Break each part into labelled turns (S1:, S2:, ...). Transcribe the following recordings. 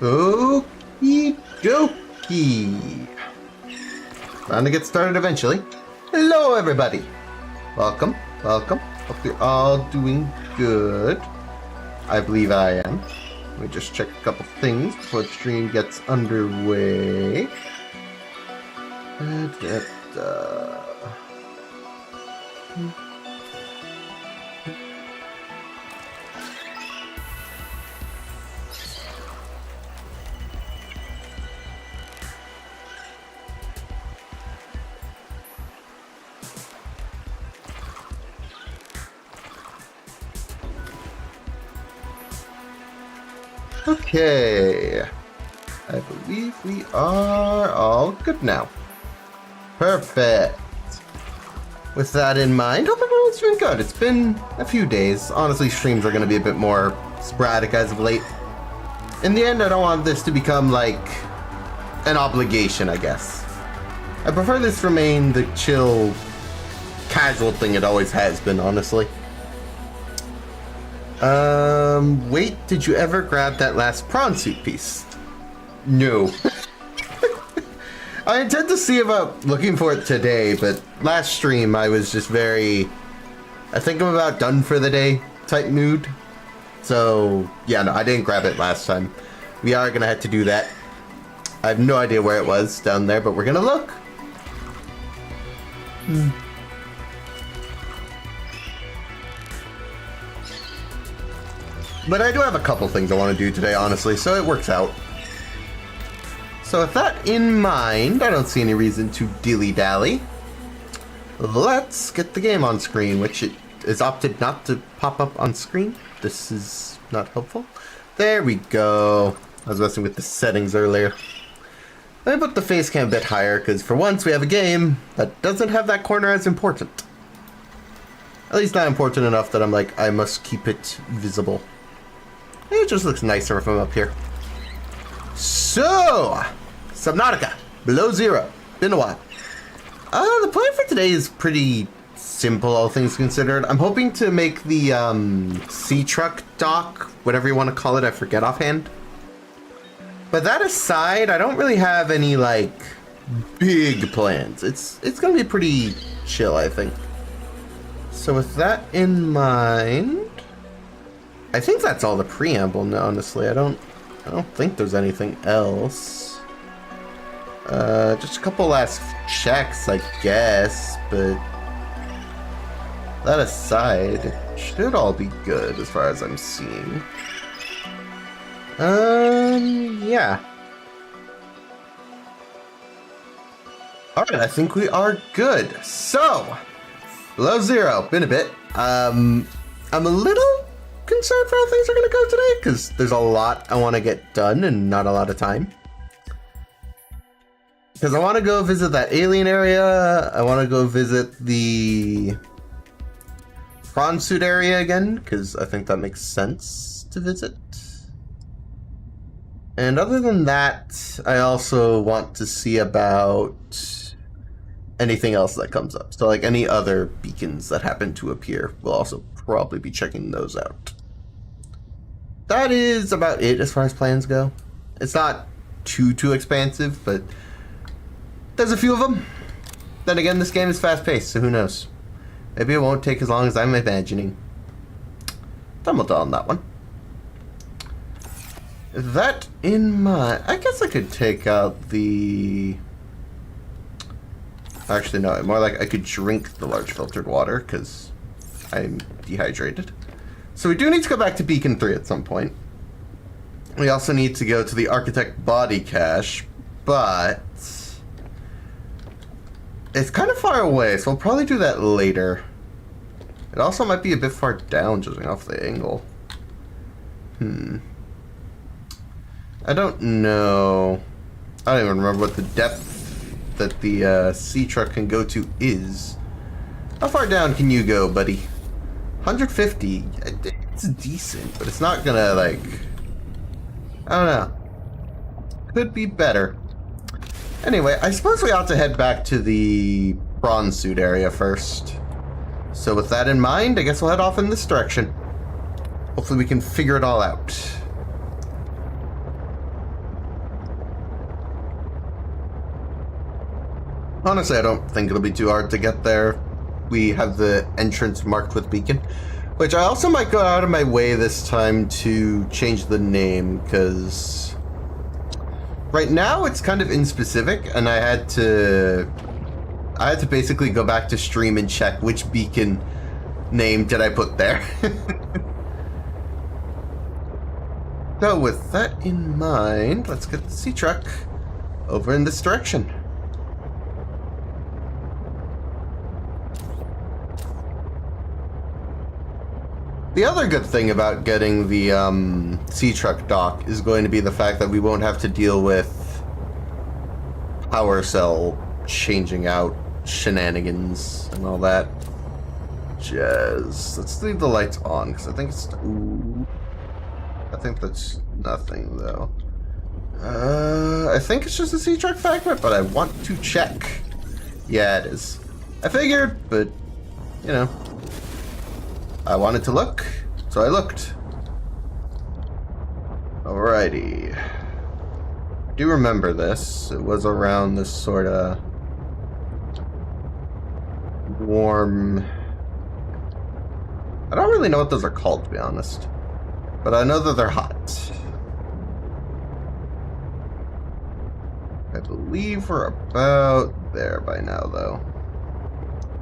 S1: Okie dokie. Bound to get started eventually. Hello, everybody. Welcome, welcome. Hope you're all doing good. I believe I am. Let me just check a couple things before the stream gets underway. Okay, I believe we are all good now. Perfect. With that in mind, hope everyone's doing good. It's been a few days. Honestly, streams are going to be a bit more sporadic as of late. In the end, I don't want this to become like an obligation, I guess. I prefer this to remain the chill, casual thing it always has been, honestly. Wait, did you ever grab that last prawn suit piece? No. I intend to see about looking for it today, but last stream I was just very, I think I'm about done for the day type mood. So, yeah, no, I didn't grab it last time. We are gonna have to do that. I have no idea where it was down there, but we're gonna look. But I do have a couple things I want to do today, honestly, so it works out. So with that in mind, I don't see any reason to dilly-dally. Let's get the game on screen, which it is opted not to pop up on screen. This is not helpful. There we go. I was messing with the settings earlier. Let me put the face cam a bit higher, because for once we have a game that doesn't have that corner as important. At least not important enough that I'm like, I must keep it visible. It just looks nicer if I'm up here. So, Subnautica, below zero. Been a while. The plan for today is pretty simple, all things considered. I'm hoping to make the sea truck dock, whatever you want to call it, I forget offhand. But that aside, I don't really have any like big plans. It's gonna be pretty chill, I think. So with that in mind, I think that's all the preamble now, honestly. I don't think there's anything else. Just a couple last checks, I guess, but that aside, it should all be good as far as I'm seeing. Yeah. Alright, I think we are good. So, below zero, been a bit. I'm a little concerned for how things are going to go today, because there's a lot I want to get done and not a lot of time. Because I want to go visit that alien area, I want to go visit the prawn suit area again, because I think that makes sense to visit. And other than that, I also want to see about anything else that comes up. So like any other beacons that happen to appear, we'll also probably be checking those out. That is about it as far as plans go. It's not too expansive, but there's a few of them. Then again, this game is fast-paced, so who knows? Maybe it won't take as long as I'm imagining. Time will tell on that one. That in mind, I guess I could take out the... Actually, no, more like I could drink the large filtered water, because I'm dehydrated. So we do need to go back to Beacon 3 at some point. We also need to go to the Architect Body Cache, but it's kind of far away, so we'll probably do that later. It also might be a bit far down, judging off the angle. I don't know. I don't even remember what the depth that the sea truck can go to is. How far down can you go, buddy? 150. It's decent, but it's not gonna, like... I don't know. Could be better. Anyway, I suppose we ought to head back to the prawn suit area first. So with that in mind, I guess we'll head off in this direction. Hopefully we can figure it all out. Honestly, I don't think it'll be too hard to get there. We have the entrance marked with beacon, which I also might go out of my way this time to change the name, because right now it's kind of inspecific, and I had to basically go back to stream and check which beacon name did I put there. So with that in mind, let's get the sea truck over in this direction. The other good thing about getting the sea truck dock is going to be the fact that we won't have to deal with power cell changing out shenanigans and all that jazz. Let's leave the lights on because I think it's... Ooh, I think that's nothing though. I think it's just a sea truck fragment, but I want to check. Yeah, it is. I figured, but you know, I wanted to look, so I looked. Alrighty. I do remember this. It was around this sort of warm... I don't really know what those are called, to be honest. But I know that they're hot. I believe we're about there by now, though.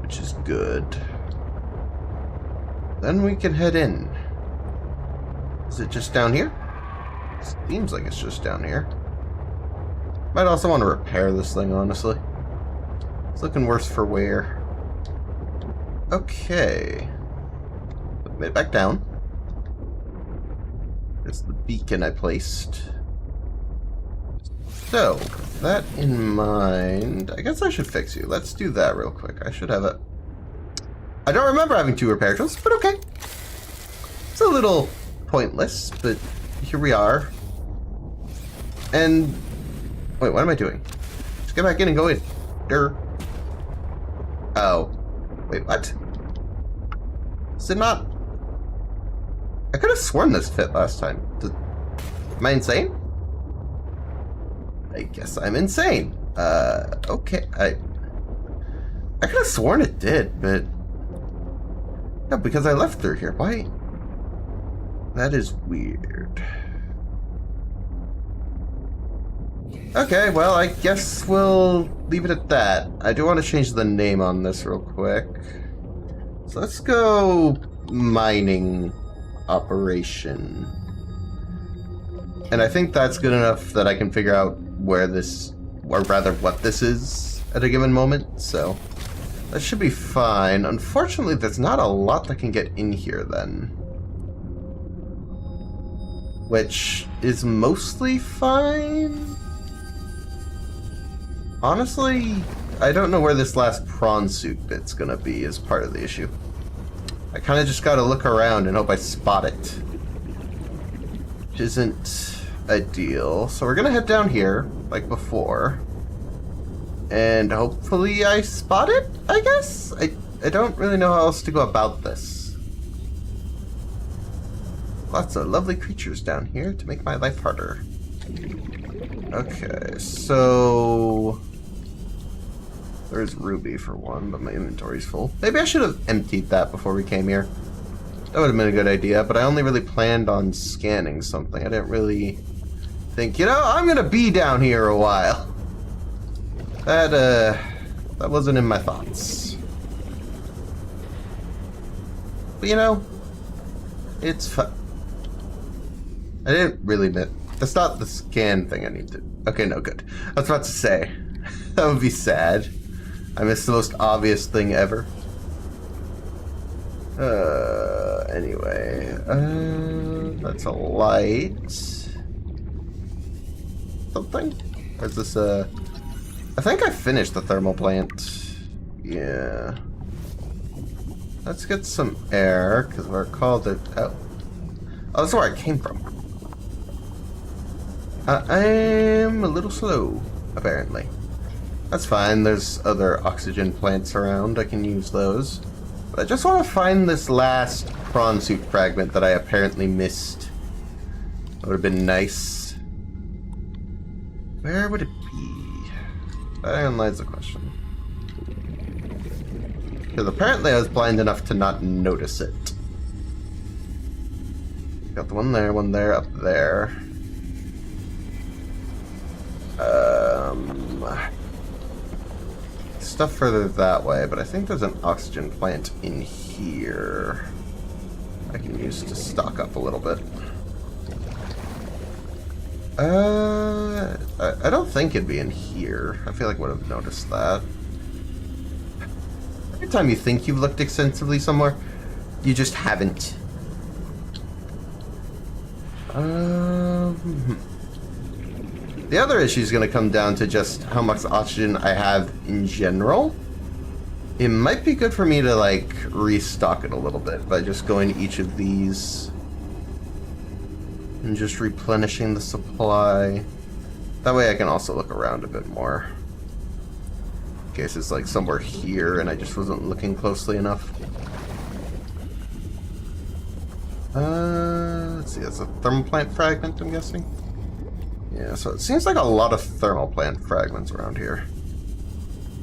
S1: Which is good. Then we can head in. Is it just down here? Seems like it's just down here. Might also want to repair this thing, honestly. It's looking worse for wear. Okay. Made it back down. It's the beacon I placed. So, with that in mind, I guess I should fix you. Let's do that real quick. I should have it. I don't remember having 2 repair tools, but okay. It's a little pointless, but here we are. And wait, what am I doing? Just get back in and go in. Durr. Oh. Wait, what? Is it not? I could have sworn this fit last time. Am I insane? I guess I'm insane. Okay. I could have sworn it did, but... No, because I left through here. Why? That is weird. Okay, well, I guess we'll leave it at that. I do want to change the name on this real quick. So let's go mining operation. And I think that's good enough that I can figure out where this, or rather what this is at a given moment, so that should be fine. Unfortunately, there's not a lot that can get in here then. Which is mostly fine. Honestly, I don't know where this last prawn suit bit's gonna be as part of the issue. I kind of just gotta look around and hope I spot it. Which isn't ideal. So we're gonna head down here, like before. And hopefully I spot it, I guess? I don't really know how else to go about this. Lots of lovely creatures down here to make my life harder. Okay, so... There's Ruby for one, but my inventory's full. Maybe I should have emptied that before we came here. That would have been a good idea, but I only really planned on scanning something. I didn't really think, you know, I'm gonna be down here a while. That wasn't in my thoughts. But you know, it's fun. I didn't really admit. That's not the scan thing I need to... Okay, no, good. I was about to say. That would be sad. I missed the most obvious thing ever. Anyway. That's a light. Something? Or is this a... I think I finished the thermal plant. Yeah. Let's get some air, because we're called it... Oh. Oh, that's where I came from. I'm a little slow, apparently. That's fine, there's other oxygen plants around, I can use those. But I just want to find this last prawn suit fragment that I apparently missed. That would have been nice. Where would it be? That lies the question. Because apparently I was blind enough to not notice it. Got the one there, up there. Stuff further that way, but I think there's an oxygen plant in here I can use to stock up a little bit. I don't think it'd be in here. I feel like I would have noticed that. Every time you think you've looked extensively somewhere, you just haven't. The other issue is going to come down to just how much oxygen I have in general. It might be good for me to, like, restock it a little bit by just going to each of these and just replenishing the supply. That way I can also look around a bit more. In case it's, like, somewhere here and I just wasn't looking closely enough. Let's see, that's a thermal plant fragment, I'm guessing. Yeah, so it seems like a lot of thermal plant fragments around here.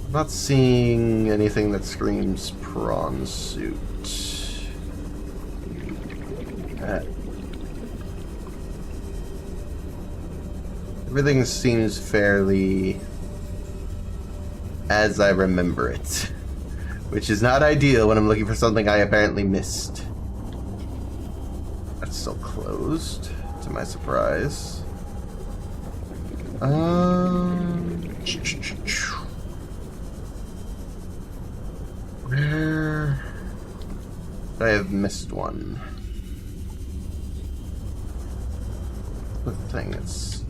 S1: I'm not seeing anything that screams prawn suit. Everything seems fairly as I remember it, which is not ideal when I'm looking for something I apparently missed. That's still closed, to my surprise. Where I have missed one. The thing is,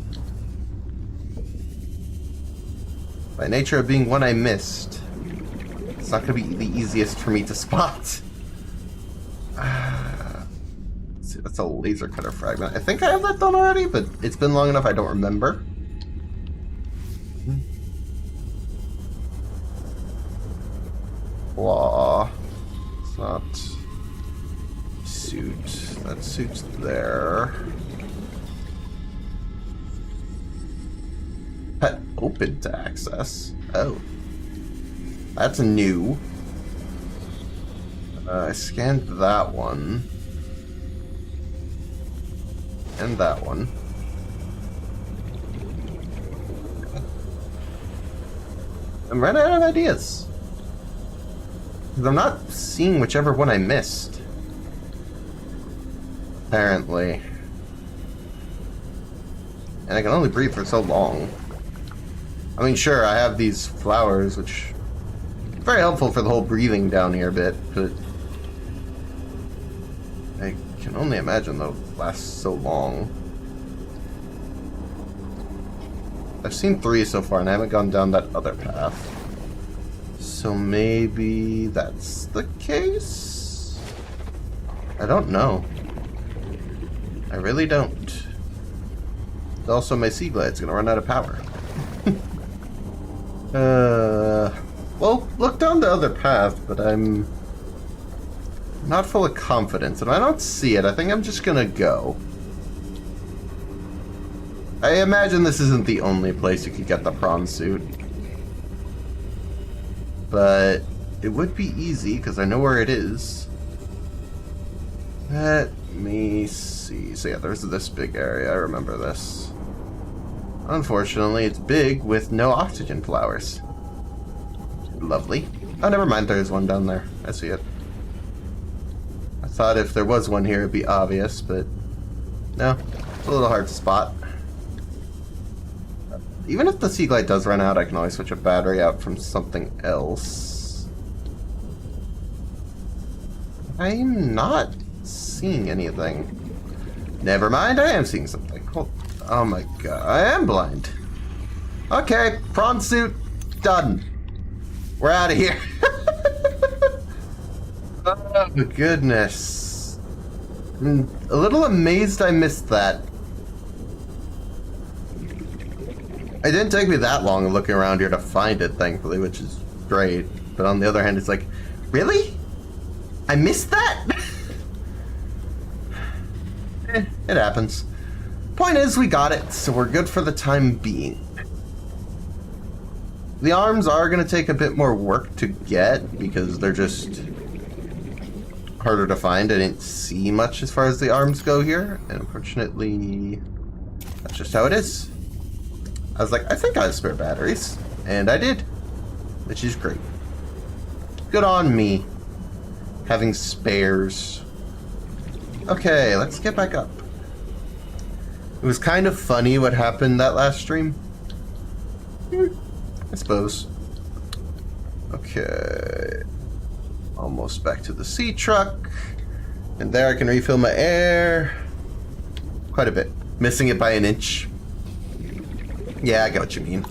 S1: by nature of being one I missed, it's not going to be the easiest for me to spot. See, that's a laser cutter fragment. I think I have that done already, but it's been long enough I don't remember. Claw. It's not suit. That suit's there. Pet open to access. Oh. That's new. I scanned that one. And that one. I'm running out of ideas. I'm not seeing whichever one I missed. Apparently. And I can only breathe for so long. I mean, sure, I have these flowers, which are very helpful for the whole breathing down here bit, but I can only imagine they'll last so long. I've seen 3 so far, and I haven't gone down that other path. So maybe that's the case? I don't know. I really don't. Also, my sea glide's gonna run out of power. Well, look down the other path, but I'm not full of confidence. And if I don't see it, I think I'm just gonna go. I imagine this isn't the only place you could get the prawn suit. But it would be easy, because I know where it is. Let me see. So yeah, there's this big area. I remember this. Unfortunately, it's big with no oxygen flowers. Lovely. Oh, never mind. There's one down there. I see it. I thought if there was one here, it'd be obvious, but no. It's a little hard to spot. Even if the sea glide does run out, I can always switch a battery out from something else. I'm not seeing anything. Never mind, I am seeing something. Oh my god, I am blind. Okay, prawn suit, done. We're out of here. Oh goodness. I'm a little amazed I missed that. It didn't take me that long looking around here to find it, thankfully, which is great. But on the other hand, it's like, really? I missed that? It happens. Point is, we got it, so we're good for the time being. The arms are going to take a bit more work to get because they're just harder to find. I didn't see much as far as the arms go here, and unfortunately, that's just how it is. I was like, I think I have spare batteries, and I did, which is great. Good on me, having spares. Okay, let's get back up. It was kind of funny what happened that last stream. I suppose. Okay. Almost back to the sea truck. And there I can refill my air. Quite a bit. Missing it by an inch. Yeah, I get what you mean.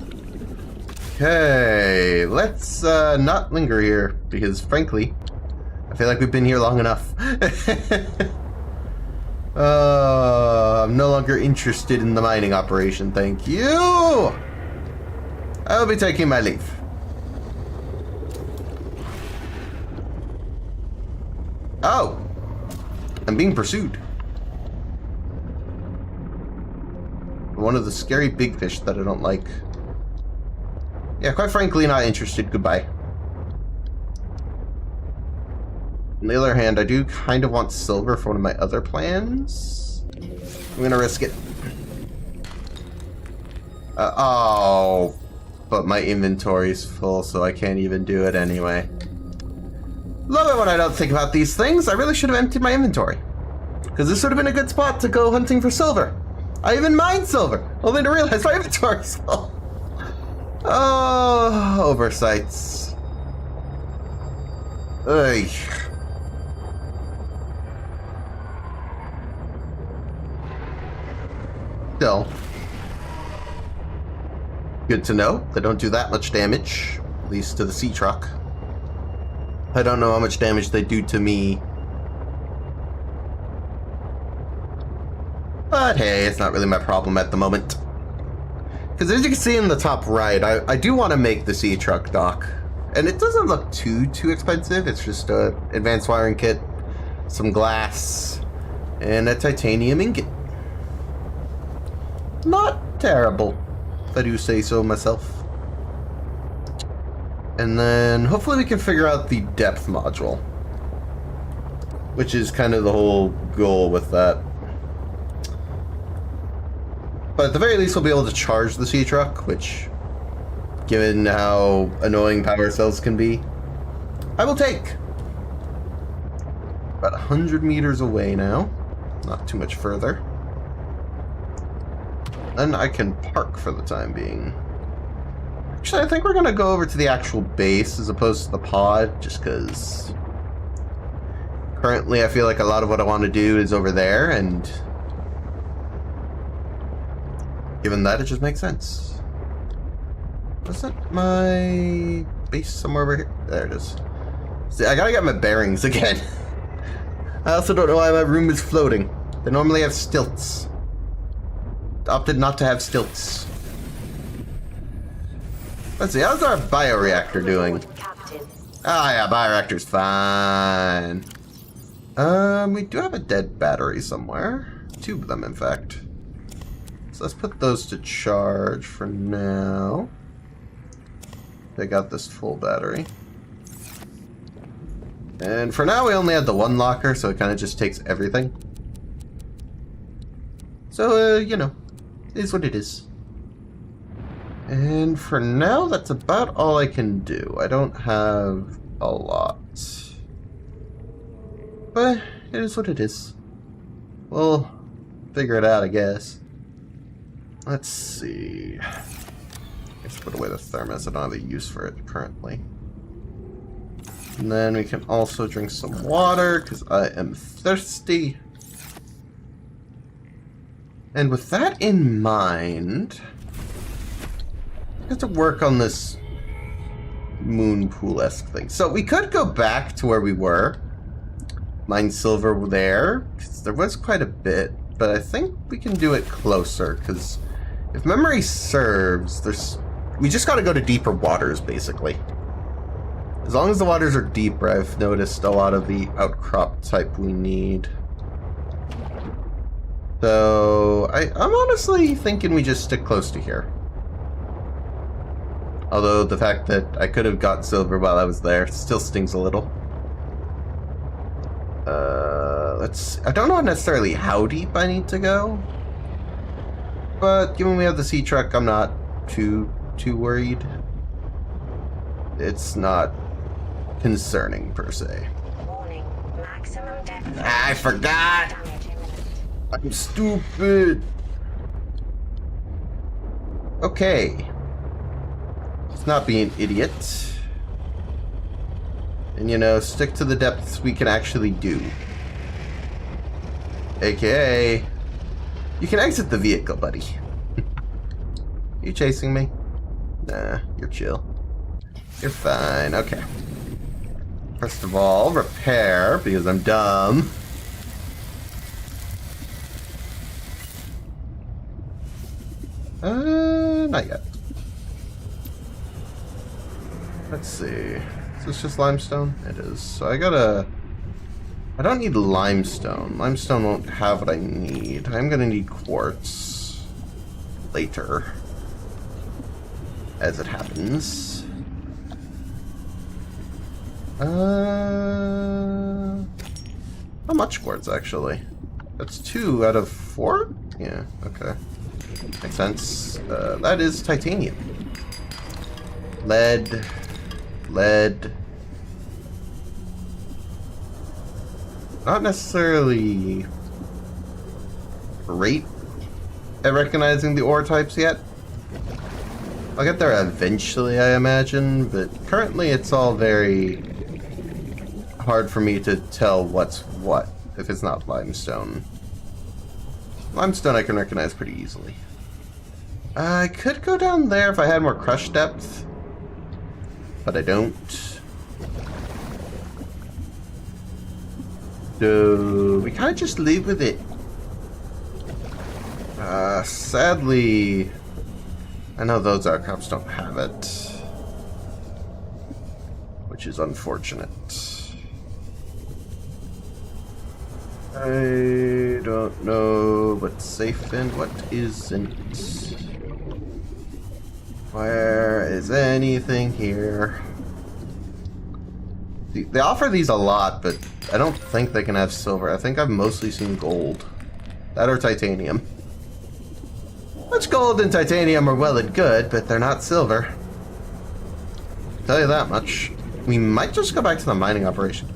S1: Okay, let's not linger here, because frankly, I feel like we've been here long enough. I'm no longer interested in the mining operation, thank you! I'll be taking my leave. Oh! I'm being pursued. One of the scary big fish that I don't like. Yeah, quite frankly, not interested. Goodbye. On the other hand, I do kind of want silver for one of my other plans. I'm gonna risk it. Oh, but my inventory's full, so I can't even do it anyway. Love it when I don't think about these things. I really should have emptied my inventory, because this would have been a good spot to go hunting for silver. I even mined silver, only to realize my inventory's full. Oh, oversights. Ugh. Still, good to know. They don't do that much damage, at least to the sea truck. I don't know how much damage they do to me. But hey, it's not really my problem at the moment. Because as you can see in the top right, I do want to make the sea truck dock. And it doesn't look too expensive. It's just a advanced wiring kit, some glass, and a titanium ingot. Not terrible, if I do say so myself. And then hopefully we can figure out the depth module, which is kind of the whole goal with that. But at the very least, we'll be able to charge the sea truck, which, given how annoying power cells can be, I will take. About 100 meters away now, not too much further. Then I can park for the time being. Actually, I think we're going to go over to the actual base as opposed to the pod, just because currently I feel like a lot of what I want to do is over there, and given that, it just makes sense. Wasn't my base somewhere over here? There it is. See, I gotta get my bearings again. I also don't know why my room is floating. They normally have stilts. Opted not to have stilts. Let's see, how's our bioreactor doing? Ah, yeah, bioreactor's fine. We do have a dead battery somewhere. 2 of them, in fact. So let's put those to charge for now. They got this full battery. And for now, we only had the 1 locker, so it kind of just takes everything. So, you know, it is what it is. And for now, that's about all I can do. I don't have a lot. But it is what it is. We'll figure it out, I guess. Let's see. Let's put away the thermos. I don't have a use for it currently. And then we can also drink some water, because I am thirsty. And with that in mind, I have to work on this moon pool-esque thing. So we could go back to where we were. Mine silver there, because there was quite a bit. But I think we can do it closer, because if memory serves, we just got to go to deeper waters, basically. As long as the waters are deeper, I've noticed a lot of the outcrop type we need. So I'm honestly thinking we just stick close to here. Although the fact that I could have got silver while I was there still stings a little. I don't know necessarily how deep I need to go. But given we have the sea truck, I'm not too worried. It's not concerning per se.
S2: Warning, maximum depth.
S1: I forgot! I'm stupid! Okay. Let's not be an idiot. And, you know, stick to the depths we can actually do. AKA, you can exit the vehicle, buddy. You chasing me? Nah, you're chill. You're fine, okay. First of all, repair, because I'm dumb. Not yet. Let's see. Is this just limestone? It is. So I don't need limestone. Limestone won't have what I need. I'm gonna need quartz later, as it happens. How much quartz, actually? That's 2 out of 4? Yeah, okay. Makes sense. That is titanium. Lead. Not necessarily great at recognizing the ore types yet. I'll get there eventually, I imagine, but currently it's all very hard for me to tell what's what if it's not limestone. Limestone I can recognize pretty easily. I could go down there if I had more crush depth, but I don't. So we kind of just live with it. Sadly, I know those aircrafts don't have it, which is unfortunate. I don't know what's safe and what isn't. Where is anything here? They offer these a lot, but I don't think they can have silver. I think I've mostly seen gold. That or titanium. Which gold and titanium are well and good, but they're not silver. I'll tell you that much. We might just go back to the mining operation.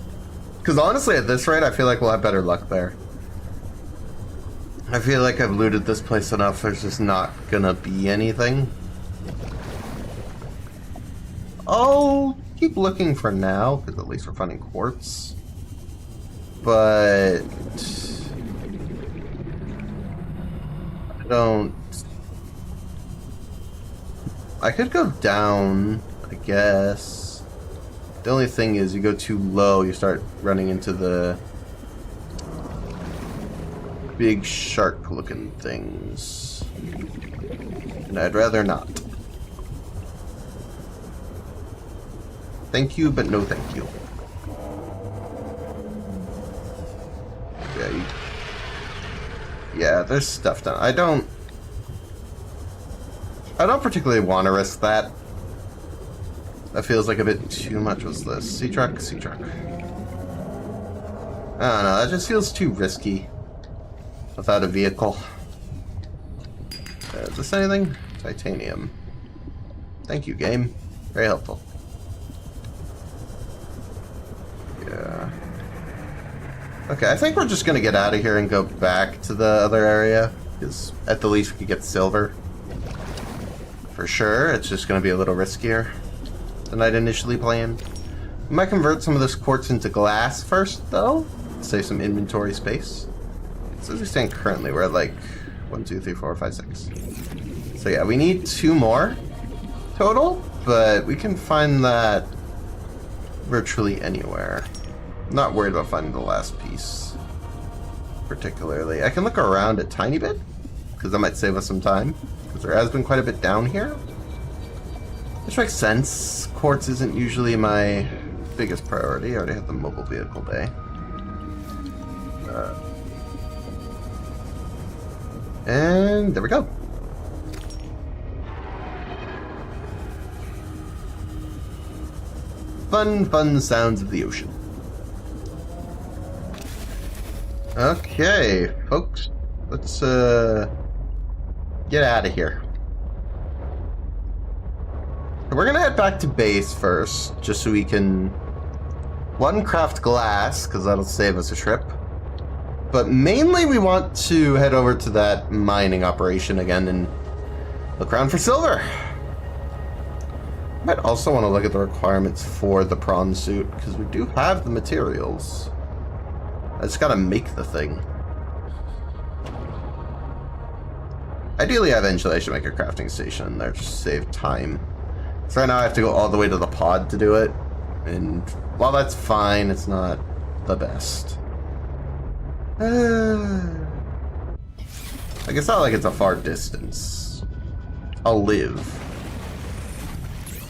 S1: Because honestly, at this rate, I feel like we'll have better luck there. I feel like I've looted this place enough, there's just not gonna be anything. I'll keep looking for now, because at least we're finding quartz. But I could go down, I guess. The only thing is, you go too low, you start running into the big shark-looking things. And I'd rather not. Thank you, but no thank you. Yeah, there's stuff down. I don't particularly want to risk that. That feels like a bit too much. What's this? Sea truck? Sea truck. I don't know, that just feels too risky without a vehicle. Is this anything? Titanium. Thank you, game. Very helpful. Yeah. Okay, I think we're just gonna get out of here and go back to the other area, because at the least we could get silver. For sure, it's just gonna be a little riskier than I'd initially planned. We might convert some of this quartz into glass first, though. Save some inventory space. So as we stand currently, we're at like 1, 2, 3, 4, 5, 6. So yeah, we need 2 more total, but we can find that virtually anywhere. I'm not worried about finding the last piece particularly. I can look around a tiny bit, because that might save us some time, because there has been quite a bit down here. Which makes sense. Quartz isn't usually my biggest priority. I already have the mobile vehicle bay. And there we go. fun, fun sounds of the ocean. Okay, folks. Let's get out of here. We're gonna head back to base first, just so we can, one, craft glass, because that'll save us a trip. But mainly we want to head over to that mining operation again and look around for silver. Might also want to look at the requirements for the prawn suit, because we do have the materials. I just gotta make the thing. Ideally, eventually I should make a crafting station in there to save time. So right now I have to go all the way to the pod to do it, and while that's fine, it's not the best. I guess not like it's a far distance. I'll live.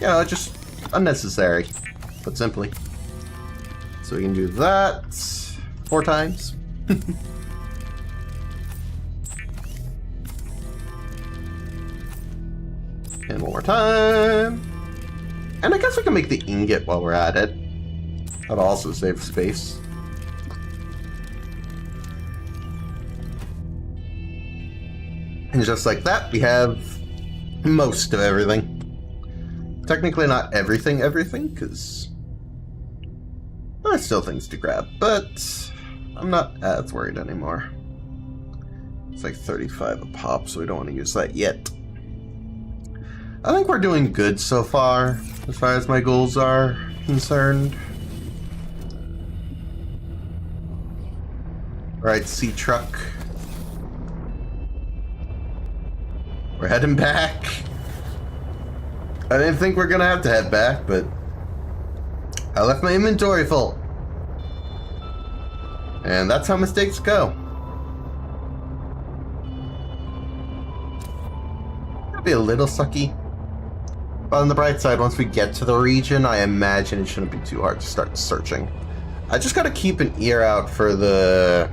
S1: You know, just unnecessary, put simply. So we can do that 4 times. And one more time. And I guess we can make the ingot while we're at it. That'll also save space. And just like that, we have most of everything. Technically not everything, because there's still things to grab, but I'm not as worried anymore. It's like 35 a pop, so we don't want to use that yet. I think we're doing good so far as my goals are concerned. Alright, sea truck. We're heading back. I didn't think we're gonna have to head back, but I left my inventory full. And that's how mistakes go. It'll be a little sucky. But on the bright side, once we get to the region, I imagine it shouldn't be too hard to start searching. I just gotta keep an ear out for the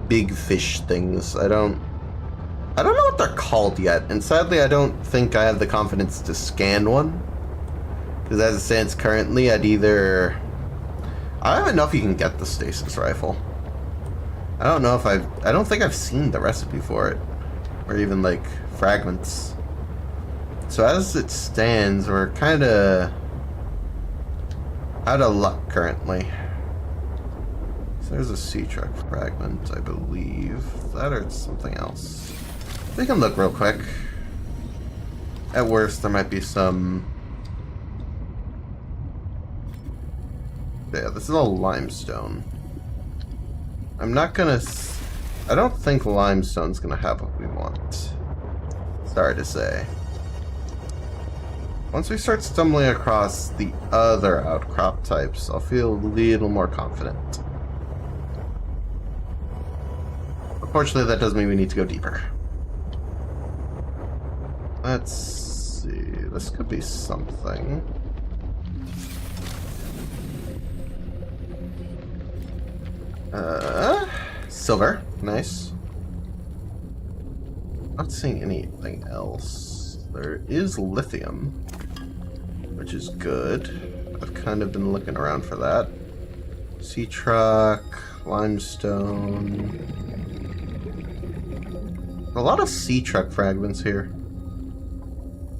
S1: big fish things. I don't know what they're called yet, and sadly I don't think I have the confidence to scan one. Because as it stands currently, I don't know if you can get the stasis rifle. I don't think I've seen the recipe for it. Or even like fragments. So as it stands, we're kinda out of luck currently. So there's a sea truck fragment, I believe. That or it's something else. We can look real quick. At worst, there might be some... Yeah, this is all limestone. I'm not gonna... I don't think limestone's gonna have what we want. Sorry to say. Once we start stumbling across the other outcrop types, I'll feel a little more confident. Unfortunately, that does mean we need to go deeper. Let's see. This could be something. Silver. Nice. Not seeing anything else. There is lithium, which is good. I've kind of been looking around for that. Sea truck, limestone. A lot of sea truck fragments here.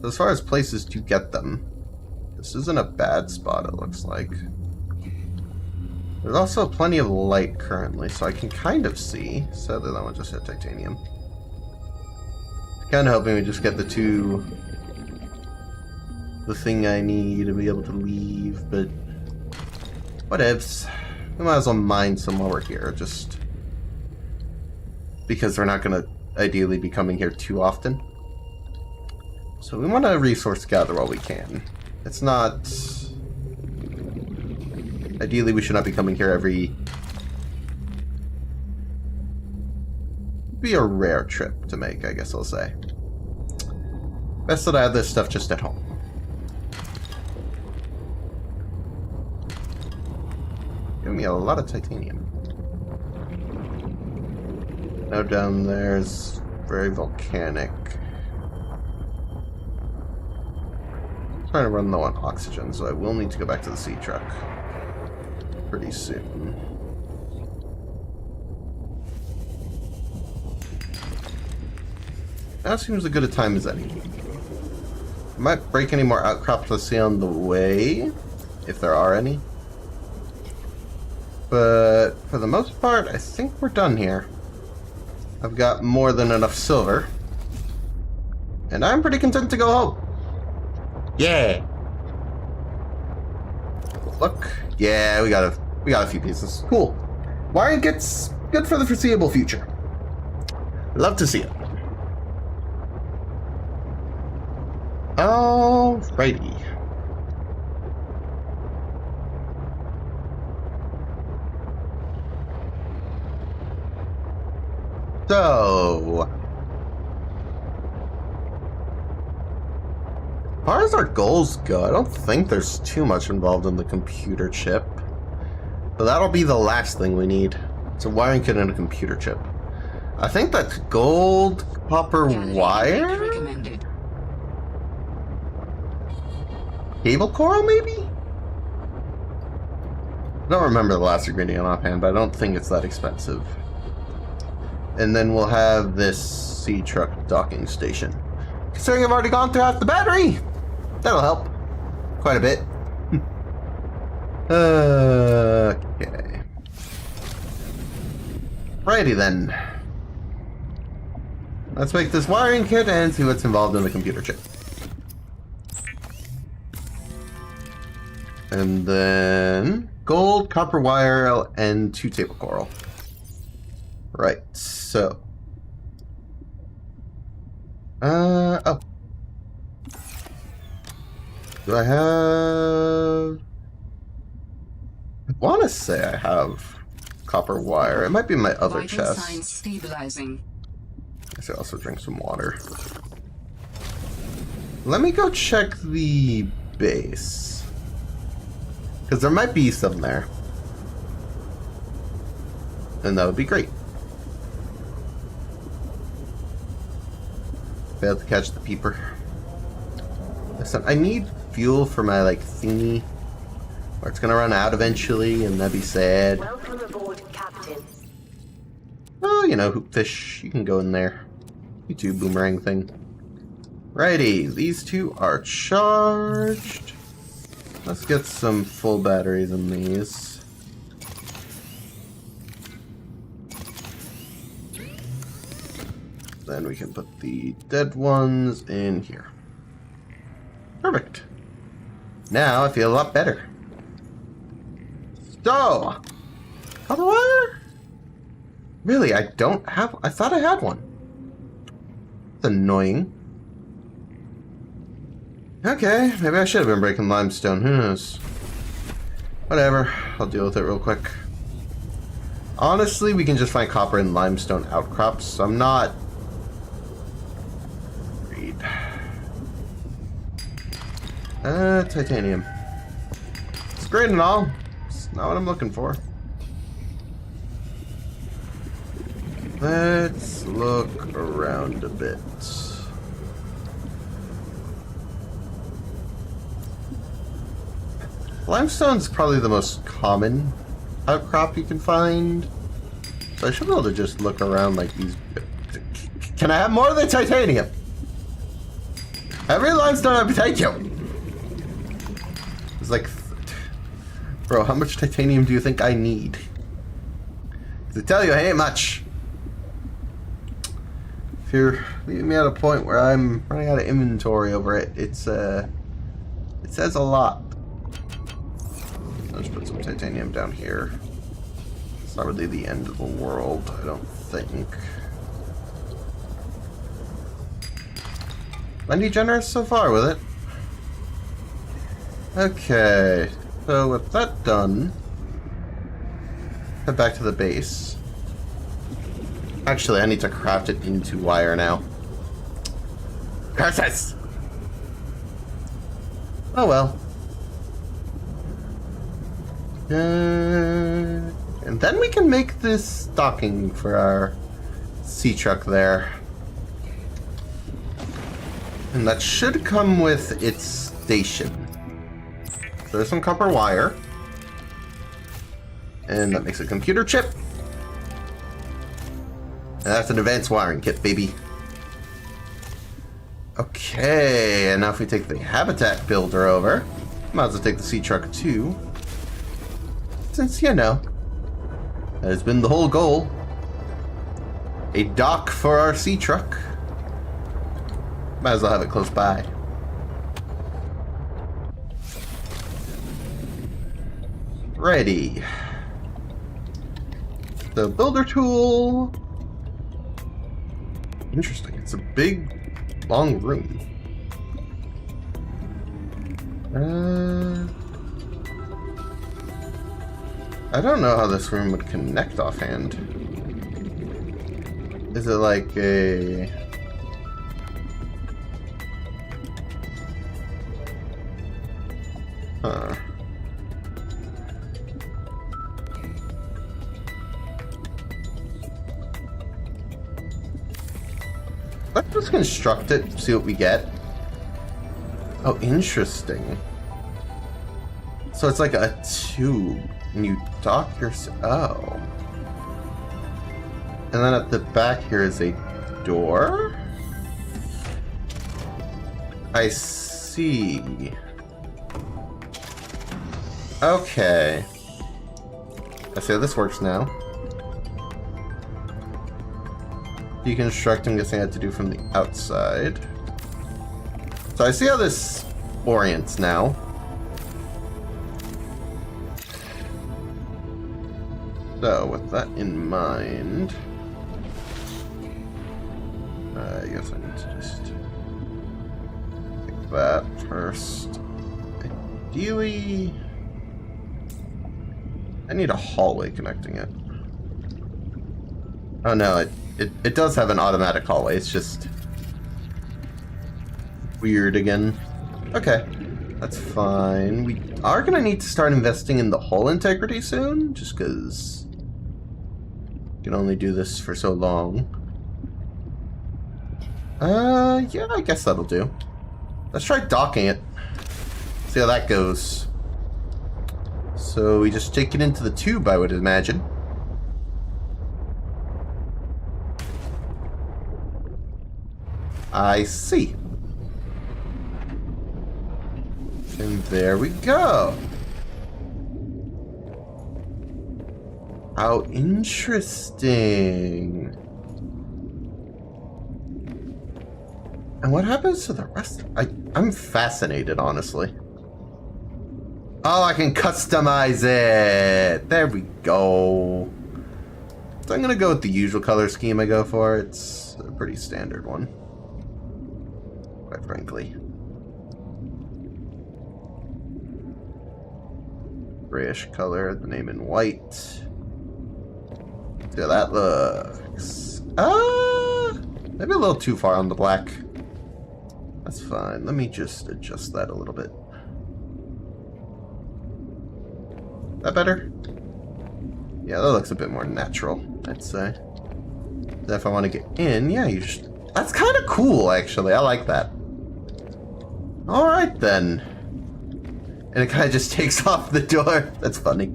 S1: As far as places to get them, this isn't a bad spot, it looks like. There's also plenty of light currently, so I can kind of see. Sadly, that one just hit titanium. Kind of hoping we just get the thing I need to be able to leave, but whatevs. We might as well mine some while we're here, just because we're not going to ideally be coming here too often. So we want to resource gather while we can. It's not... Ideally, we should not be coming here every... Be a rare trip to make, I guess I'll say. Best that I have this stuff just at home. Giving me a lot of titanium. Now down there's very volcanic. Trying to run low on oxygen, so I will need to go back to the sea truck pretty soon. That seems as good a time as any. I might break any more outcrops to see on the way, if there are any. But for the most part, I think we're done here. I've got more than enough silver. And I'm pretty content to go home. Yeah. Look. Yeah, we got a few pieces. Cool. Wiring gets good for the foreseeable future. Love to see it. Alrighty. So, as far as our goals go, I don't think there's too much involved in the computer chip. But that'll be the last thing we need. It's a wiring kit and a computer chip. I think that's gold, copper wire?
S3: Recommended.
S1: Cable coral, maybe? I don't remember the last ingredient offhand, but I don't think it's that expensive. And then we'll have this sea truck docking station. Considering I've already gone through half the battery, that'll help quite a bit. Okay. Righty then. Let's make this wiring kit and see what's involved in the computer chip. And then gold, copper wire, and 2 table coral. Right, so. Oh. Do I have... I want to say I have copper wire. It might be in my other
S3: Vital
S1: chest.
S3: signs stabilizing.
S1: I should also drink some water. Let me go check the base. Because there might be some there. And that would be great. Failed to catch the peeper. Listen, I need fuel for my, like, thingy. Or it's gonna run out eventually, and that'd be sad.
S2: Welcome aboard, Captain.
S1: Oh, you know, hoopfish. You can go in there. You too, boomerang thing. Righty, these two are charged. Let's get some full batteries in these. Then we can put the dead ones in here. Perfect. Now I feel a lot better. So, copper wire? Really, I don't have... I thought I had one. It's annoying. Okay, maybe I should have been breaking limestone. Who knows? Whatever. I'll deal with it real quick. Honestly, we can just find copper and limestone outcrops, so I'm not... Read. Titanium. It's great and all. It's not what I'm looking for. Let's look around a bit. Limestone's probably the most common outcrop you can find. So I should be able to just look around like these. Can I have more of the titanium? Every limestone I take you. It's like, bro, how much titanium do you think I need? To tell you, I ain't much. If you're leaving me at a point where I'm running out of inventory over it, it says a lot. Let's put some titanium down here. It's not really the end of the world, I don't think. Plenty generous so far with it. Okay, so with that done, head back to the base. Actually, I need to craft it into wire now. Curses! Oh well. And then we can make this docking for our sea truck there. And that should come with its station. So there's some copper wire. And that makes a computer chip. And that's an advanced wiring kit, baby. Okay, and now if we take the habitat builder over, might as well take the sea truck too. Since, you know, that has been the whole goal. A dock for our sea truck. Might as well have it close by. Ready. The builder tool. Interesting. It's a big, long room. I don't know how this room would connect offhand. Is it like a... Huh. Let's just construct it, see what we get. Oh, interesting. So it's like a tube, and you dock your... Oh. And then at the back here is a door? I see. Okay. I see how this works now. Deconstruct, I'm guessing I had to do from the outside. So I see how this orients now. So with that in mind, I guess I need to just take that first. Ideally, I need a hallway connecting it. Oh no, it does have an automatic hallway, it's just weird again. Okay, that's fine. We are gonna need to start investing in the hull integrity soon, just because you can only do this for so long. Yeah, I guess that'll do. Let's try docking it. See how that goes. So we just take it into the tube, I would imagine. I see. And there we go. How interesting. And what happens to the rest? I'm fascinated, honestly. Oh, I can customize it. There we go. So I'm gonna go with the usual color scheme I go for. It's a pretty standard one, quite frankly. Grayish color, the name in white. See how that looks. Maybe a little too far on the black. That's fine. Let me just adjust that a little bit. That better? Yeah, that looks a bit more natural, I'd say. If I want to get in, yeah, you should. That's kind of cool, actually. I like that. Alright, then. And it kind of just takes off the door. That's funny.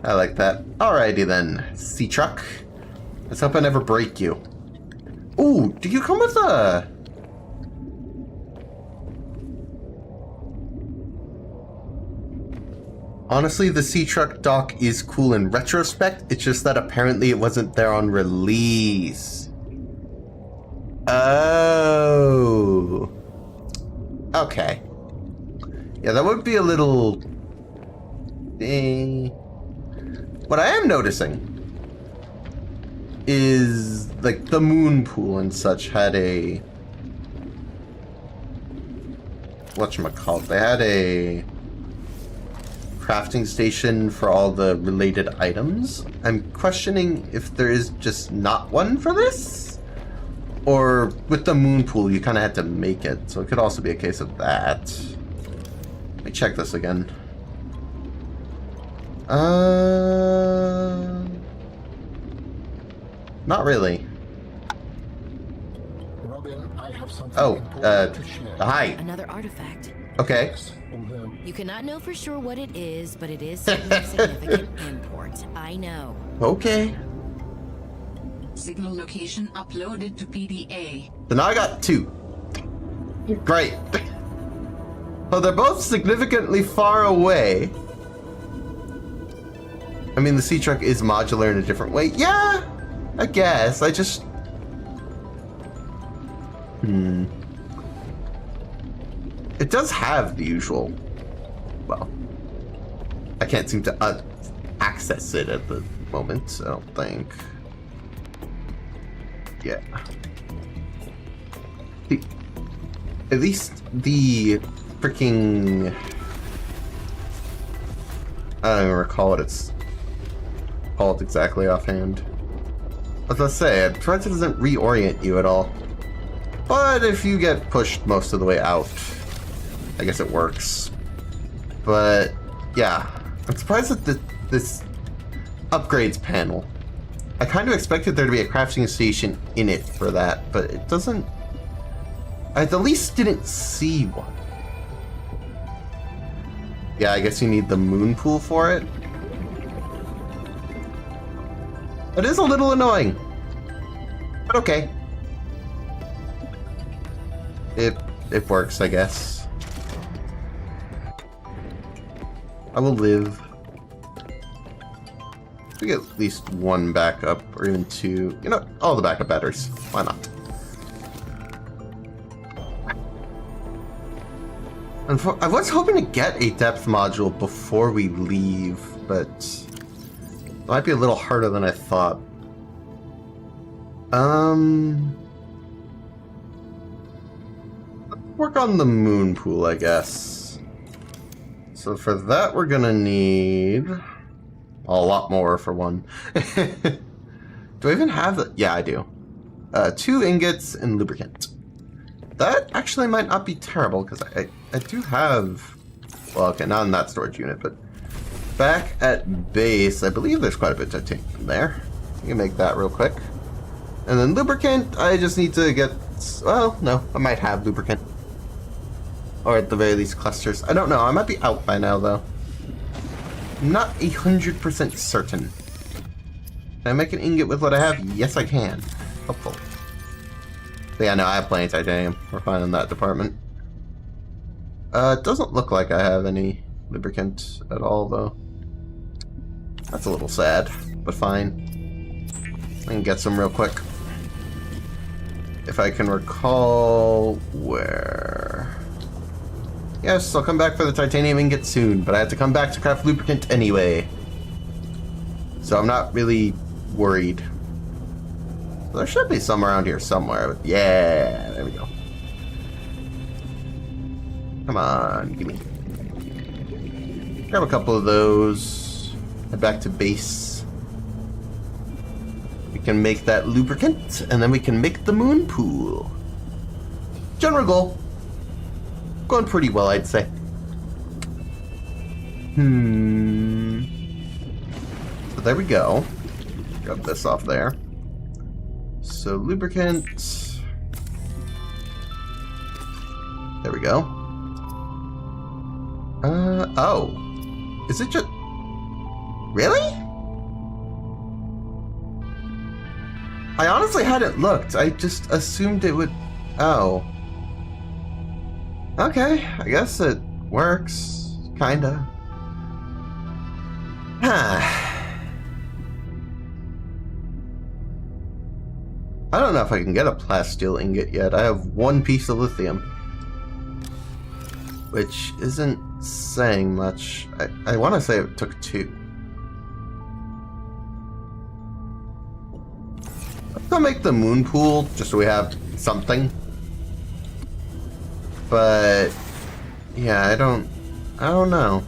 S1: I like that. Alrighty, then. Sea truck. Let's hope I never break you. Ooh, do you come with a... Honestly, the sea truck dock is cool in retrospect. It's just that apparently it wasn't there on release. Oh. Okay. Yeah, that would be a little... What I am noticing is, like, the moon pool and such had a... Whatchamacallit? They had a crafting station for all the related items. I'm questioning if there is just not one for this? Or with the moon pool, you kind of had to make it. So it could also be a case of that. Let me check this again. Not really.
S3: Robin, I have something
S1: Oh,
S3: important to share.
S1: hi.
S4: Another artifact.
S1: Okay.
S3: You cannot know for sure what it is, but it is certainly of significant import. I know.
S1: Okay.
S4: Signal location uploaded to PDA.
S1: So now I got 2. Great. Oh, they're both significantly far away. I mean, the sea truck is modular in a different way. Yeah, I guess. I just... It does have the usual... Well, I can't seem to access it at the moment, I don't think. Yeah. At least the freaking... I don't even recall what it's called exactly offhand. I was gonna say, I'm surprised it doesn't reorient you at all. But if you get pushed most of the way out, I guess it works. But yeah, I'm surprised at this upgrades panel. I kind of expected there to be a crafting station in it for that, but it doesn't... I at the least didn't see one. Yeah, I guess you need the moon pool for it. It is a little annoying, but okay. It works, I guess. I will live. We get at least 1 backup, or even 2. You know, all the backup batteries. Why not? I was hoping to get a depth module before we leave, but it might be a little harder than I thought. Let's work on the moon pool, I guess. So for that, we're gonna need a lot more for one. Do I even have the... Yeah, I do. 2 ingots and lubricant. That actually might not be terrible, because I do have... Well, okay, not in that storage unit, but back at base, I believe there's quite a bit of titanium there. You can make that real quick. And then lubricant, I just need to get... Well, no, I might have lubricant. Or at the very least clusters. I don't know, I might be out by now, though. I'm not 100% certain. Can I make an ingot with what I have? Yes, I can. Hopefully. But yeah, no, I have plenty of titanium. We're fine in that department. It doesn't look like I have any lubricant at all, though. That's a little sad, but fine. I can get some real quick. If I can recall where... Yes, I'll come back for the titanium ingot soon, but I have to come back to craft lubricant anyway. So I'm not really worried. There should be some around here somewhere, but yeah, there we go. Come on, gimme. Grab a couple of those. Head back to base. We can make that lubricant, and then we can make the moon pool. General goal. Going pretty well, I'd say. So there we go. Grab this off there. So lubricant. There we go. Oh. Is it just... Really? I honestly hadn't looked. I just assumed it would... Oh. Okay, I guess it works. Kinda. I don't know if I can get a plasteel ingot yet. I have 1 piece of lithium. Which isn't saying much. I want to say it took 2. Let's go make the moon pool, just so we have something. But... yeah, I don't know.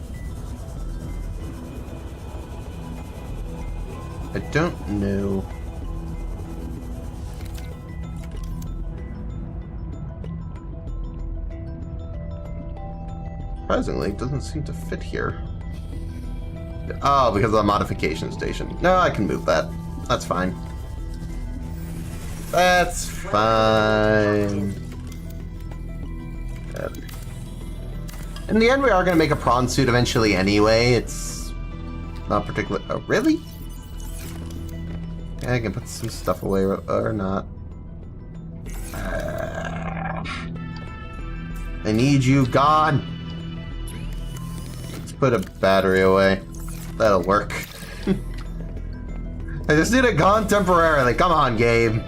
S1: I don't know. Surprisingly, it doesn't seem to fit here. Oh, because of the modification station. No, I can move that. That's fine. That's fine. In the end, we are going to make a prawn suit eventually anyway. It's not particular. Oh, really? Yeah, I can put some stuff away or not. I need you gone. Let's put a battery away. That'll work. I just need it gone temporarily. Come on, game.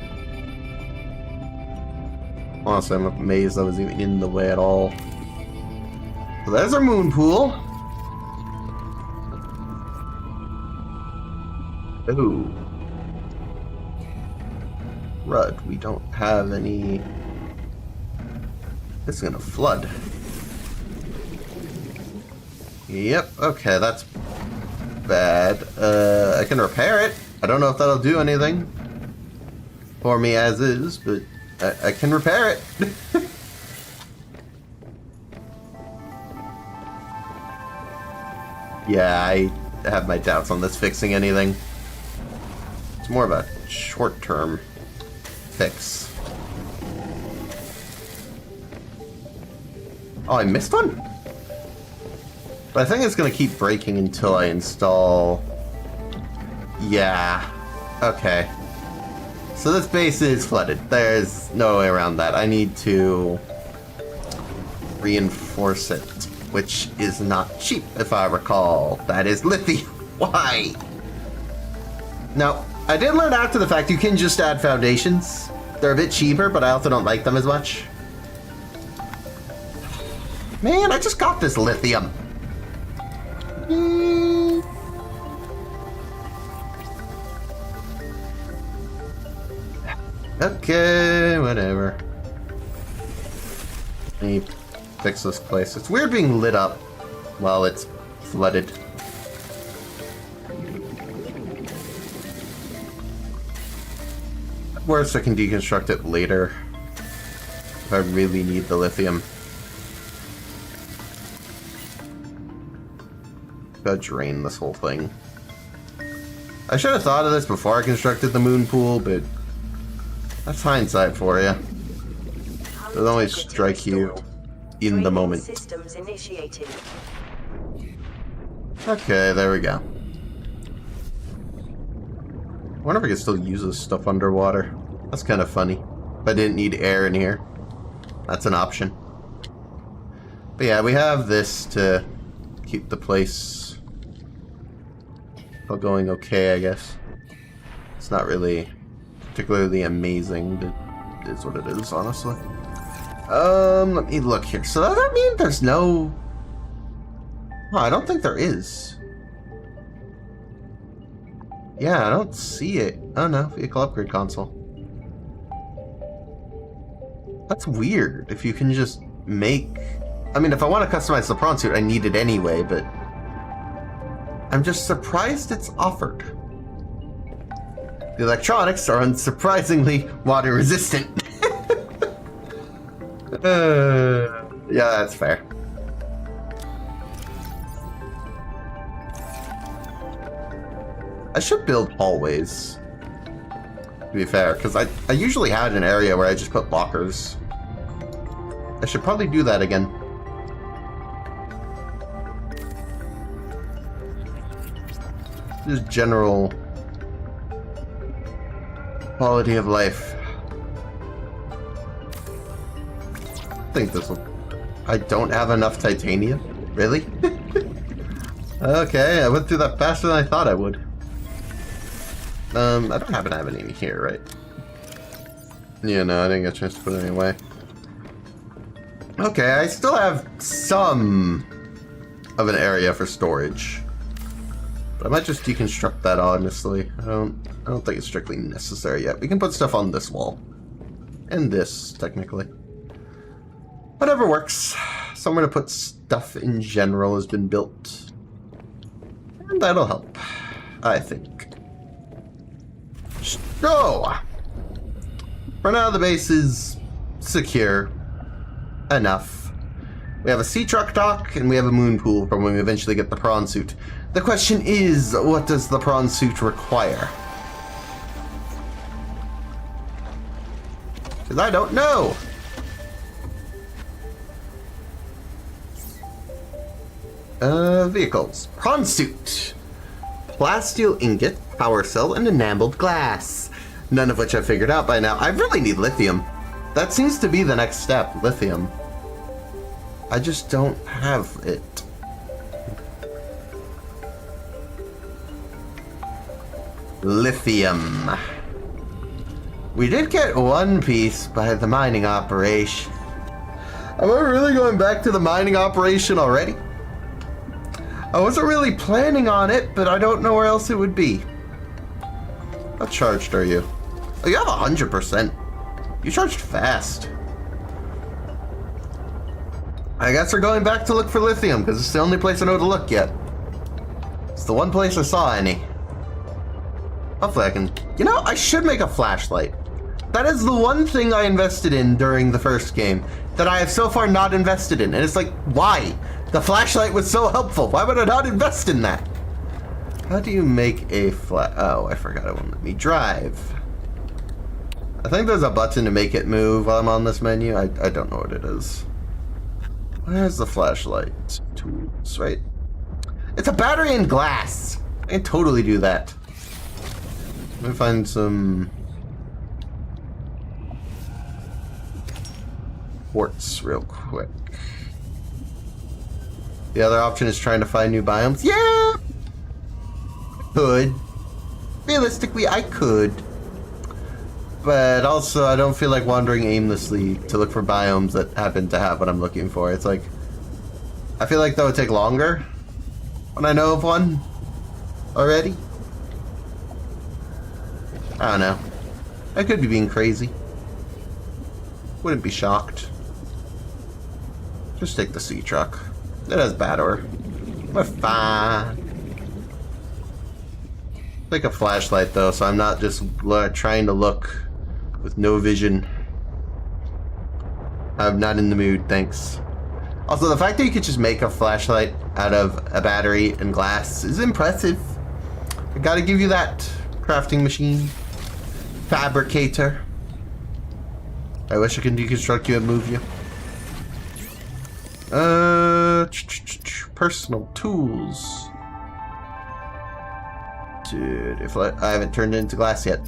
S1: Honestly, I'm amazed I was even in the way at all. So there's our moon pool. Ooh. Rud, we don't have any... This is gonna flood. Yep, okay, that's bad. I can repair it. I don't know if that'll do anything for me as is, but I can repair it. Yeah, I have my doubts on this fixing anything. It's more of a short-term fix. Oh, I missed one? But I think it's gonna keep breaking until I install... Yeah. Okay. So this base is flooded. There's no way around that. I need to reinforce it, which is not cheap, if I recall. That is lithium. Why? Now, I did learn after the fact you can just add foundations. They're a bit cheaper, but I also don't like them as much. Man, I just got this lithium. Okay, whatever. Let me fix this place. It's weird being lit up while it's flooded. At worst, I can deconstruct it later if I really need the lithium. Gotta drain this whole thing. I should have thought of this before I constructed the moon pool, but that's hindsight for you. It'll only strike you in the moment.
S2: Systems initiated.
S1: Okay, there we go. I wonder if I can still use this stuff underwater. That's kind of funny. If I didn't need air in here, that's an option. But yeah, we have this to keep the place going okay, I guess. It's not really particularly amazing, but it is what it is, honestly. Let me look here. So does that mean there's no... Oh, I don't think there is. Yeah, I don't see it. Oh no, vehicle upgrade console. That's weird. If you can just make... I mean, if I want to customize the prawn suit, I need it anyway, but... I'm just surprised it's offered. The electronics are unsurprisingly water resistant. Yeah, that's fair. I should build hallways, to be fair, because I usually had an area where I just put lockers. I should probably do that again. Just general quality of life. I think this will... I don't have enough titanium? Really? Okay, I went through that faster than I thought I would. I don't happen to have any in here, right? Yeah, no, I didn't get a chance to put it anyway. Okay, I still have some of an area for storage. But I might just deconstruct that, honestly. I don't think it's strictly necessary yet. We can put stuff on this wall. And this, technically. Whatever works. Somewhere to put stuff in general has been built. And that'll help, I think. So, for now the base is secure enough. We have a sea truck dock and we have a moon pool from when we eventually get the prawn suit. The question is, what does the prawn suit require? Because I don't know. Vehicles. Prawn suit. Plasteel ingot, power cell, and enameled glass. None of which I've figured out by now. I really need lithium. That seems to be the next step, lithium. I just don't have it. Lithium. We did get one piece by the mining operation. Am I really going back to the mining operation already? I wasn't really planning on it, but I don't know where else it would be. How charged are you? Oh, you have 100%. You charged fast. I guess we're going back to look for lithium, because it's the only place I know to look yet. It's the one place I saw any. Hopefully I can... You know, I should make a flashlight. That is the one thing I invested in during the first game that I have so far not invested in. And it's like, why? The flashlight was so helpful. Why would I not invest in that? How do you make a Oh, I forgot it won't let me drive. I think there's a button to make it move while I'm on this menu. I don't know what it is. Where's the flashlight? Tools, right? It's a battery and glass. I can totally do that. Let me find some quartz real quick. The other option is trying to find new biomes. Yeah! Could. Realistically, I could. But also, I don't feel like wandering aimlessly to look for biomes that happen to have what I'm looking for. It's like, I feel like that would take longer when I know of one already. I don't know. I could be being crazy. Wouldn't be shocked. Just take the sea truck. It has bad ore. We're fine. Like a flashlight though, so I'm not just trying to look with no vision. I'm not in the mood, thanks. Also, the fact that you could just make a flashlight out of a battery and glass is impressive. I gotta give you that, crafting machine. Fabricator. I wish I could deconstruct you and move you. Personal tools. Dude, if I haven't turned it into glass yet.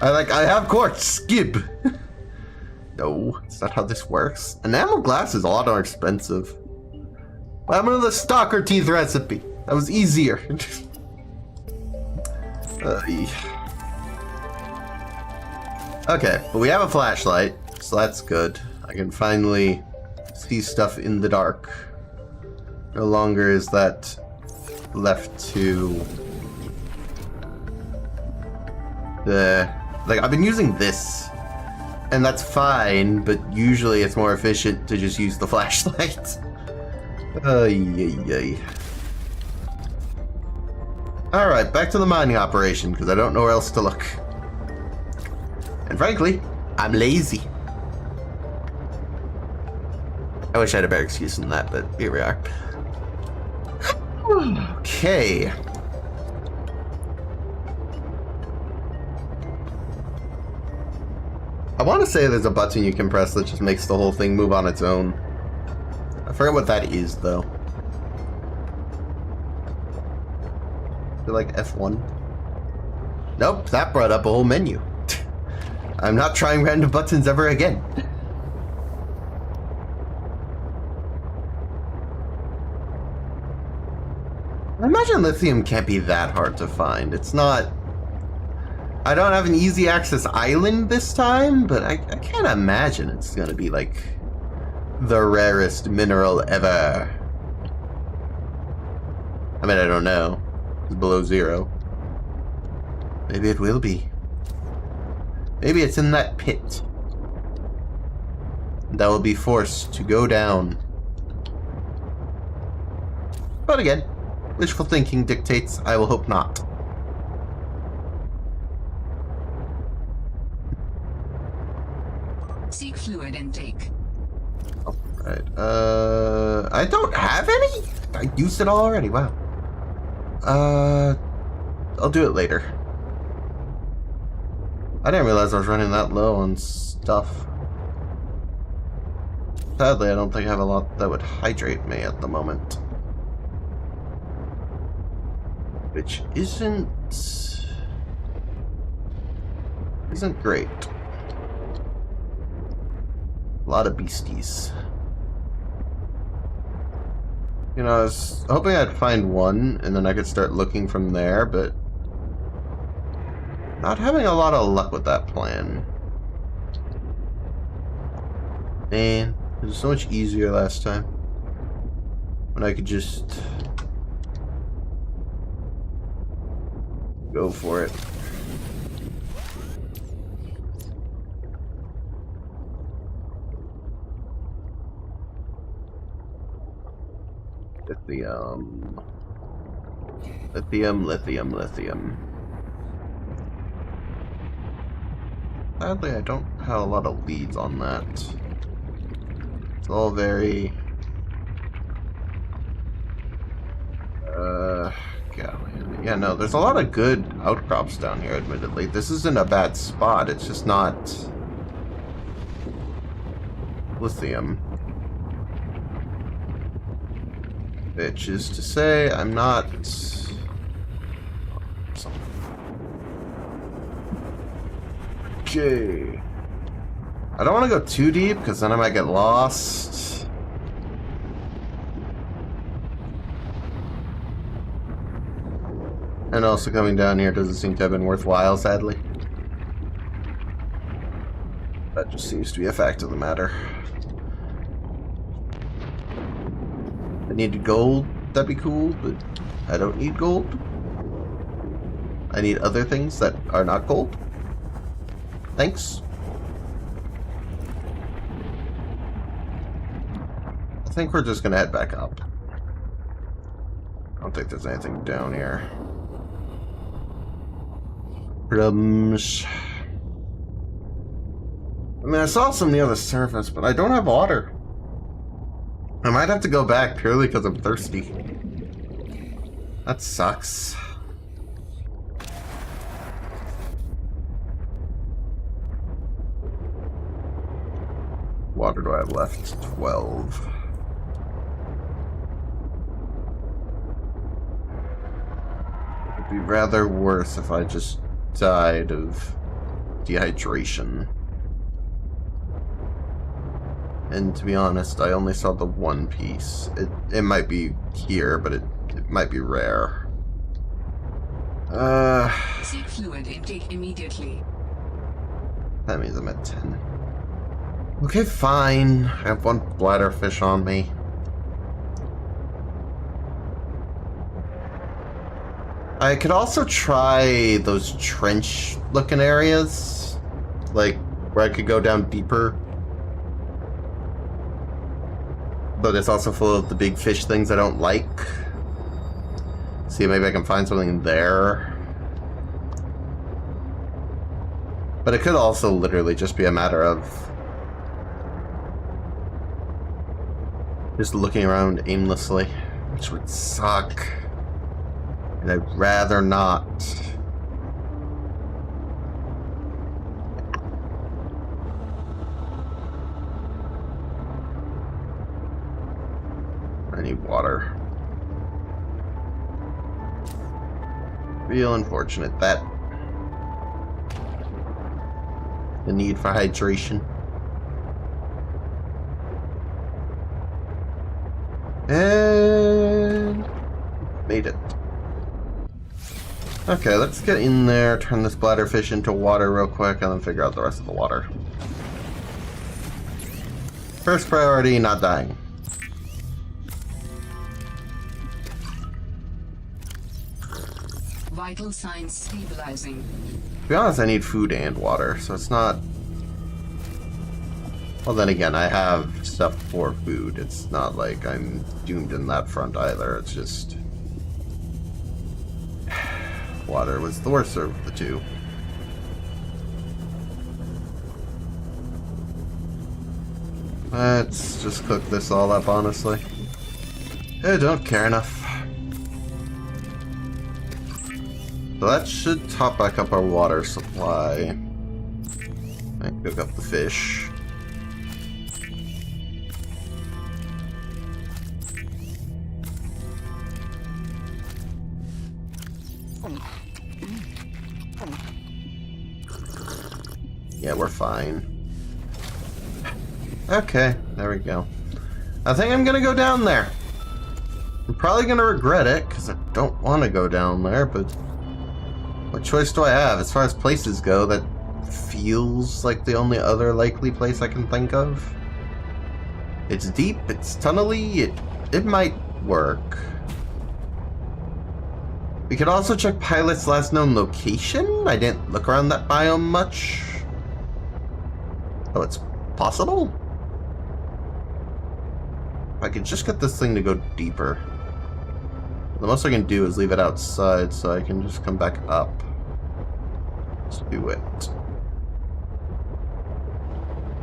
S1: I have quartz. Skib. No, it's not how this works. Enamel glass is a lot more expensive. What happened to the stalker teeth recipe? That was easier. Okay, but we have a flashlight, so that's good. I can finally see stuff in the dark. No longer is that left to the... Like, I've been using this, and that's fine, but usually it's more efficient to just use the flashlight. Alright, back to the mining operation, because I don't know where else to look. And frankly, I'm lazy. I wish I had a better excuse than that, but here we are. Okay. I want to say there's a button you can press that just makes the whole thing move on its own. I forget what that is, though. I feel like F1. Nope, that brought up a whole menu. I'm not trying random buttons ever again. I imagine lithium can't be that hard to find. It's not... I don't have an easy access island this time, but I can't imagine it's gonna be like the rarest mineral ever. I mean, I don't know. It's below 0. Maybe it will be. Maybe it's in that pit that will be forced to go down. But again, wishful thinking dictates I will hope not.
S4: Seek fluid intake.
S1: Alright, I don't have any? I used it all already, wow. I'll do it later. I didn't realize I was running that low on stuff. Sadly, I don't think I have a lot that would hydrate me at the moment. Which isn't great. A lot of beasties. You know, I was hoping I'd find one and then I could start looking from there, but not having a lot of luck with that plan. Man, it was so much easier last time when I could just go for it. Lithium. Lithium, lithium, lithium. Sadly, I don't have a lot of leads on that. It's all very... yeah, no, there's a lot of good outcrops down here, admittedly. This isn't a bad spot, it's just not... lithium. Which is to say, I'm not... Okay. I don't want to go too deep, because then I might get lost. And also coming down here doesn't seem to have been worthwhile, sadly. That just seems to be a fact of the matter. I needed gold, that'd be cool, but I don't need gold. I need other things that are not gold. Thanks. I think we're just gonna head back up. I don't think there's anything down here. Plums. I mean, I saw some near the surface, but I don't have water. I might have to go back purely because I'm thirsty. That sucks. Water do I have left? 12. It would be rather worse if I just died of dehydration. And to be honest, I only saw the one piece. It might be here, but it might be rare.
S4: Seek fluid intake immediately.
S1: That means I'm at 10. Okay, fine. I have one bladderfish on me. I could also try those trench-looking areas. Like, where I could go down deeper. But it's also full of the big fish things I don't like. See, maybe I can find something there. But it could also literally just be a matter of just looking around aimlessly, which would suck. And I'd rather not. I need water. Real unfortunate that the need for hydration. And made it. Okay, let's get in there, turn this bladderfish into water real quick, and then figure out the rest of the water. First priority, not dying.
S4: Vital signs stabilizing.
S1: To be honest, I need food and water, so it's not... Well, then again, I have stuff for food. It's not like I'm doomed in that front either. It's just... Water was the worst of the two. Let's just cook this all up, honestly. I don't care enough. So that should top back up our water supply. And cook up the fish. Yeah, we're fine. Okay, there we go. I think I'm gonna go down there. I'm probably gonna regret it, because I don't want to go down there, but what choice do I have? As far as places go, that feels like the only other likely place I can think of. It's deep, it's tunnely, it might work. We could also check Pilot's last known location. I didn't look around that biome much. Oh, it's possible? I could just get this thing to go deeper. The most I can do is leave it outside so I can just come back up. Let's do it.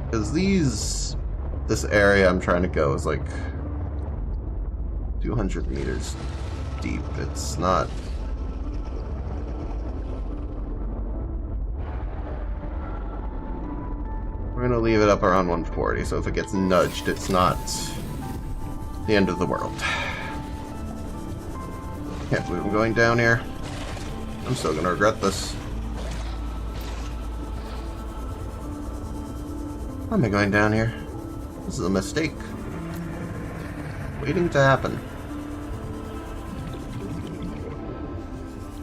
S1: Because this area I'm trying to go is like 200 meters deep. It's not... We're gonna leave it up around 140, so if it gets nudged, it's not the end of the world. Can't believe I'm going down here. I'm still gonna regret this. Why am I going down here? This is a mistake. Waiting to happen.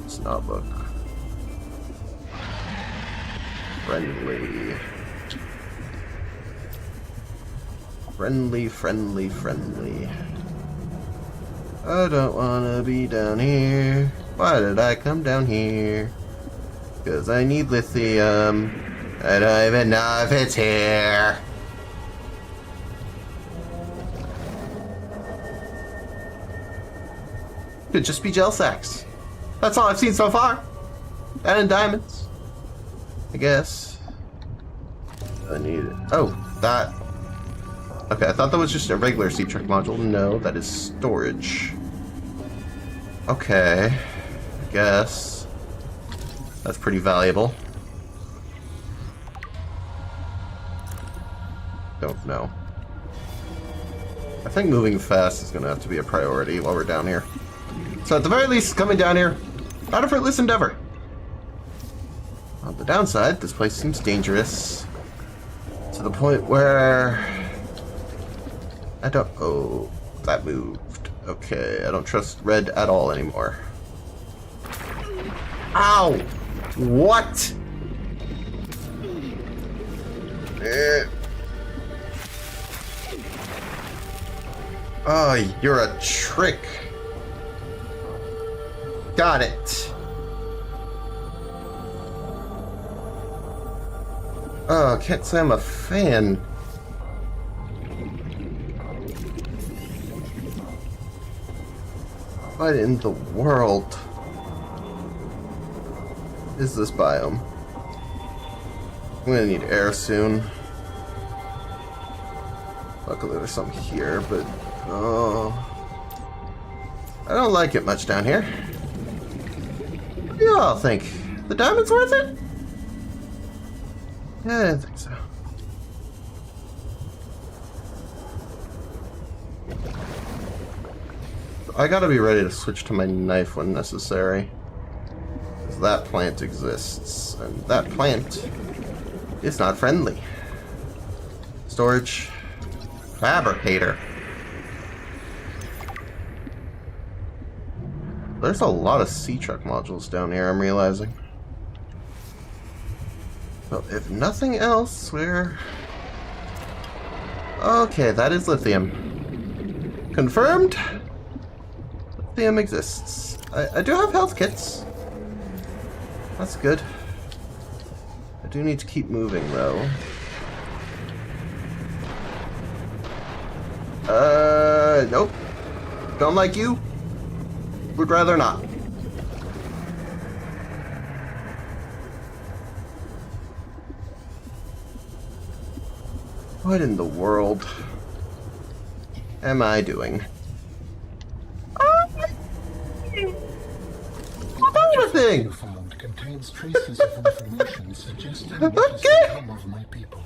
S1: It's not book. Friendly. Friendly, friendly, friendly. I don't wanna be down here. Why did I come down here? Because I need lithium. I don't even know if it's here. Could just be gel sacks. That's all I've seen so far. And in diamonds. I guess. I need it. Oh, that. Okay, I thought that was just a regular C-Truck module. No, that is storage. Okay. I guess. That's pretty valuable. Don't know. I think moving fast is going to have to be a priority while we're down here. So at the very least, coming down here, not a fruitless endeavor. On the downside, this place seems dangerous. To the point where... I don't... Oh, that moved. Okay, I don't trust red at all anymore. Ow! What? Oh, you're a trick. Got it. Oh, can't say I'm a fan. What in the world is this biome? I'm gonna need air soon. Luckily there's some here, but oh, I don't like it much down here. What do you all think? The diamond's worth it? Yeah, I didn't think so. I gotta be ready to switch to my knife when necessary. Because that plant exists, and that plant is not friendly. Storage. Fabricator. There's a lot of C-Truck modules down here, I'm realizing. So, if nothing else, we're... Okay, that is lithium. Confirmed? Lithium exists. I do have health kits. That's good. I do need to keep moving, though. Nope. Don't like you. Would rather not. What in the world am I doing? Thing.
S5: Found contains traces of information suggesting what is the come of my people.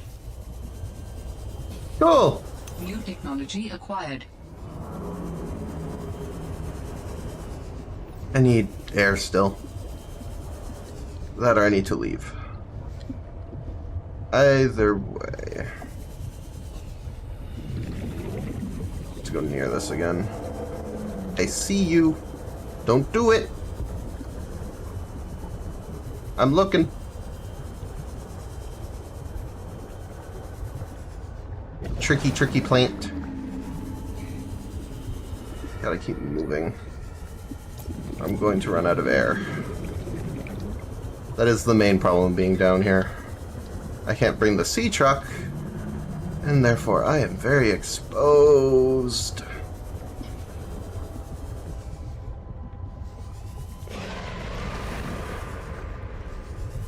S1: Cool.
S4: New technology acquired.
S1: I need air still. That or I need to leave. Either way. Let's go near this again. I see you. Don't do it. I'm looking. Tricky, tricky plant. Gotta keep moving. I'm going to run out of air. That is the main problem being down here. I can't bring the sea truck, and therefore I am very exposed.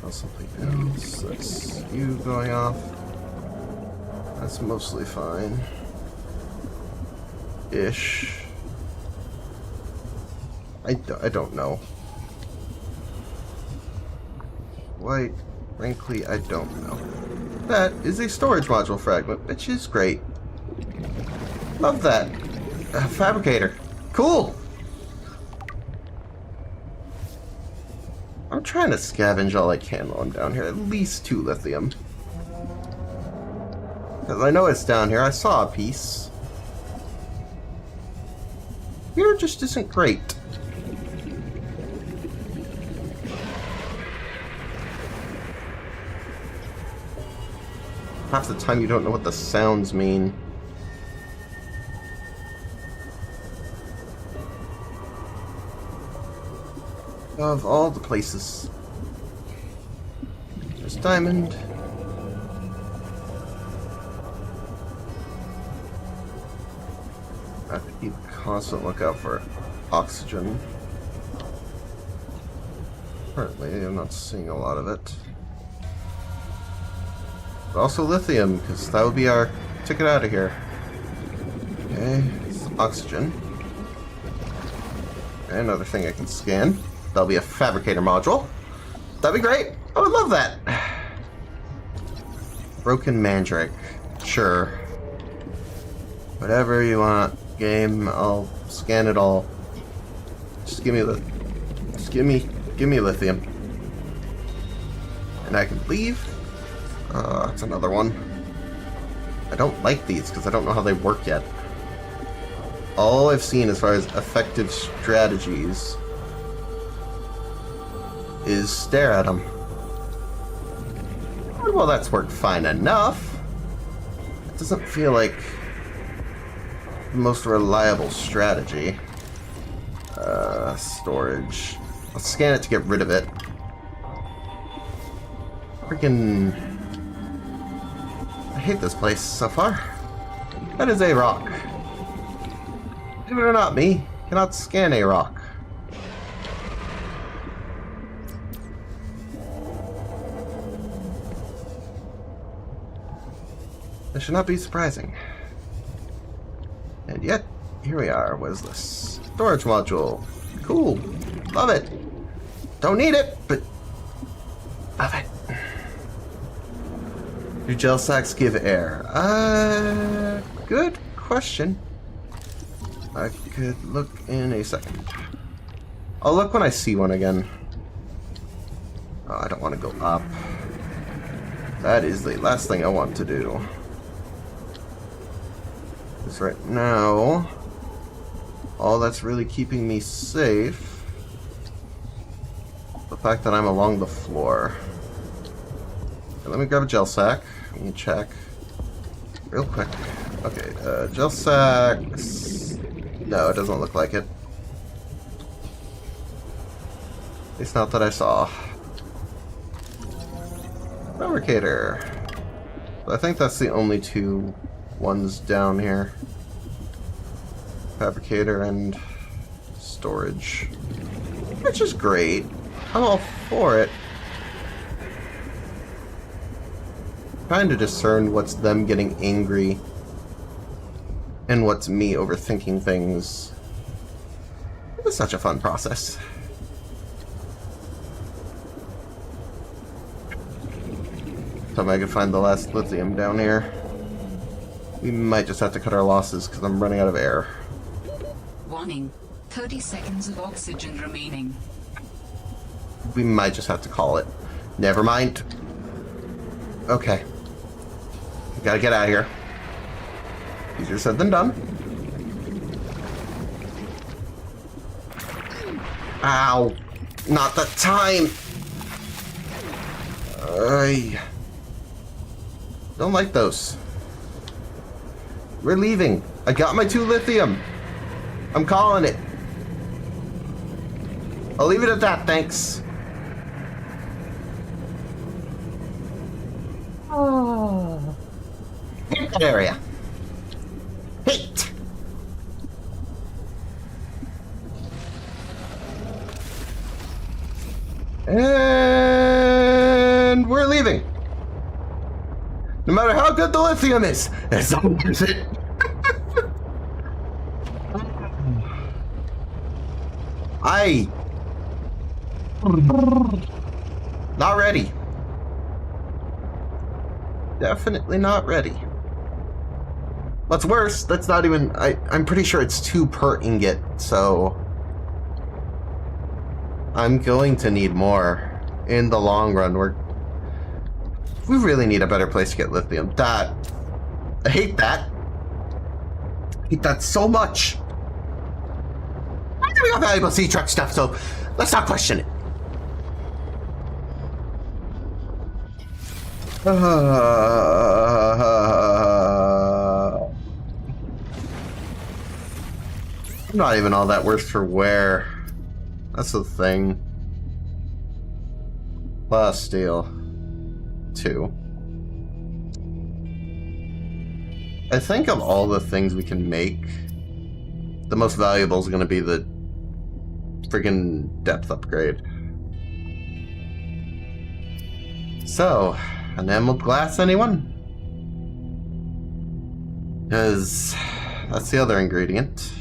S1: Something else. That's you going off. That's mostly fine. Ish. I don't know. Quite frankly, I don't know. That is a storage module fragment, which is great. Love that. Fabricator. Cool! I'm trying to scavenge all I can while I'm down here. At least 2 lithium. Because I know it's down here. I saw a piece. Here just isn't great. Half the time you don't know what the sounds mean. Of all the places. There's diamond. I have to keep a constant lookout for oxygen. Currently, I'm not seeing a lot of it. But also lithium, because that would be our ticket out of here. Okay, it's oxygen. Okay, another thing I can scan. That'll be a fabricator module. That'd be great. I would love that. Broken mandrake. Sure. Whatever you want, game. I'll scan it all. Just give me give me lithium. And I can leave. That's another one. I don't like these because I don't know how they work yet. All I've seen as far as effective strategies is stare at them. Well, that's worked fine enough. It doesn't feel like the most reliable strategy. Storage. Let's scan it to get rid of it. Freaking... I hate this place so far. That is a rock. Believe it or not, me cannot scan a rock. This should not be surprising. And yet, here we are. What is this? Storage module. Cool. Love it. Don't need it, but love it. Do gel sacks give air? Good question. I could look in a second. I'll look when I see one again. Oh, I don't want to go up. That is the last thing I want to do. Because right now, all that's really keeping me safe, the fact that I'm along the floor. Okay, let me grab a gel sack. Let me check real quick. Okay, gel sacks. No, it doesn't look like it. At least not that I saw. Fabricator. I think that's the only 2 ones down here. Fabricator and storage. Which is great. I'm all for it. Trying to discern what's them getting angry and what's me overthinking things. It's such a fun process. Thought I could find the last lithium down here. We might just have to cut our losses because I'm running out of air.
S4: Warning. 30 seconds of oxygen remaining.
S1: We might just have to call it. Never mind. Okay. Gotta get out of here. Easier said than done. Ow. Not the time. I don't like those. We're leaving. I got my 2 lithium. I'm calling it. I'll leave it at that, thanks. Oh. Hit that area. Hit. And we're leaving. No matter how good the lithium is, it's not worth it. Not ready. Definitely not ready. What's worse, that's not even... I'm pretty sure it's 2 per ingot, so... I'm going to need more in the long run. We really need a better place to get lithium. I hate that. I hate that so much. We got valuable sea truck stuff, so let's not question it. I'm not even all that worse for wear. That's the thing. Last steel. 2. I think of all the things we can make, the most valuable is going to be the friggin' depth upgrade. So, enameled glass, anyone? Because that's the other ingredient.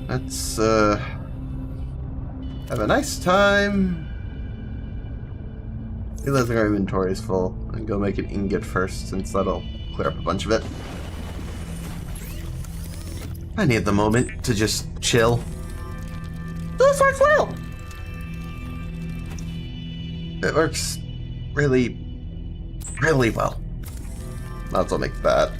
S1: Let's have a nice time. Realize our inventory is full, and go make an ingot first, since that'll clear up a bunch of it. I need the moment to just chill. This works well. It works really, really well. Might as well make that.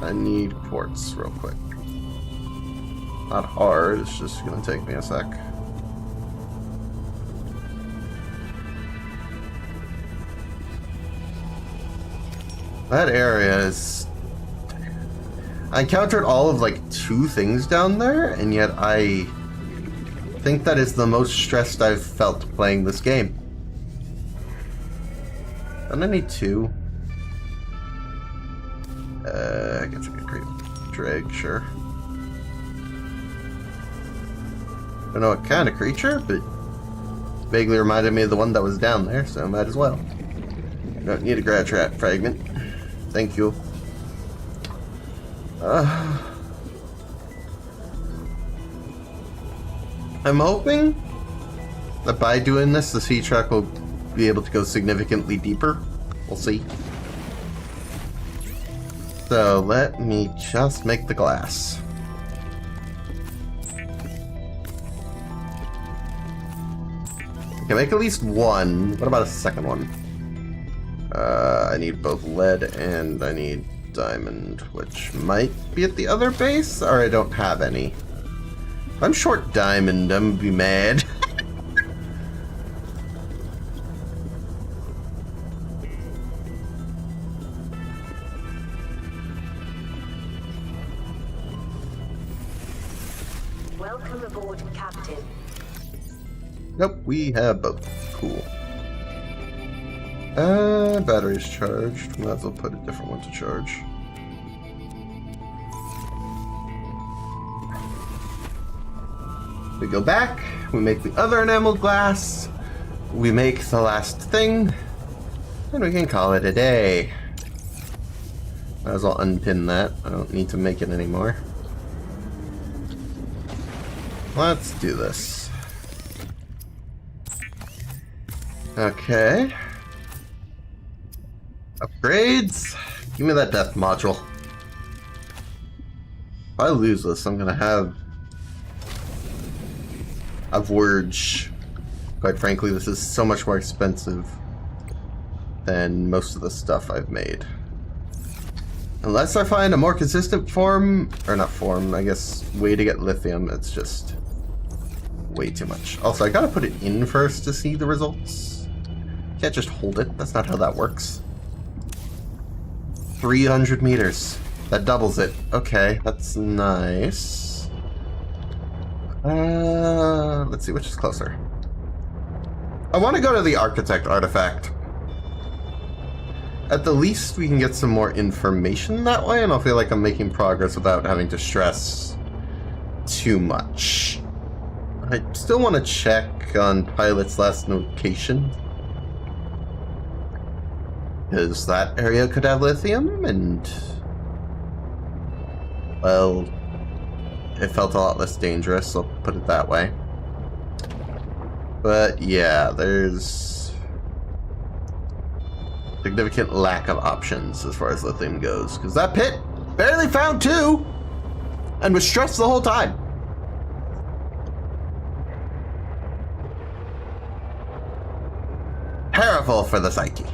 S1: I need quartz real quick. Not hard, it's just gonna take me a sec. That area is... I encountered all of like 2 things down there, and yet I think that is the most stressed I've felt playing this game. And I need 2. I guess I could create drag, sure. Don't know what kind of creature, but vaguely reminded me of the one that was down there, so I might as well. Don't need a grad trap fragment. Thank you. I'm hoping that by doing this, the sea truck will be able to go significantly deeper. We'll see. So let me just make the glass. I can make at least 1. What about a second one? I need both lead and I need diamond, which might be at the other base, or I don't have any. If I'm short diamond, I'm gonna be mad.
S2: Welcome aboard, Captain.
S1: Nope, we have both. Cool. Battery's charged. Might as well put a different one to charge. We go back, we make the other enameled glass, we make the last thing, and we can call it a day. Might as well unpin that. I don't need to make it anymore. Let's do this. Okay. Upgrades. Give me that death module. If I lose this, I'm gonna have words Quite frankly, this is so much more expensive than most of the stuff I've made. Unless I find a more consistent form, or not form, I guess, way to get lithium, it's just way too much. Also, I gotta put it in first to see the results. Can't just hold it, that's not how that works. 300 meters. That doubles it. Okay, that's nice. Let's see, which is closer? I want to go to the architect artifact. At the least, we can get some more information that way, and I'll feel like I'm making progress without having to stress too much. I still want to check on Pilot's last location, because that area could have lithium, and, well, it felt a lot less dangerous, I'll put it that way. But yeah, there's significant lack of options as far as lithium goes, because that pit barely found 2 and was stressed the whole time. Terrible for the psyche.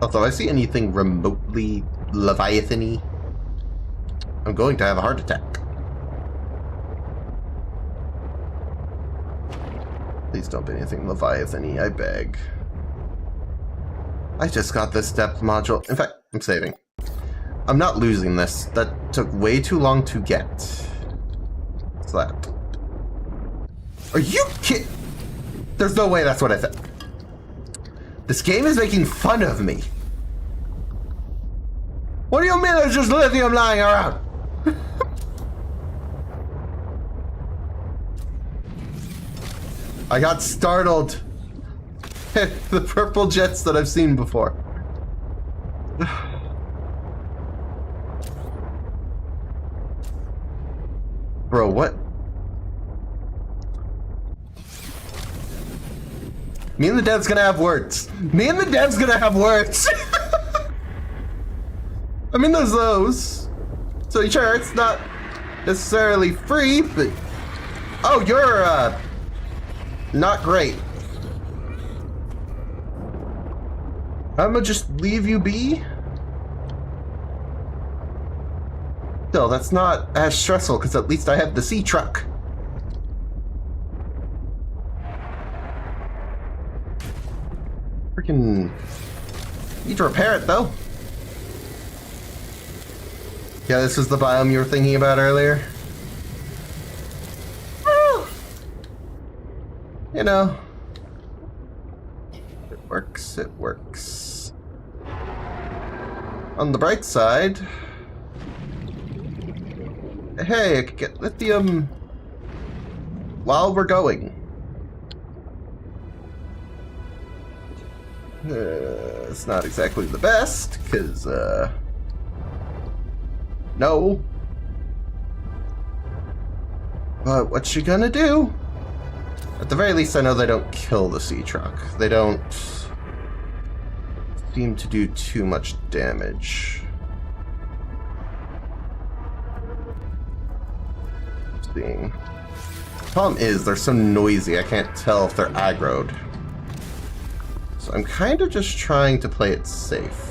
S1: Also, if I see anything remotely Leviathan-y, I'm going to have a heart attack. Please don't be anything Leviathan-y, I beg. I just got this depth module. In fact, I'm saving. I'm not losing this. That took way too long to get. What's that? Are you kidding? There's no way that's what I said. This game is making fun of me. What do you mean there's just lithium lying around? I got startled. The purple jets that I've seen before. Bro, what? Me and the dev's gonna have words. Me and the dev's gonna have words. I mean, there's those. So sure, it's not necessarily free, but... Oh, you're, not great. I'm gonna just leave you be? Still, that's not as stressful, because at least I have the sea truck. Freaking... Need to repair it, though. Yeah, this is the biome you were thinking about earlier. Woo! You know. It works, it works. On the bright side... Hey, I could get lithium while we're going. It's not exactly the best, because, no. But what you gonna do? At the very least, I know they don't kill the sea truck. They don't seem to do too much damage. Seeing. Problem is, they're so noisy, I can't tell if they're aggroed. So I'm kind of just trying to play it safe.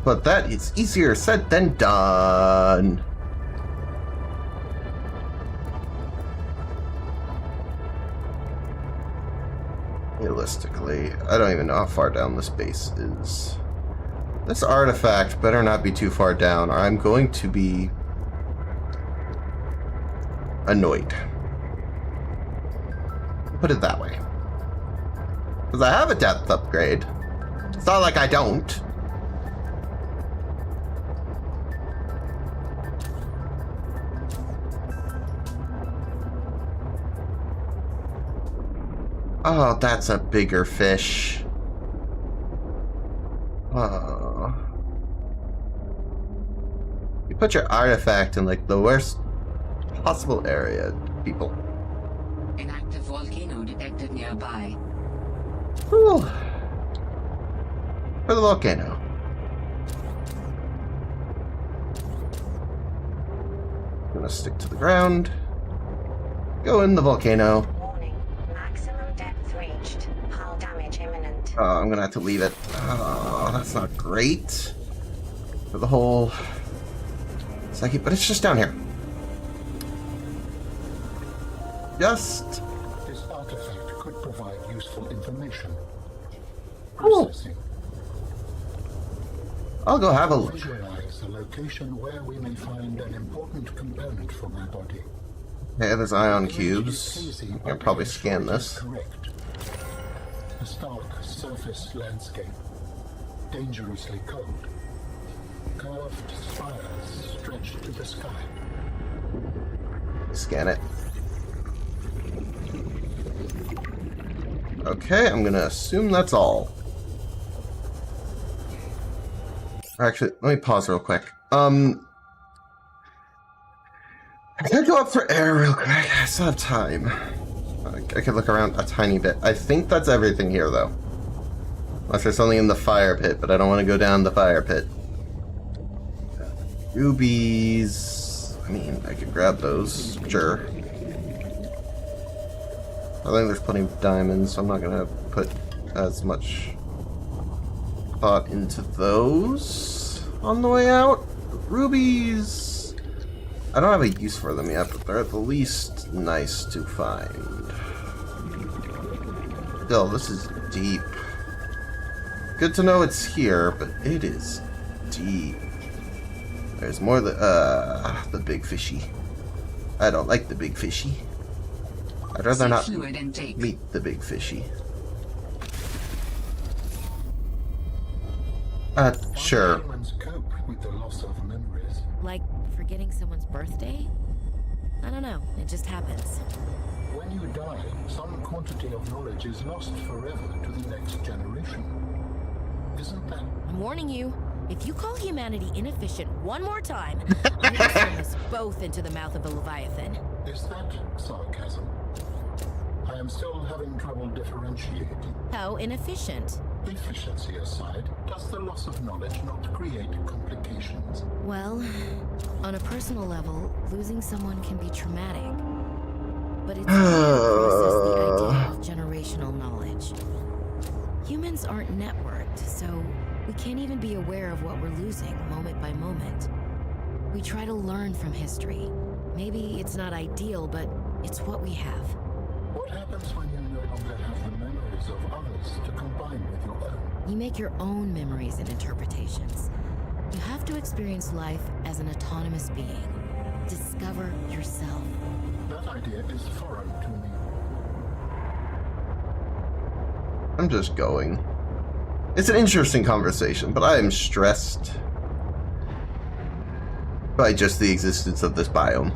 S1: But that is easier said than done. Realistically, I don't even know how far down this base is. This artifact better not be too far down, or I'm going to be annoyed. Put it that way. Because I have a depth upgrade. It's not like I don't. Oh, that's a bigger fish. Oh. You put your artifact in like the worst possible area, people.
S4: An active volcano detected nearby.
S1: Cool. For the volcano. gonna stick to the ground. Go in the volcano.
S2: Warning. Maximum depth reached. Hull damage imminent.
S1: Oh, I'm gonna have to leave it. Oh, that's not great. For the whole psyche, but it's just down here. Just.
S5: This artifact could provide useful information.
S1: Cool.
S5: Processing.
S1: I'll go have a look.
S5: Visualize a location where we may find an important component for my body.
S1: Okay, there's ion cubes. I'll probably scan this.
S5: Correct. A stark surface landscape. Dangerously cold. Curved spires stretch to the sky.
S1: Scan it. Okay, I'm gonna assume that's all. Actually, let me pause real quick. I could go up for air real quick. I still have time. I could look around a tiny bit. I think that's everything here, though. Unless there's something in the fire pit, but I don't want to go down the fire pit. Rubies. I mean, I could grab those. Sure. I think there's plenty of diamonds, so I'm not going to put as much thought into those on the way out. Rubies. I don't have a use for them yet, but they're at the least nice to find. Still, this is deep. Good to know it's here, but it is deep. There's more the big fishy. I don't like the big fishy. I'd rather not
S4: Fluid intake.
S1: meet the big fishy. Sure.
S5: Humans cope with the loss of memories.
S3: Like forgetting someone's birthday? I don't know. It just happens.
S5: When you die, some quantity of knowledge is lost forever to the next generation. Isn't that?
S3: I'm warning you. If you call humanity inefficient one more time, I'm gonna turn us both into the mouth of a leviathan.
S5: Is that sarcasm? I am still having trouble differentiating.
S3: How inefficient?
S5: Efficiency aside, does the loss of knowledge not create complications?
S3: Well, on a personal level, losing someone can be traumatic. But it's process the idea of generational knowledge. Humans aren't networked, so we can't even be aware of what we're losing moment by moment. We try to learn from history. Maybe it's not ideal, but it's what we have.
S5: What happens when you no longer have the memories of others to combine with your own?
S3: You make your own memories and interpretations. You have to experience life as an autonomous being. Discover yourself.
S5: That idea is foreign to me.
S1: I'm just going. It's an interesting conversation, but I am stressed by just the existence of this biome.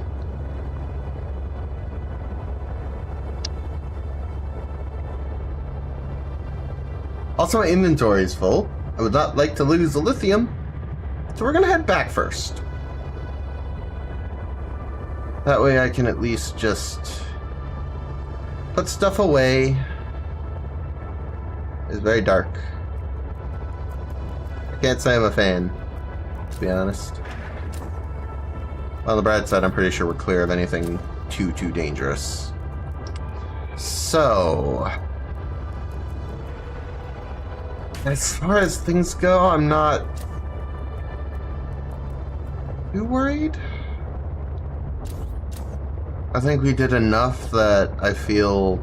S1: Also, my inventory is full. I would not like to lose the lithium, so we're gonna head back first. That way I can at least just put stuff away. It's very dark. I can't say I'm a fan, to be honest. On the bright side, I'm pretty sure we're clear of anything too dangerous. So, as far as things go, I'm not too worried. I think we did enough that I feel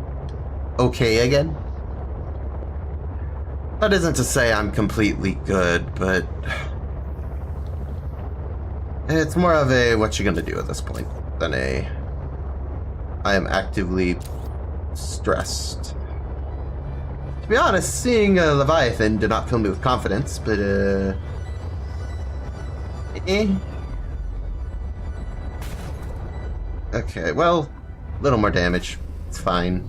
S1: okay again. That isn't to say I'm completely good, but it's more of a what you gonna do at this point than a I am actively stressed. To be honest, seeing a Leviathan did not fill me with confidence, but Okay, well, a little more damage. It's fine.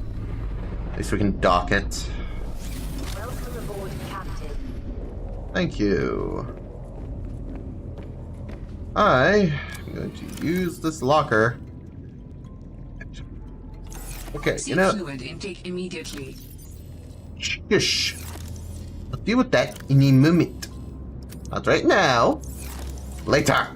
S1: At least we can dock it.
S2: Welcome aboard, Captain.
S1: Thank you. I am going to use this locker. Okay, you know.
S4: Fluid intake immediately.
S1: Shush. I'll deal with that in a moment. Not right now. Later.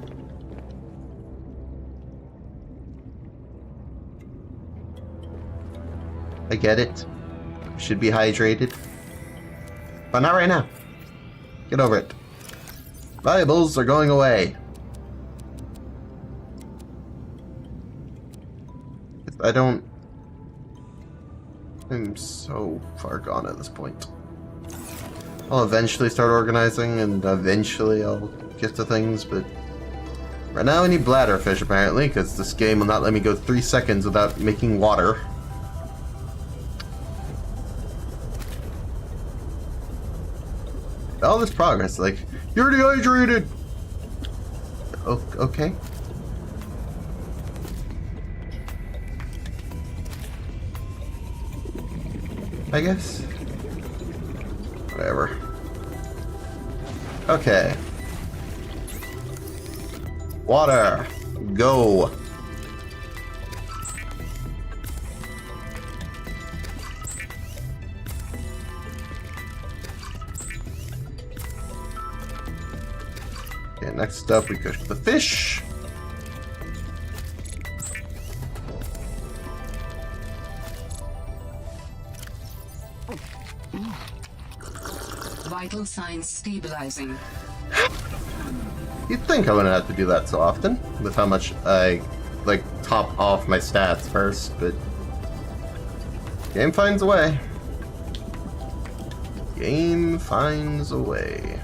S1: I get it. Should be hydrated. But not right now. Get over it. Valuables are going away. I'm so far gone at this point. I'll eventually start organizing, and eventually I'll get to things, but right now I need bladderfish, apparently, because this game will not let me go 3 seconds without making water. All this progress, like, you're dehydrated! Oh, okay. I guess. Whatever. Okay. Water. Go. Okay, next up we cook the fish.
S4: Vital signs stabilizing.
S1: You'd think I wouldn't have to do that so often, with how much I, like, top off my stats first, but game finds a way. Game finds a way.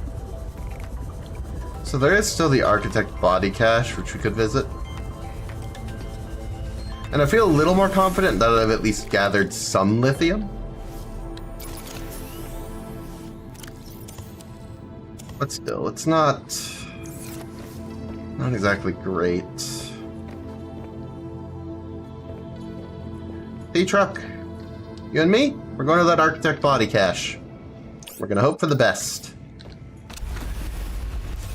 S1: So there is still the Architect body cache, which we could visit. And I feel a little more confident that I've at least gathered some lithium. But still, it's not exactly great. Hey, truck. You and me? We're going to that Architect body cache. We're gonna hope for the best.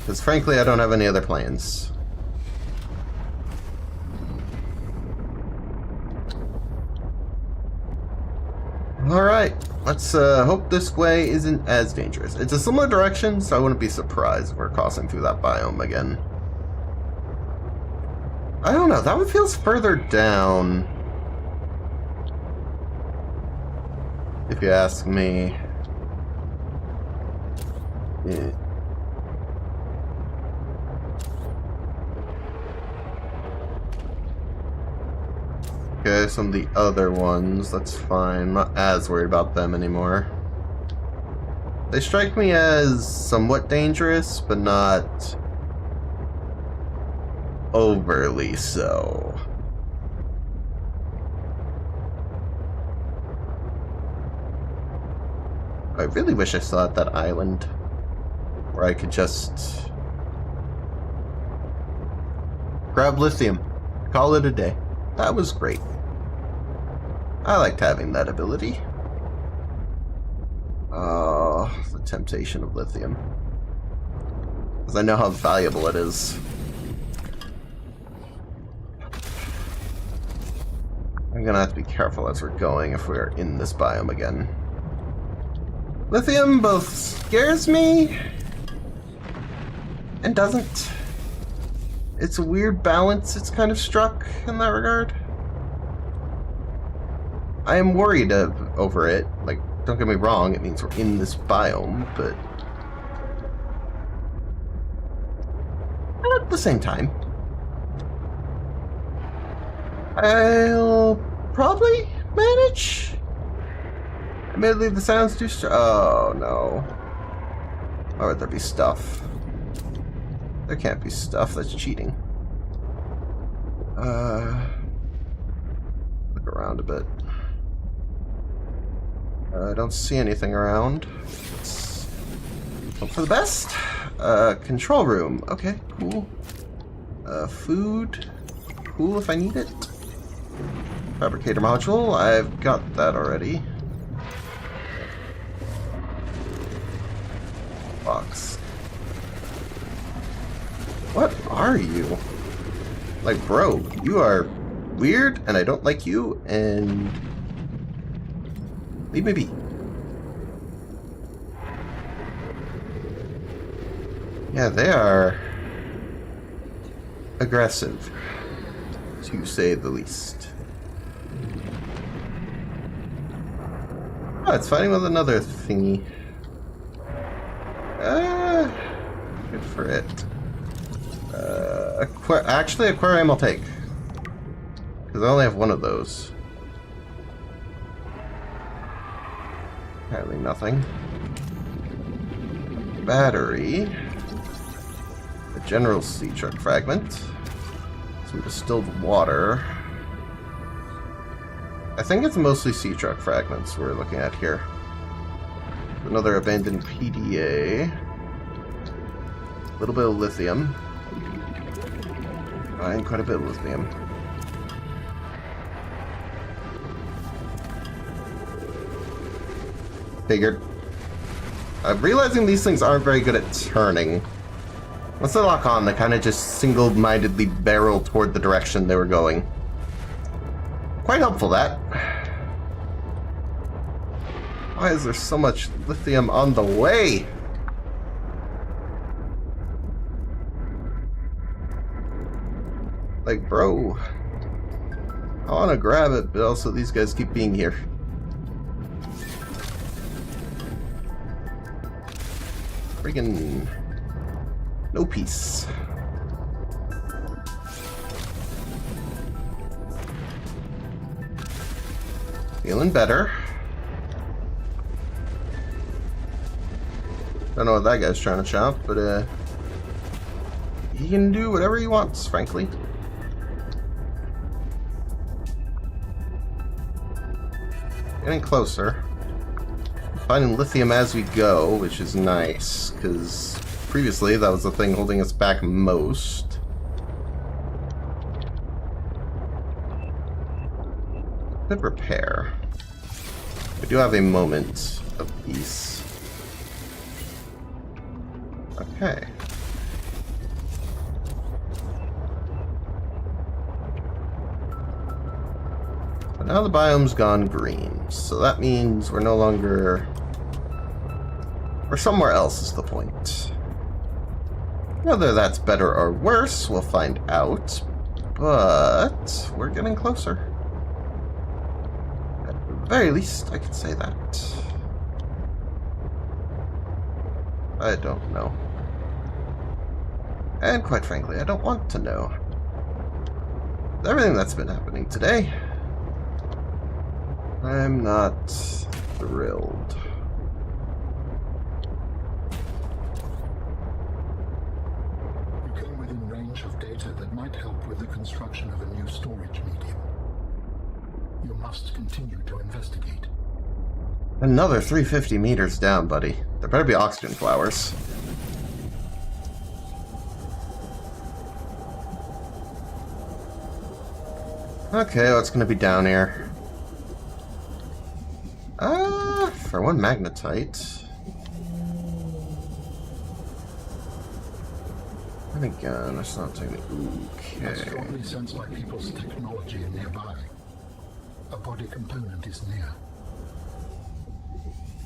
S1: Because frankly, I don't have any other plans. Alright, let's hope this way isn't as dangerous. It's a similar direction, so I wouldn't be surprised if we're crossing through that biome again. I don't know, that one feels further down. If you ask me. Yeah. Okay, some of the other ones, that's fine. I'm not as worried about them anymore. They strike me as somewhat dangerous, but not overly so. I really wish I still had that island where I could just grab lithium, call it a day. That was great. I liked having that ability. The temptation of lithium. Because I know how valuable it is. I'm gonna have to be careful as we're going if we're in this biome again. Lithium both scares me and doesn't. It's a weird balance it's kind of struck in that regard. I am worried over it. Like, don't get me wrong, it means we're in this biome, but at the same time, I'll probably manage. Admittedly, the sounds too strong. Oh no. Why would there be stuff? There can't be stuff, that's cheating. Look around a bit. I don't see anything around. Let's hope for the best. Control room. Okay, cool. Food. Cool if I need it. Fabricator module. I've got that already. Box. What are you? Like, bro, you are weird, and I don't like you, and leave me be. Yeah, they are aggressive, to say the least. Oh, it's fighting with another thingy. Good for it. Actually, aquarium I'll take. Because I only have one of those. Apparently nothing. Battery. A general sea truck fragment. Some distilled water. I think it's mostly sea truck fragments we're looking at here. Another abandoned PDA. A little bit of lithium. And quite a bit of lithium. Figured. I'm realizing these things aren't very good at turning. Once they lock on, they kind of just single-mindedly barrel toward the direction they were going. Quite helpful, that. Why is there so much lithium on the way? Like, bro. I want to grab it, but also these guys keep being here. Friggin' no peace. Feeling better. Don't know what that guy's trying to chop, but he can do whatever he wants, frankly. Getting closer. Finding lithium as we go, which is nice, because previously that was the thing holding us back most. Could repair. We do have a moment of peace. Okay. But now the biome's gone green, so that means we're no longer... We're somewhere else is the point. Whether that's better or worse, we'll find out. But we're getting closer. At the very least, I could say that. I don't know. And quite frankly, I don't want to know. Everything that's been happening today, I'm not thrilled.
S5: You came within range of data that might help with the construction of a new storage medium. You must continue to investigate.
S1: Another 350 meters down, buddy. There better be oxygen flowers. Okay, what's gonna be down here? For one magnetite. And again, it's not taking
S5: I
S1: okay.
S5: strongly sense my people's technology nearby. A body component is near.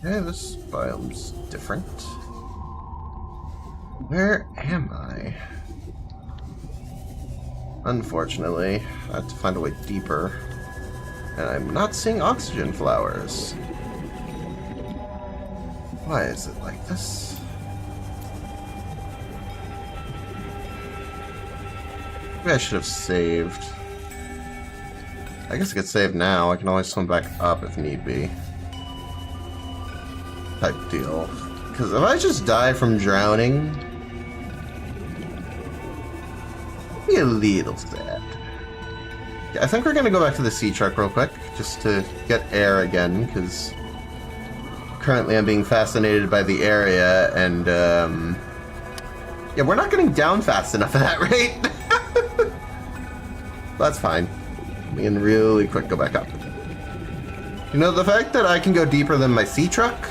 S1: Yeah, this biome's different. Where am I? Unfortunately, I have to find a way deeper. And I'm not seeing oxygen flowers. Why is it like this? Maybe I should have saved. I guess I could save now. I can always swim back up if need be. Type deal. Because if I just die from drowning, it'd be a little sad. Yeah, I think we're gonna go back to the sea truck real quick, just to get air again, because currently I'm being fascinated by the area, and yeah, we're not getting down fast enough at that rate. That's fine. We can really quick go back up. You know, the fact that I can go deeper than my sea truck,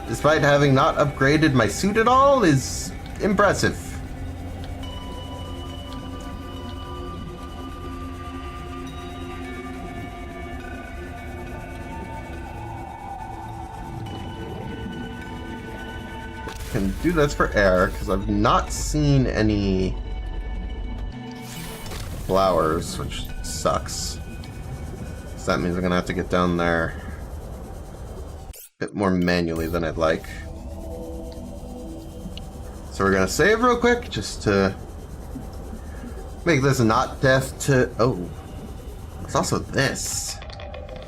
S1: despite having not upgraded my suit at all, is impressive. Can do this for air, because I've not seen any flowers, which sucks. So that means I'm gonna have to get down there bit more manually than I'd like. So we're gonna save real quick just to make this not death to... Oh, there's also this.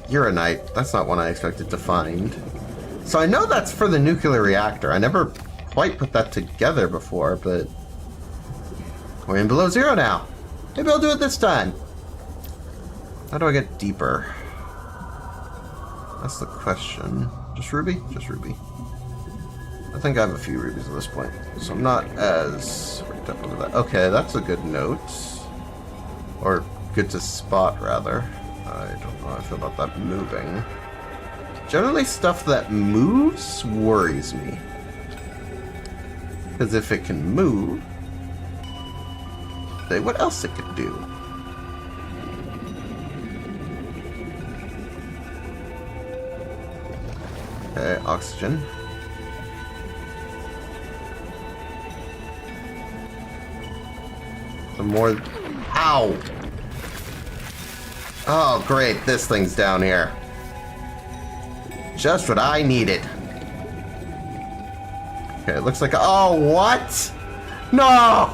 S1: Uranite. That's not one I expected to find. So I know that's for the nuclear reactor. I never quite put that together before, but we're in below zero now. Maybe I'll do it this time. How do I get deeper? That's the question. Just ruby? Just ruby. I think I have a few rubies at this point, so I'm not as worked up over that. Okay, that's a good note. Or good to spot, rather. I don't know how I feel about that moving. Generally, stuff that moves worries me. Because if it can move, say what else it could do. Okay, oxygen. Some more. Ow! Oh, great. This thing's down here. Just what I needed. Okay, it looks like... Oh, what? No!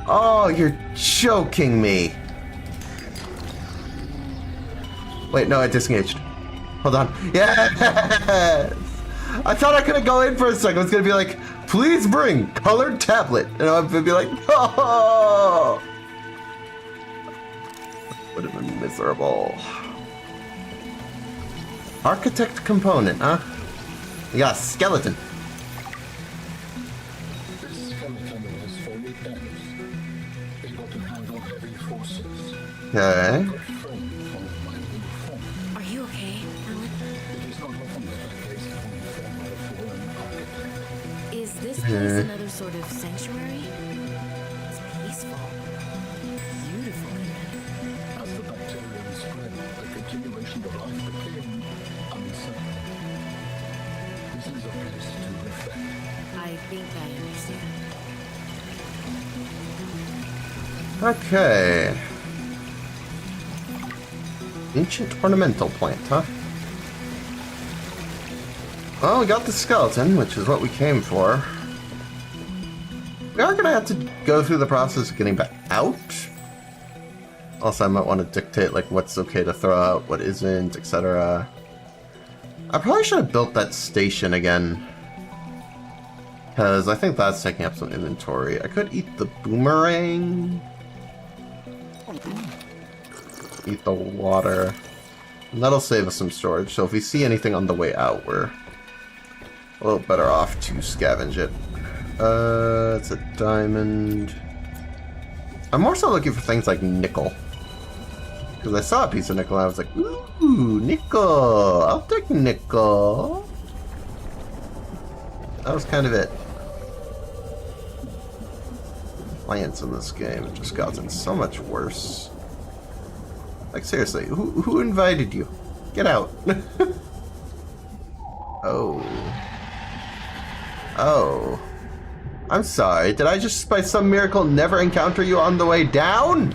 S1: Oh, you're joking me. Wait, no, I disengaged. Hold on. Yes! I thought I couldn't go in for a second. I was going to be like, please bring colored tablet. And I would be like, no! Would have been miserable. Architect component, huh? You got a skeleton.
S5: This skeleton is fully dense, able to handle heavy forces.
S1: Okay.
S3: Are you okay, Alan?
S5: It is not often that I place the form of a fallen architect.
S3: Is this place another sort of sanctuary? It's peaceful. Beautiful even.
S5: As the bacterium spread, the continuation of life became uncertain. This is a place to reflect.
S3: I think I understand.
S1: Okay. Ancient ornamental plant, huh? Well, we got the skeleton, which is what we came for. We are going to have to go through the process of getting back out. Also, I might want to dictate like what's okay to throw out, what isn't, etc. I probably should have built that station again. Because I think that's taking up some inventory. I could eat the boomerang. Eat the water. And that'll save us some storage. So if we see anything on the way out, we're a little better off to scavenge it. It's a diamond. I'm more so looking for things like nickel. Because I saw a piece of nickel and I was like, ooh, nickel! I'll take nickel. That was kind of it. Plants in this game have just gotten so much worse. Like, seriously, who invited you? Get out. Oh. Oh. I'm sorry, did I just by some miracle never encounter you on the way down?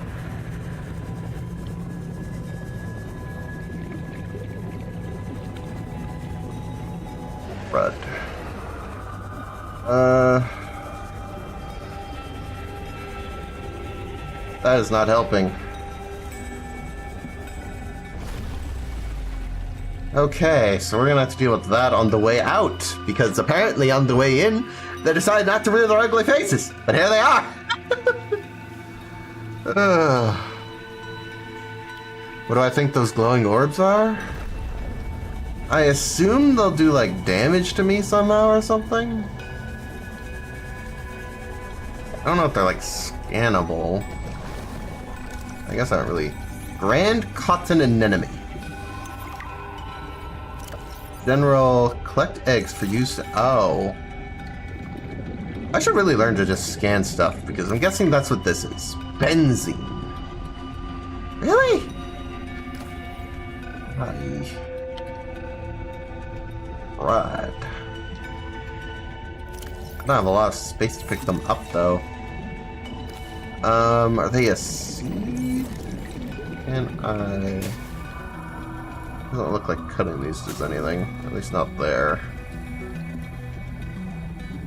S1: Crud. That is not helping. Okay, so we're gonna have to deal with that on the way out, because apparently on the way in, they decided not to reveal their ugly faces, but here they are! What do I think those glowing orbs are? I assume they'll do like damage to me somehow or something? I don't know if they're like scannable. I guess I don't really... Grand Cotton Anemone. General, collect eggs for use... Oh. I should really learn to just scan stuff, because I'm guessing that's what this is. Benzene. Really? Right. I don't have a lot of space to pick them up, though. Are they a seed? Can I... Doesn't look like cutting these does anything. At least not there.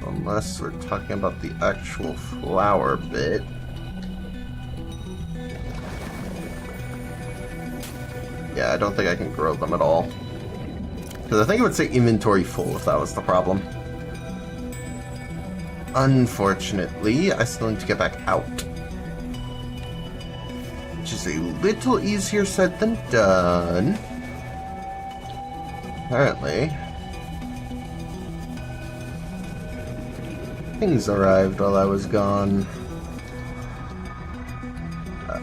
S1: Unless we're talking about the actual flower bit. Yeah, I don't think I can grow them at all. Because I think it would say inventory full if that was the problem. Unfortunately, I still need to get back out. Which is a little easier said than done. Apparently. Things arrived while I was gone. I'm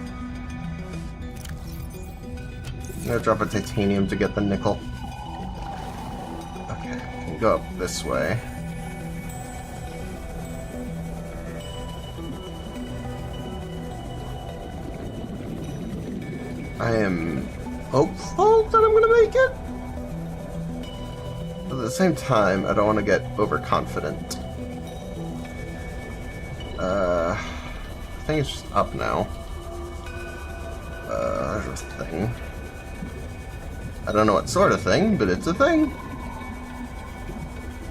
S1: gonna drop a titanium to get the nickel. Okay, I can go up this way. I am hopeful that I'm gonna make it. But at the same time, I don't want to get overconfident. I think it's just up now. There's a thing. I don't know what sort of thing, but it's a thing.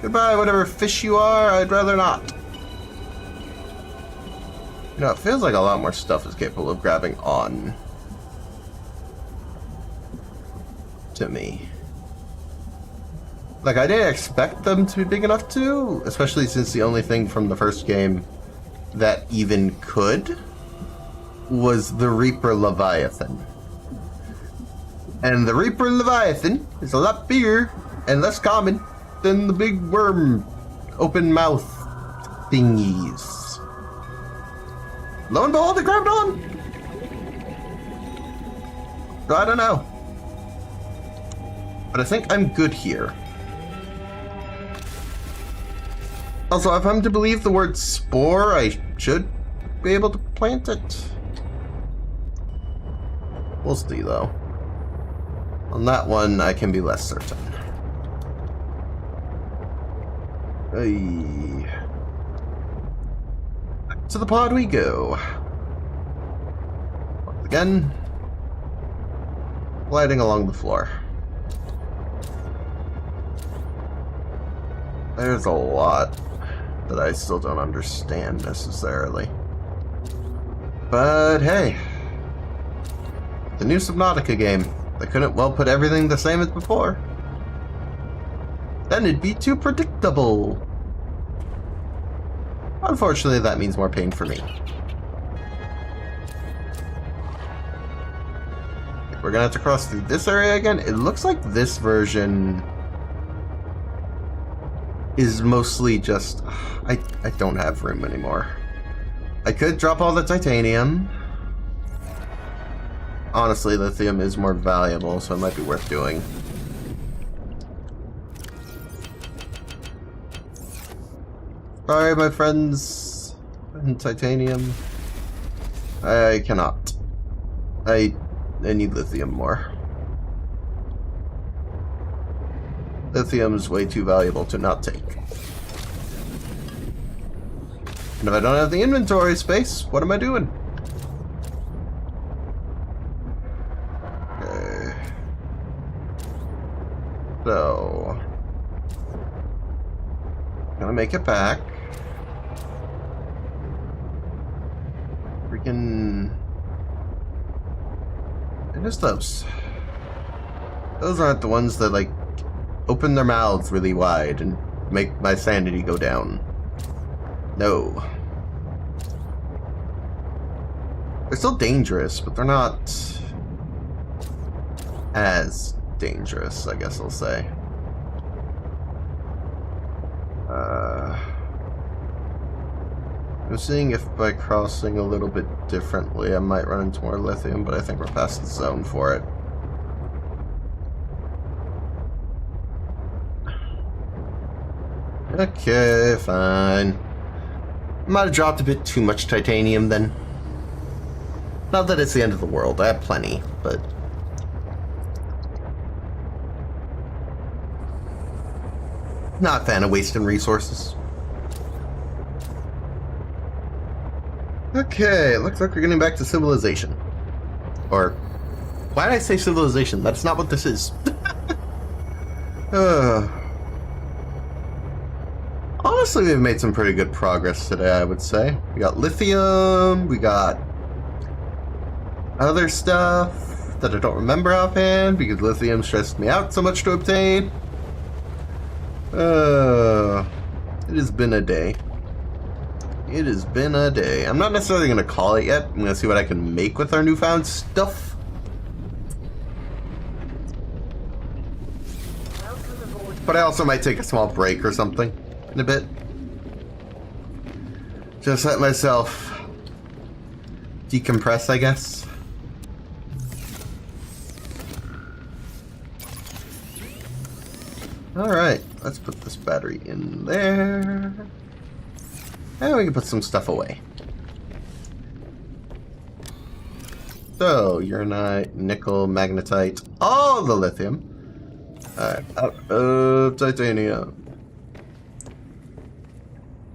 S1: Goodbye, whatever fish you are, I'd rather not. You know, it feels like a lot more stuff is capable of grabbing on to me. Like, I didn't expect them to be big enough to, especially since the only thing from the first game that even could was the Reaper Leviathan. And the Reaper Leviathan is a lot bigger and less common than the big worm open mouth thingies. Lo and behold, it grabbed on. So I don't know. But I think I'm good here. Also, if I'm to believe the word spore, I should be able to plant it. We'll see, though. On that one, I can be less certain. Hey. Back to the pod we go. Once again, gliding along the floor. There's a lot that I still don't understand necessarily. But hey, the new Subnautica game. They couldn't well put everything the same as before. Then it'd be too predictable. Unfortunately, that means more pain for me. We're gonna have to cross through this area again. It looks like this version is mostly just... I don't have room anymore. I could drop all the titanium. Honestly, lithium is more valuable, so it might be worth doing. Sorry, my friends. And titanium. I cannot. I need lithium more. Lithium is way too valuable to not take. And if I don't have the inventory space, what am I doing? Okay. So... gonna make it back. Freaking... and just those. Those aren't the ones that, like, open their mouths really wide and make my sanity go down. No. They're still dangerous, but they're not as dangerous, I guess I'll say. I'm seeing if by crossing a little bit differently I might run into more lithium, but I think we're past the zone for it. Okay, fine. Might have dropped a bit too much titanium then. Not that it's the end of the world, I have plenty, but... not a fan of wasting resources. Okay, looks like we're getting back to civilization. Or, why did I say civilization? That's not what this is. Honestly, we've made some pretty good progress today, I would say. We got lithium, we got other stuff that I don't remember offhand because lithium stressed me out so much to obtain. It has been a day. It has been a day. I'm not necessarily going to call it yet. I'm going to see what I can make with our newfound stuff. But I also might take a small break or something in a bit. Just let myself decompress, I guess. Alright, let's put this battery in there. And we can put some stuff away. So, uranite, nickel, magnetite, all the lithium. Alright, out of titanium.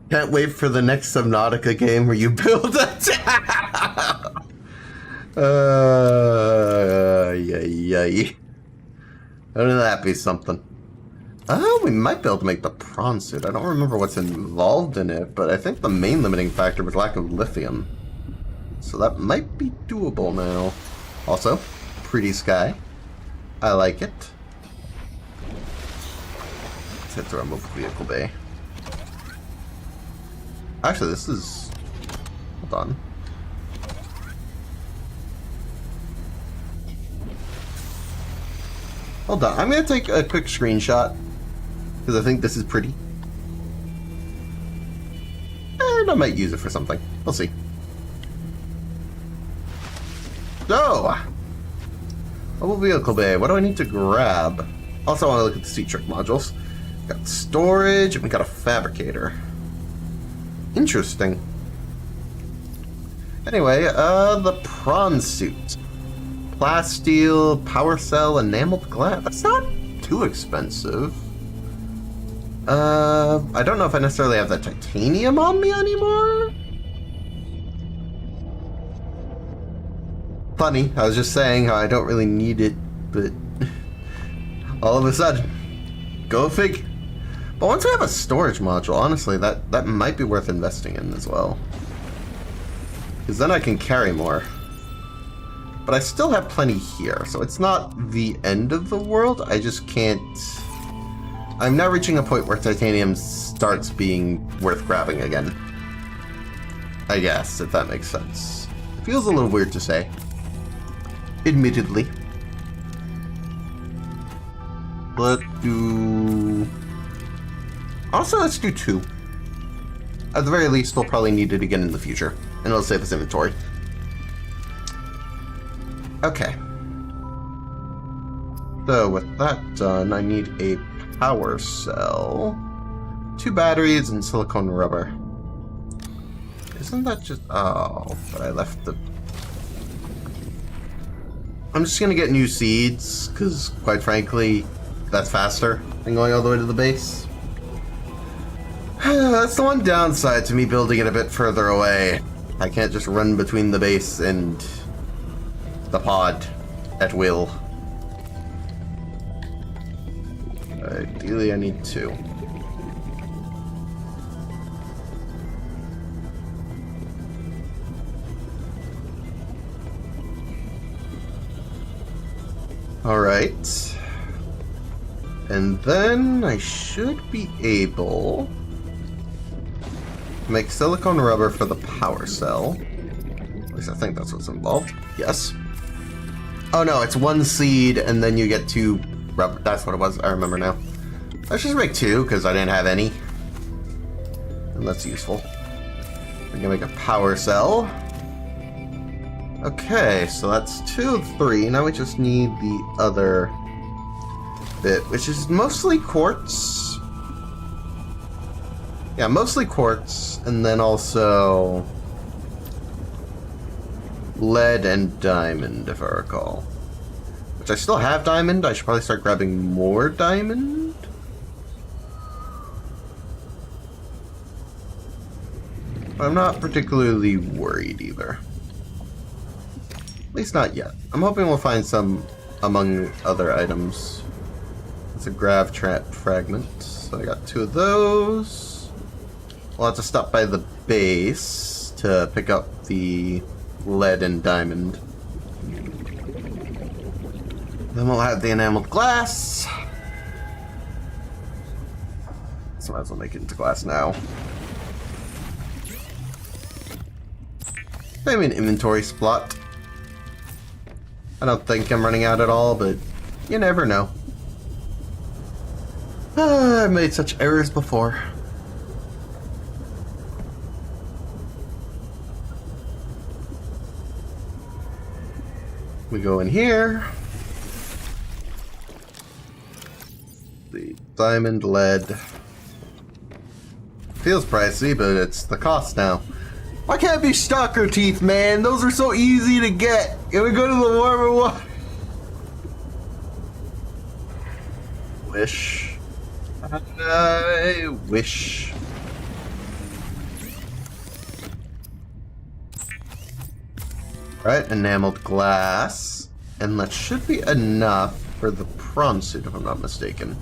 S1: Can't wait for the next Subnautica game where you build a town! Yay. Wouldn't that be something? Oh, we might be able to make the prawn suit. I don't remember what's involved in it, but I think the main limiting factor was lack of lithium. So that might be doable now. Also, pretty sky. I like it. Let's head to our mobile vehicle bay. Actually, this is... Hold on. Hold on. I'm going to take a quick screenshot. Because I think this is pretty. And I might use it for something. We'll see. So, mobile vehicle bay. What do I need to grab? Also, I want to look at the C-Trick modules. Got storage, and we got a fabricator. Interesting. Anyway, the prawn suit. Plasteel, power cell, enameled glass. That's not too expensive. I don't know if I necessarily have that titanium on me anymore. Funny, I was just saying how I don't really need it, but all of a sudden, go fig. But once we have a storage module, honestly, that might be worth investing in as well. Because then I can carry more. But I still have plenty here, so it's not the end of the world. I just can't... I'm now reaching a point where titanium starts being worth grabbing again. I guess, if that makes sense. It feels a little weird to say. Admittedly. Let's do... Also, let's do 2. At the very least, we'll probably need it again in the future. And it'll save us inventory. Okay. So, with that done, I need a power cell, 2 batteries, and silicone rubber. Isn't that just... Oh, but I left the... I'm just gonna get new seeds, because, quite frankly, that's faster than going all the way to the base. That's the one downside to me building it a bit further away. I can't just run between the base and the pod at will. Ideally, I need 2. Alright. And then I should be able to make silicone rubber for the power cell. At least I think that's what's involved. Yes. Oh no, it's 1 seed and then you get 2 rubber. That's what it was. I remember now. Let's just make 2 because I didn't have any. And that's useful. We're gonna make a power cell. Okay, so that's 2 of 3. Now we just need the other bit, which is mostly quartz. Yeah, mostly quartz, and then also lead and diamond, if I recall. Which I still have diamond. I should probably start grabbing more diamond. I'm not particularly worried either. At least not yet. I'm hoping we'll find some among other items. It's a grav trap fragment. So I got 2 of those. We'll have to stop by the base to pick up the lead and diamond. Then we'll have the enameled glass. So might as well make it into glass now. Maybe an inventory spot. I don't think I'm running out at all, but you never know. I've made such errors before. We go in here. The diamond, lead. Feels pricey, but it's the cost now. Why can't it be stalker teeth, man? Those are so easy to get. Can we go to the warmer water? Wish. I wish. Right, enameled glass. And that should be enough for the prawn suit, if I'm not mistaken.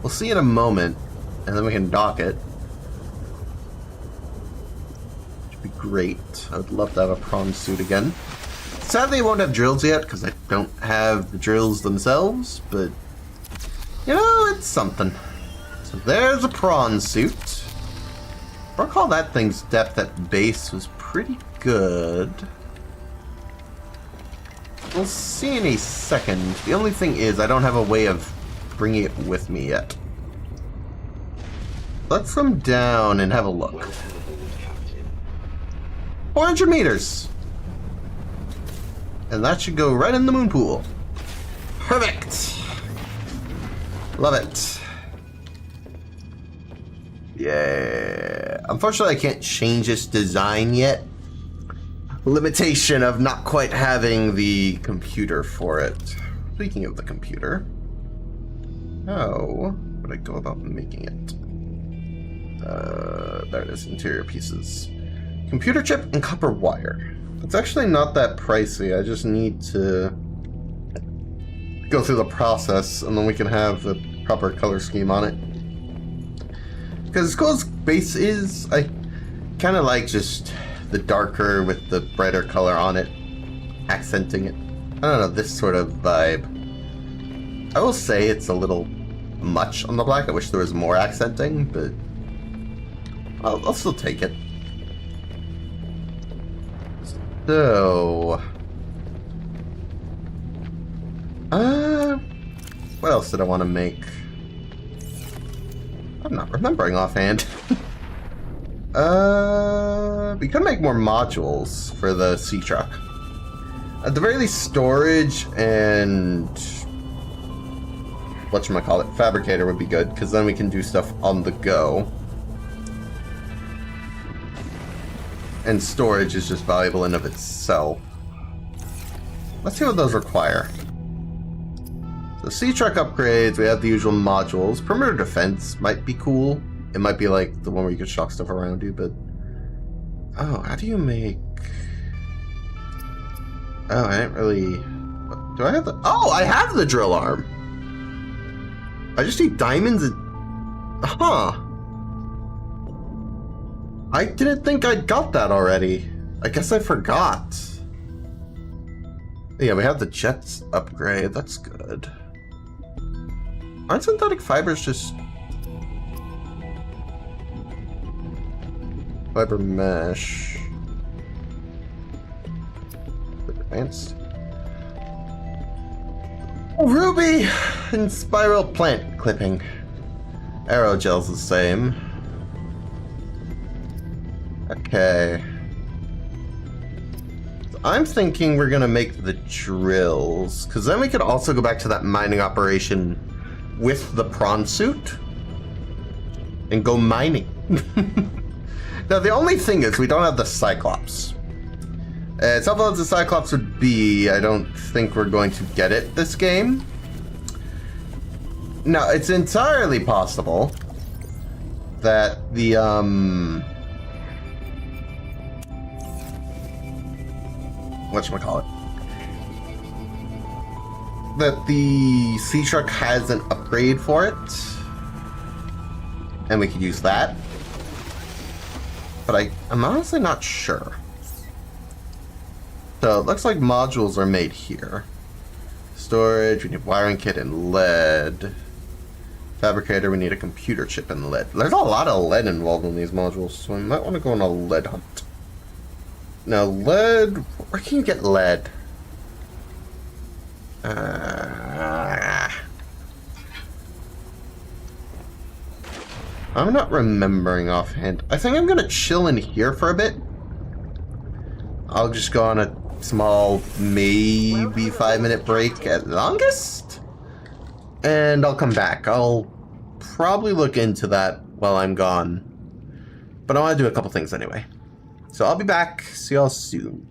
S1: We'll see in a moment, and then we can dock it. Should be great. I would love to have a prawn suit again. Sadly, I won't have drills yet, because I don't have the drills themselves, but, you know, it's something. So there's a prawn suit. I recall that thing's depth at base was pretty good. We'll see in a second. The only thing is, I don't have a way of bringing it with me yet. Let's come down and have a look. 400 meters! And that should go right in the moon pool. Perfect! Love it. Yeah. Unfortunately, I can't change its design yet. Limitation of not quite having the computer for it. Speaking of the computer, how would I go about making it? There it is, interior pieces. Computer chip and copper wire. It's actually not that pricey. I just need to go through the process, and then we can have the proper color scheme on it. Because as cool as base is, I kind of like just the darker with the brighter color on it, accenting it. I don't know, this sort of vibe. I will say it's a little much on the black. I wish there was more accenting, but I'll still take it. So, what else did I want to make? I'm not remembering offhand. We could make more modules for the sea truck. At the very least, storage and whatchamacallit, fabricator would be good, because then we can do stuff on the go. And storage is just valuable in of itself. Let's see what those require. So sea truck upgrades, we have the usual modules. Perimeter defense might be cool. It might be like the one where you can shock stuff around you, but... Oh, how do you make... Oh, I didn't really... Do I have the... Oh, I have the drill arm! I just need diamonds and... Huh. I didn't think I'd got that already. I guess I forgot. Yeah, we have the jets upgrade. That's good. Aren't synthetic fibers just... Fiber mesh. Advanced. Ruby and spiral plant clipping. Aerogel's the same. Okay. So I'm thinking we're gonna make the drills, because then we could also go back to that mining operation with the prawn suit and go mining. Now, the only thing is we don't have the Cyclops. As helpful as the Cyclops would be, I don't think we're going to get it this game. Now, it's entirely possible that the, whatchamacallit? that the sea truck has an upgrade for it, and we could use that. But I'm honestly not sure. So it looks like modules are made here. Storage, we need wiring kit and lead. Fabricator, we need a computer chip and lead. There's a lot of lead involved in these modules, so we might want to go on a lead hunt. Now, lead... Where can you get lead? I'm not remembering offhand. I think I'm gonna chill in here for a bit. I'll just go on a small, maybe 5-minute break at longest. And I'll come back. I'll probably look into that while I'm gone. But I want to do a couple things anyway. So I'll be back. See y'all soon.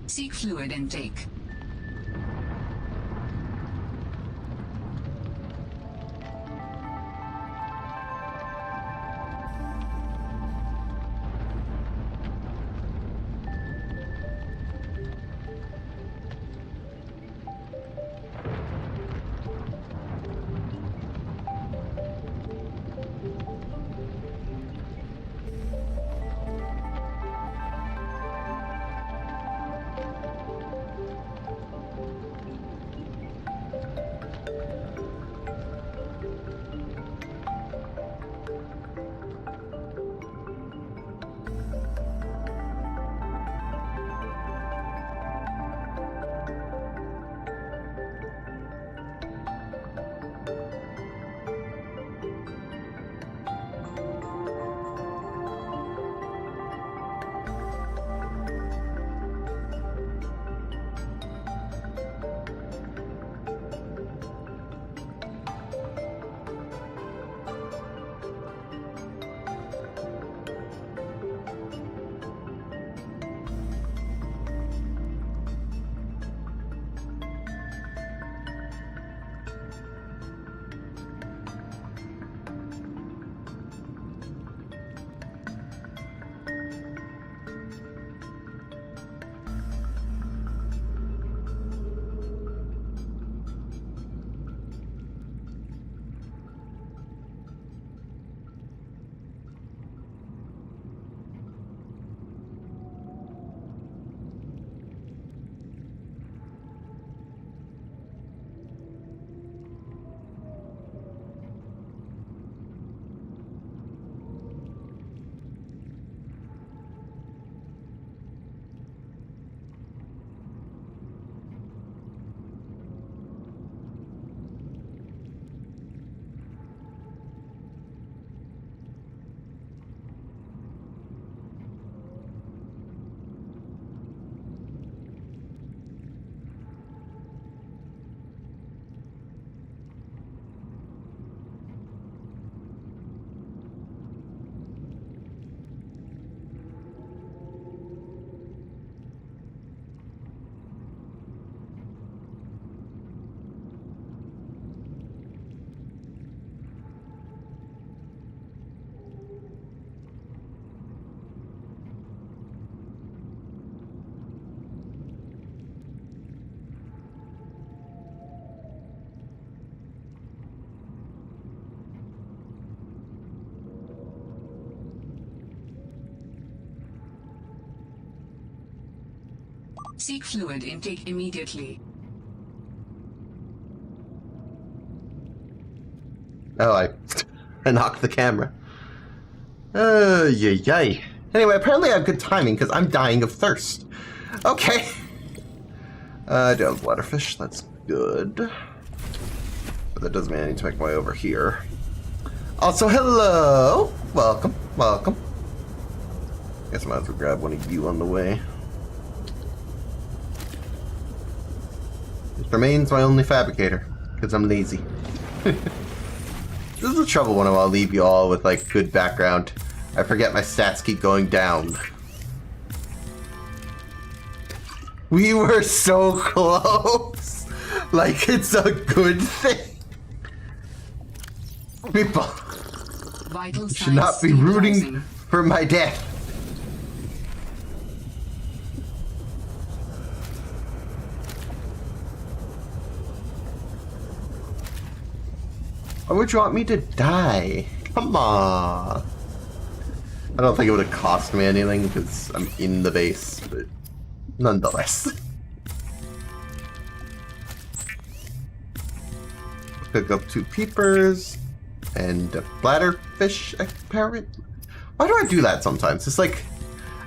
S4: Seek fluid intake. Seek fluid intake immediately.
S1: Oh, I knocked the camera. Yay. Anyway, apparently I have good timing because I'm dying of thirst. Okay. I do have bladderfish. That's good. But that does mean I need to make my way over here. Also, hello. Welcome. Guess I might as well grab one of you on the way. This remains my only fabricator because I'm lazy. This is the trouble when I'll leave you all with like good background. I forget my stats keep going down. We were so close. Like it's a good thing. People should not be rooting for my death. Why would you want me to die? Come on. I don't think it would have cost me anything because I'm in the base, but nonetheless. Pick up 2 peepers and a bladderfish apparently. Why do I do that sometimes? It's like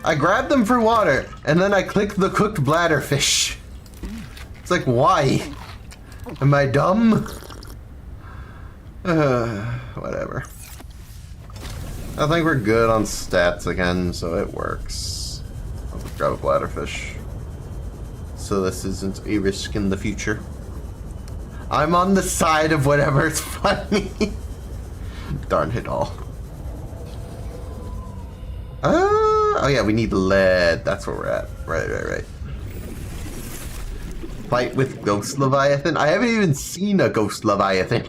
S1: I grab them for water and then I click the cooked bladderfish. It's like, why? Am I dumb? Whatever. I think we're good on stats again, so it works. I'll just grab a bladderfish. So this isn't a risk in the future. I'm on the side of whatever's funny. Darn it all. Oh yeah, we need lead. That's where we're at. Right. fight with Ghost Leviathan? I haven't even seen a Ghost Leviathan.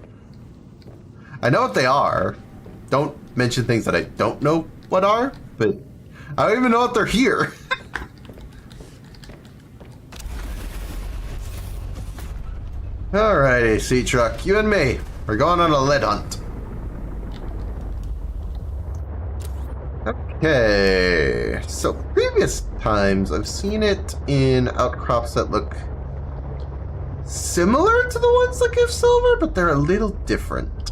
S1: I know what they are. Don't mention things that I don't know what are, but I don't even know if they're here. Alrighty, sea truck, you and me. We're going on a lead hunt. Okay, so previous times I've seen it in outcrops that look similar to the ones that give silver, but they're a little different.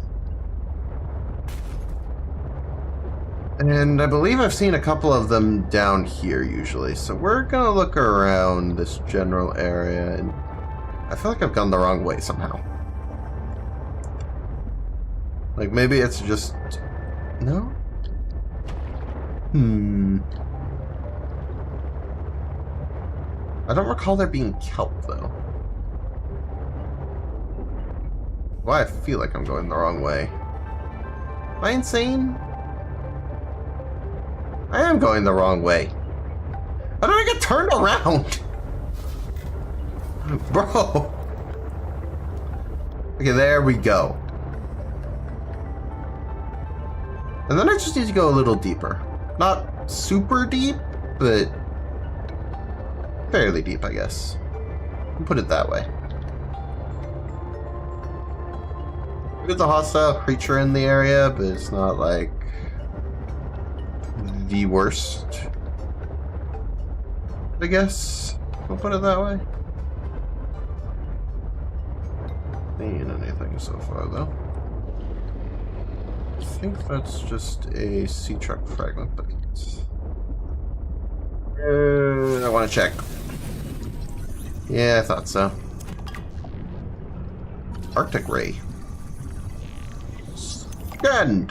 S1: And I believe I've seen a couple of them down here usually, so we're gonna look around this general area, and I feel like I've gone the wrong way somehow. Like maybe it's just... No? I don't recall there being kelp though. Why I feel like I'm going the wrong way. Am I insane? I am going the wrong way. How did I get turned around? Bro. Okay, there we go. And then I just need to go a little deeper. Not super deep, but fairly deep, I guess. We'll put it that way. There's a hostile creature in the area, but it's not like the worst, I guess. We'll put it that way. Ain't anything so far though. I think that's just a sea truck fragment, but I want to check. Yeah, I thought so. Arctic Ray. Scan.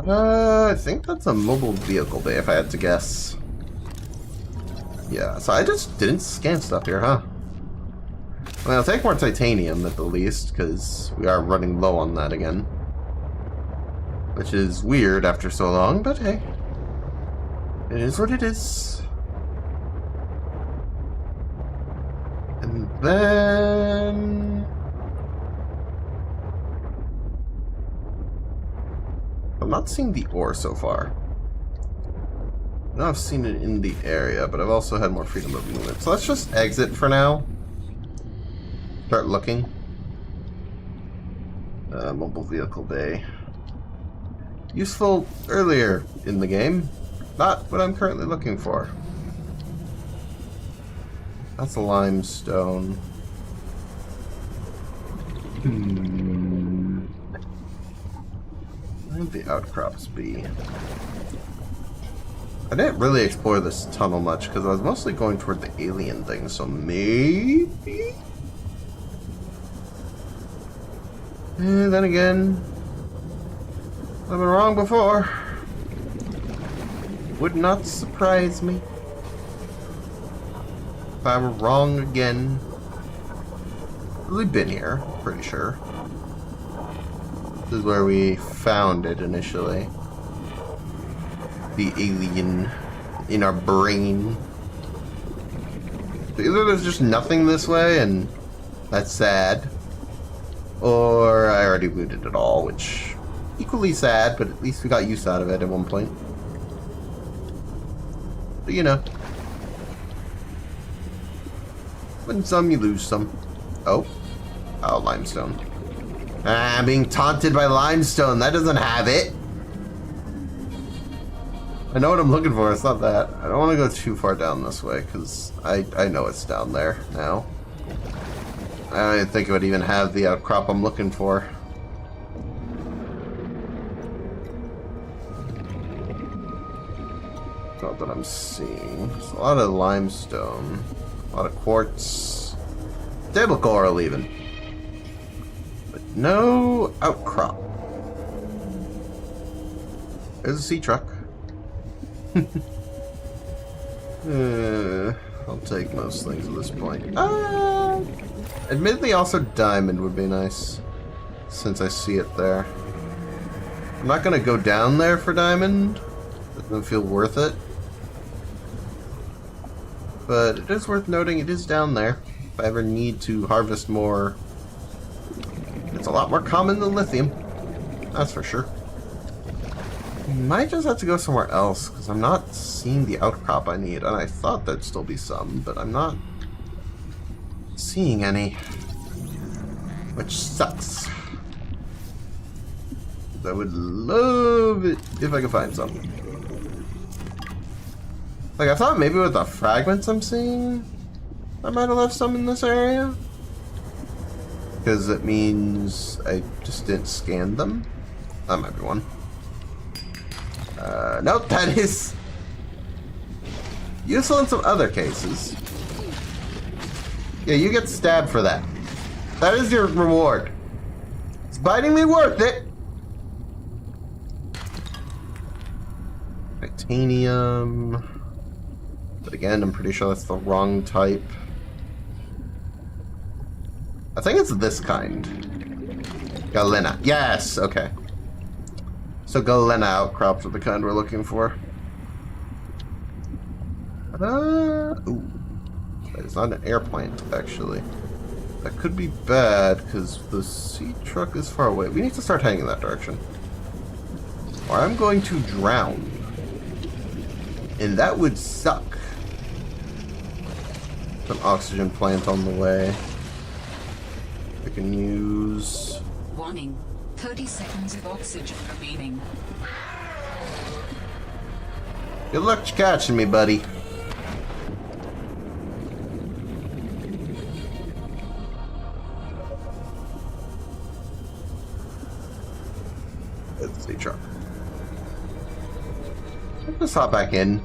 S1: I think that's a mobile vehicle bay, if I had to guess. Yeah, so I just didn't scan stuff here, huh? Well, I'll take more titanium at the least, because we are running low on that again. Which is weird after so long, but hey. It is what it is. And then... I'm not seeing the ore so far. I know I've seen it in the area, but I've also had more freedom of movement. So let's just exit for now. Start looking. Mobile vehicle bay. Useful earlier in the game. Not what I'm currently looking for. That's a limestone. Where would the outcrops be? I didn't really explore this tunnel much because I was mostly going toward the alien thing, so maybe? And then again, I've been wrong before. Would not surprise me if I were wrong again. We've been here, pretty sure. This is where we found it initially. The alien in our brain. So either there's just nothing this way, and that's sad, or I already looted it all, which equally sad, but at least we got use out of it at one point. But you know, win some, you lose some. Oh, limestone. Ah, I'm being taunted by limestone. That doesn't have it. I know what I'm looking for, it's not that. I don't want to go too far down this way, because I know it's down there now. I don't even think it would even have the outcrop I'm looking for. Not that I'm seeing. There's a lot of limestone, a lot of quartz, table coral even. But no outcrop. There's a sea truck. I'll take most things at this point. Admittedly, also diamond would be nice, since I see it there. I'm not gonna go down there for diamond. Doesn't feel worth it. But it is worth noting it is down there. If I ever need to harvest more, it's a lot more common than lithium. That's for sure. Might just have to go somewhere else, because I'm not seeing the outcrop I need. And I thought there'd still be some, but I'm not seeing any. Which sucks. I would love it if I could find some. Like, I thought maybe with the fragments I'm seeing, I might have left some in this area. Because it means I just didn't scan them. That might be one. Nope, that is useful in some other cases. Yeah, you get stabbed for that. That is your reward. It's bitingly worth it. Titanium. But again, I'm pretty sure that's the wrong type. I think it's this kind. Galena. Yes, okay. So Galena outcrops are the kind we're looking for. Ooh. It's not an air plant, actually. That could be bad, because the sea truck is far away. We need to start heading in that direction. Or I'm going to drown. And that would suck. An oxygen plant on the way. I can use...
S4: Warning. 30 seconds of oxygen remaining.
S1: Good luck catching me, buddy. It's the truck. Let's hop back in.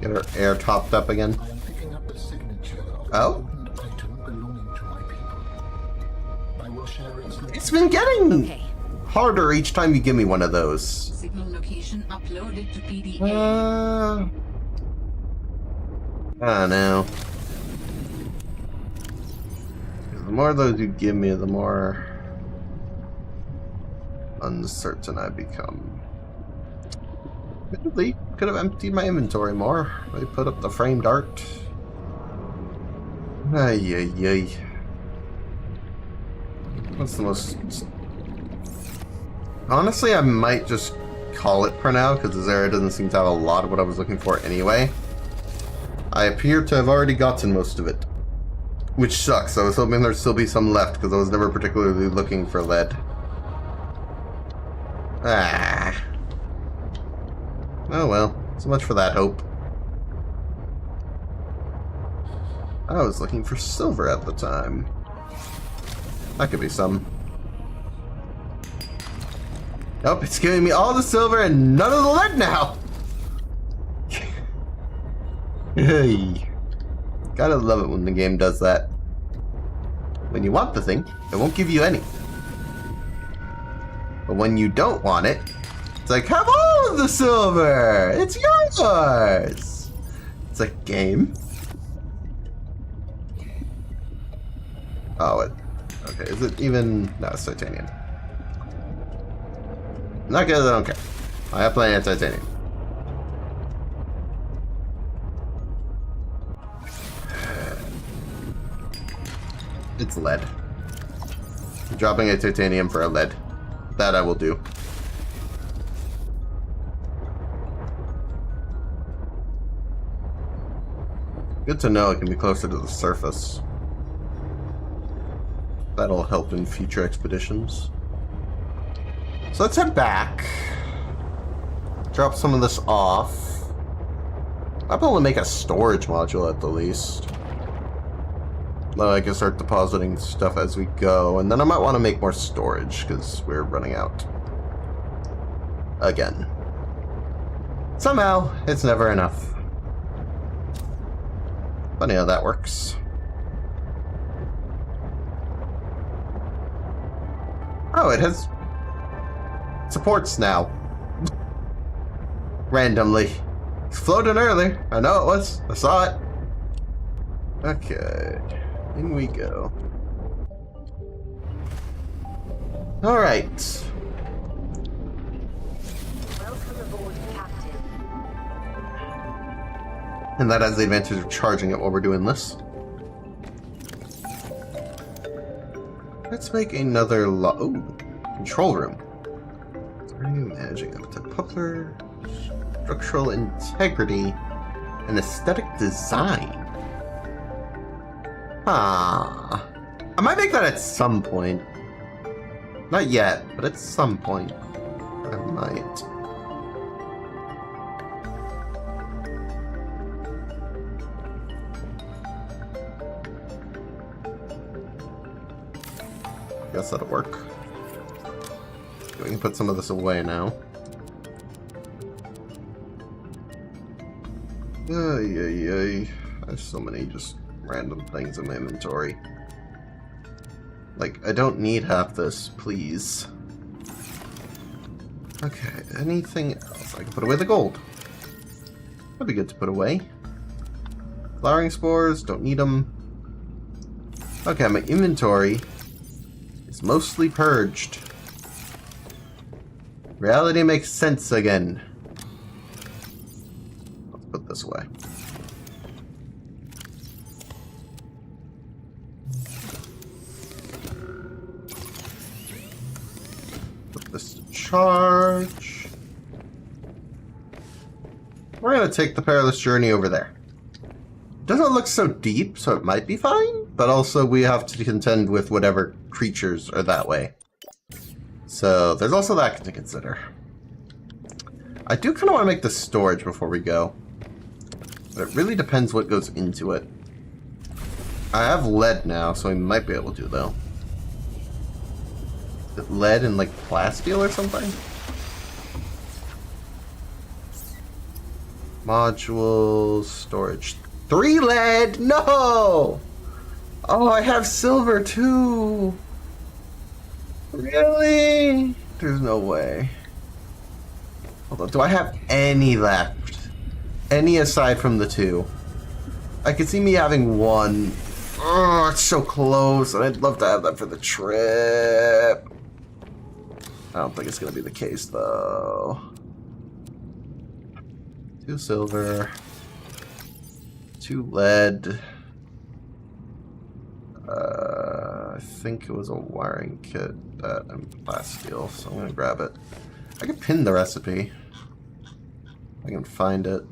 S1: Get our air topped up again.
S5: I am picking up the signature of
S1: Oh?
S5: an important item belonging to my people. I will share its
S1: It's been getting
S3: Okay.
S1: harder each time you give me one of those.
S4: Signal location uploaded to PDA.
S1: I don't know. The more of those you give me, the more uncertain I become. Admittedly, could have emptied my inventory more. I put up the framed art. Ay, ay, ay. What's the most... Honestly, I might just call it for now, because this area doesn't seem to have a lot of what I was looking for anyway. I appear to have already gotten most of it. Which sucks. I was hoping there'd still be some left, because I was never particularly looking for lead. Ah. Oh well, so much for that hope. I was looking for silver at the time. That could be some. Nope, it's giving me all the silver and none of the lead now! Hey. Gotta love it when the game does that. When you want the thing, it won't give you any. But when you don't want it, it's like, have all of the silver! It's yours! It's a game. Oh, okay, is it even... No, it's titanium. Not good, I don't care. I have plenty of titanium. It's lead. I'm dropping a titanium for a lead. That I will do. Good to know it can be closer to the surface. That'll help in future expeditions. So let's head back. Drop some of this off. I'll be able to make a storage module at the least. Then I can start depositing stuff as we go. And then I might want to make more storage because we're running out. Again. Somehow, it's never enough. Funny how that works. Oh, it has supports now. Randomly. It's floating earlier. I know it was. I saw it. Okay. In we go. Alright. And that has the advantage of charging it while we're doing this. Let's make another control room. Managing habitat pupler, structural integrity, and aesthetic design. I might make that at some point. Not yet, but at some point I might. Guess that'll work. We can put some of this away now. I have so many just random things in my inventory. Like, I don't need half this, please. Okay, anything else? I can put away the gold. That'd be good to put away. Flowering spores, don't need them. Okay, my inventory is mostly purged. Reality makes sense again. Let's put this away. Put this to charge. We're gonna take the perilous journey over there. Doesn't look so deep, so it might be fine, but also we have to contend with whatever creatures are that way. So there's also that to consider. I do kind of want to make the storage before we go. But it really depends what goes into it. I have lead now, so we might be able to, though. Is it lead and, like, plasteel or something? Modules, storage. 3 lead! No! Oh, I have silver, too! Really? There's no way. Hold on, do I have any left? Any aside from the 2? I could see me having 1. Oh, it's so close, and I'd love to have that for the trip. I don't think it's gonna be the case, though. 2 silver. 2 lead. I think it was a wiring kit and plasteel, so I'm gonna grab it. I can pin the recipe. I can find it.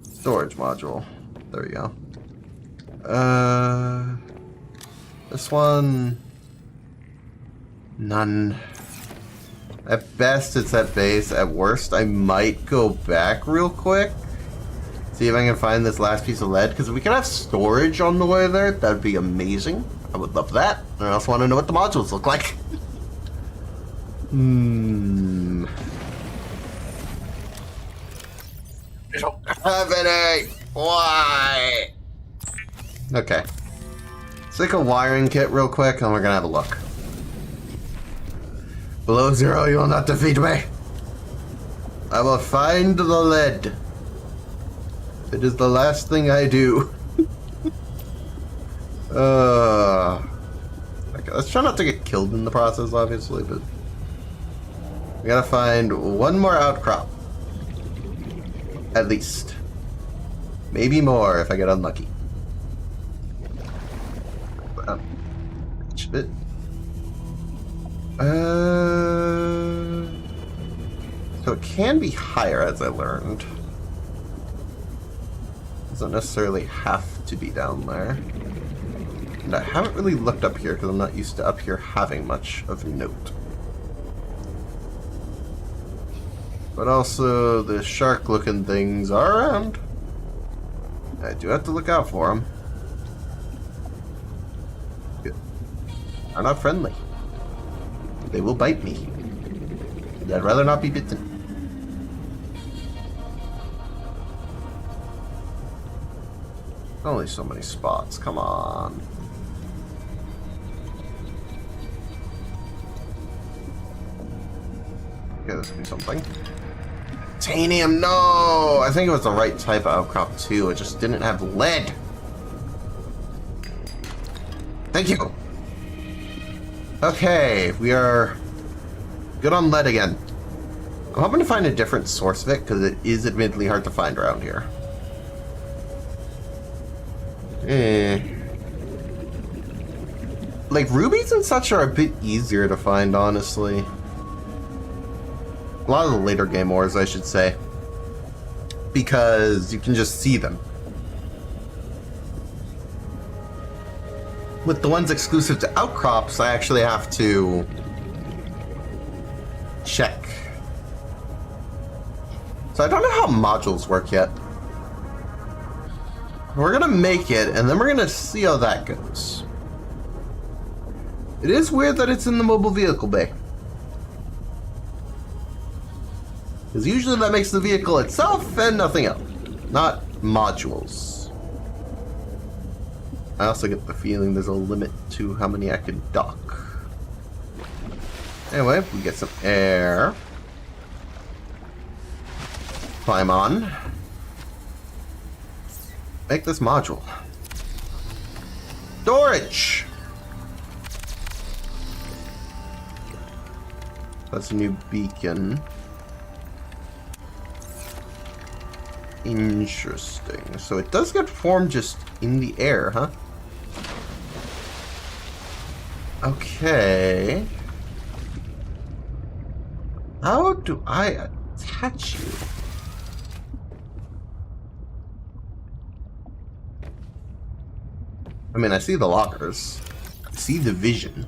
S1: Storage module. There we go. This one. None. At best, it's at base. At worst, I might go back real quick. See if I can find this last piece of lead, because if we can have storage on the way there, that'd be amazing. I would love that. And I also want to know what the modules look like. I don't have any. Why? Okay. Let's take a wiring kit real quick, and we're gonna have a look. Below 0, you will not defeat me. I will find the lead. It is the last thing I do. Okay, let's try not to get killed in the process, obviously, but we gotta find 1 more outcrop. At least. Maybe more if I get unlucky. Bit. So it can be higher, as I learned. Doesn't necessarily have to be down there. And I haven't really looked up here because I'm not used to up here having much of note. But also, the shark-looking things are around. I do have to look out for them. They're not friendly. They will bite me. And I'd rather not be bitten. Only so many spots, come on. Okay, this could be something. Titanium, no! I think it was the right type of outcrop too, it just didn't have lead. Thank you! Okay, we are good on lead again. I'm hoping to find a different source of it, because it is admittedly hard to find around here. Like, rubies and such are a bit easier to find, honestly. A lot of the later game ores, I should say. Because you can just see them. With the ones exclusive to outcrops, I actually have to check. So I don't know how modules work yet. We're gonna make it, and then we're gonna see how that goes. It is weird that it's in the mobile vehicle bay. Because usually that makes the vehicle itself and nothing else. Not modules. I also get the feeling there's a limit to how many I can dock. Anyway, we get some air. Climb on. Make this module. Storage! That's a new beacon. Interesting. So it does get formed just in the air, huh? Okay. How do I attach you? I mean, I see the lockers. I see the vision.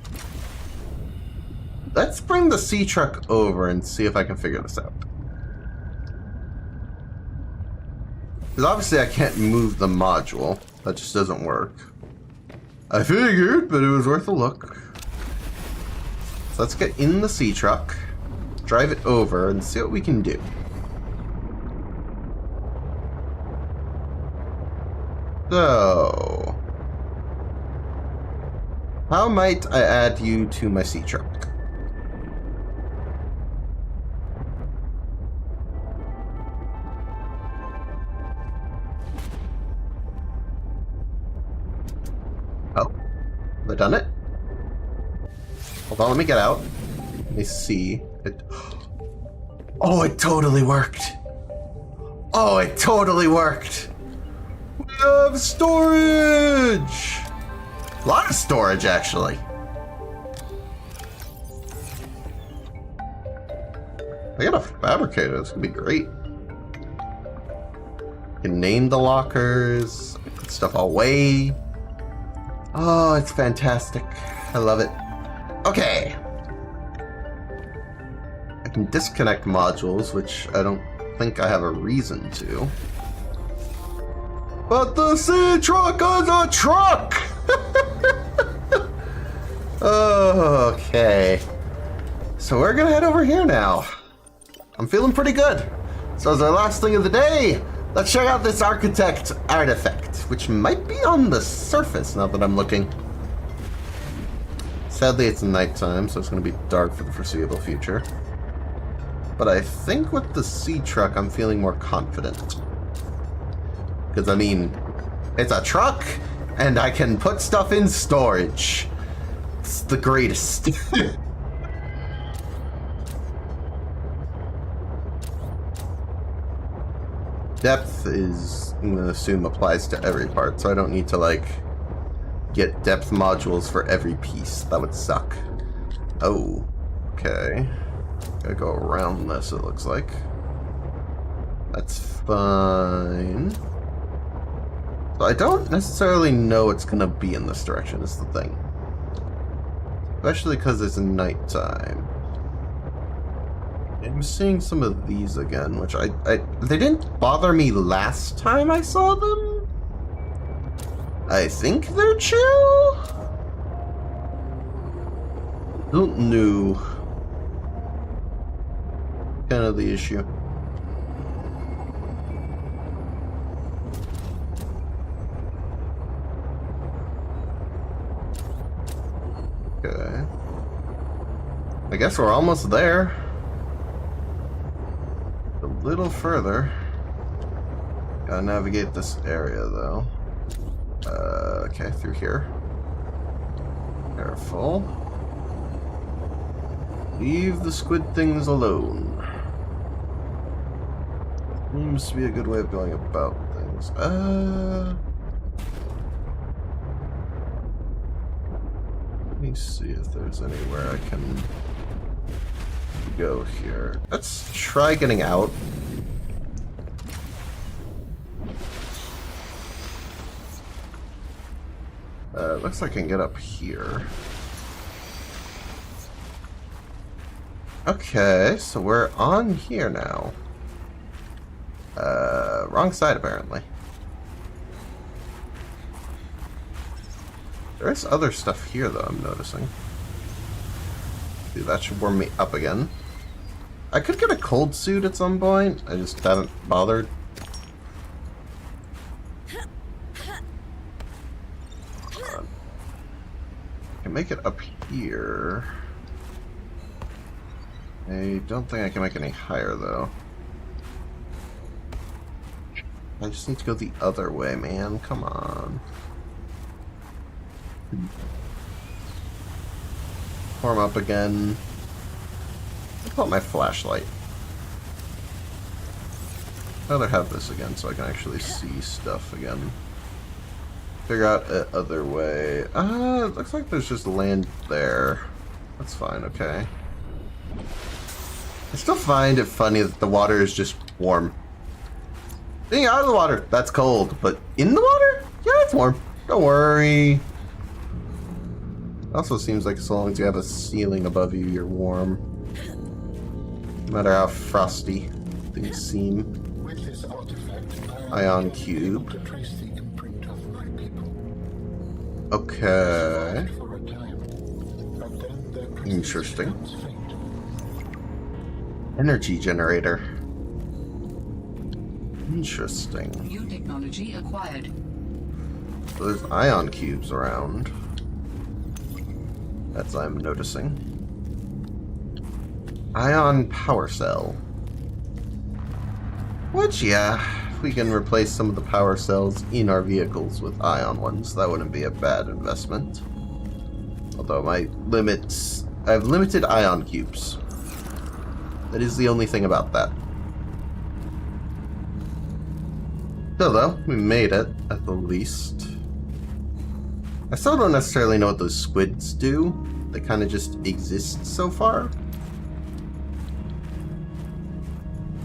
S1: Let's bring the sea truck over and see if I can figure this out. Because obviously I can't move the module. That just doesn't work. I figured, but it was worth a look. So let's get in the sea truck, drive it over, and see what we can do. So, how might I add you to my sea truck? Oh, have I done it? Hold on, let me get out. Let me see. Oh, it totally worked. Oh, it totally worked. We have storage. A lot of storage, actually. I got a fabricator. This could be great. I can name the lockers. Put stuff away. Oh, it's fantastic. I love it. Okay. I can disconnect modules, which I don't think I have a reason to. But the sea truck is a truck! Okay. So we're gonna head over here now. I'm feeling pretty good. So as our last thing of the day, let's check out this architect artifact, which might be on the surface now that I'm looking. Sadly, it's nighttime, so it's going to be dark for the foreseeable future. But I think with the sea truck, I'm feeling more confident. Because, I mean, it's a truck, and I can put stuff in storage. It's the greatest. Depth is, I'm going to assume, applies to every part, so I don't need to, like, get depth modules for every piece. That would suck. Oh, okay. Gotta go around this, it looks like. That's fine. So I don't necessarily know it's gonna be in this direction, is the thing. Especially because it's nighttime. I'm seeing some of these again, which they didn't bother me last time I saw them. I think they're chill? Don't know. Kind of the issue. Okay. I guess we're almost there. A little further. Gotta navigate this area though. Okay, through here. Careful. Leave the squid things alone. Seems to be a good way of going about things. me see if there's anywhere I can go here. Let's try getting out. Looks like I can get up here. Okay, so we're on here now. Wrong side apparently. There is other stuff here though, I'm noticing. Dude, that should warm me up again. I could get a cold suit at some point. I just haven't bothered. I can make it up here. I don't think I can make it any higher though. I just need to go the other way, man. Come on. Warm up again. I'll pull out my flashlight. I'd rather have this again so I can actually see stuff again. Figure out a other way. It looks like there's just land there. That's fine, okay. I still find it funny that the water is just warm. Being out of the water, that's cold. But in the water? Yeah, it's warm. Don't worry. Also seems like so long as you have a ceiling above you, you're warm. No matter how frosty things seem.
S5: With this artifact,
S1: Ion cube.
S5: to trace the imprint of my people.
S1: Okay.
S5: For a time, but then their presence
S1: Interesting.
S5: becomes faint.
S1: Energy generator. Interesting.
S4: New technology acquired.
S1: So there's ion cubes around. As I'm noticing. Ion power cell. Which, yeah, if we can replace some of the power cells in our vehicles with ion ones, that wouldn't be a bad investment. Although I have limited ion cubes. That is the only thing about that. Still though, we made it, at the least. I still don't necessarily know what those squids do. They kind of just exist so far.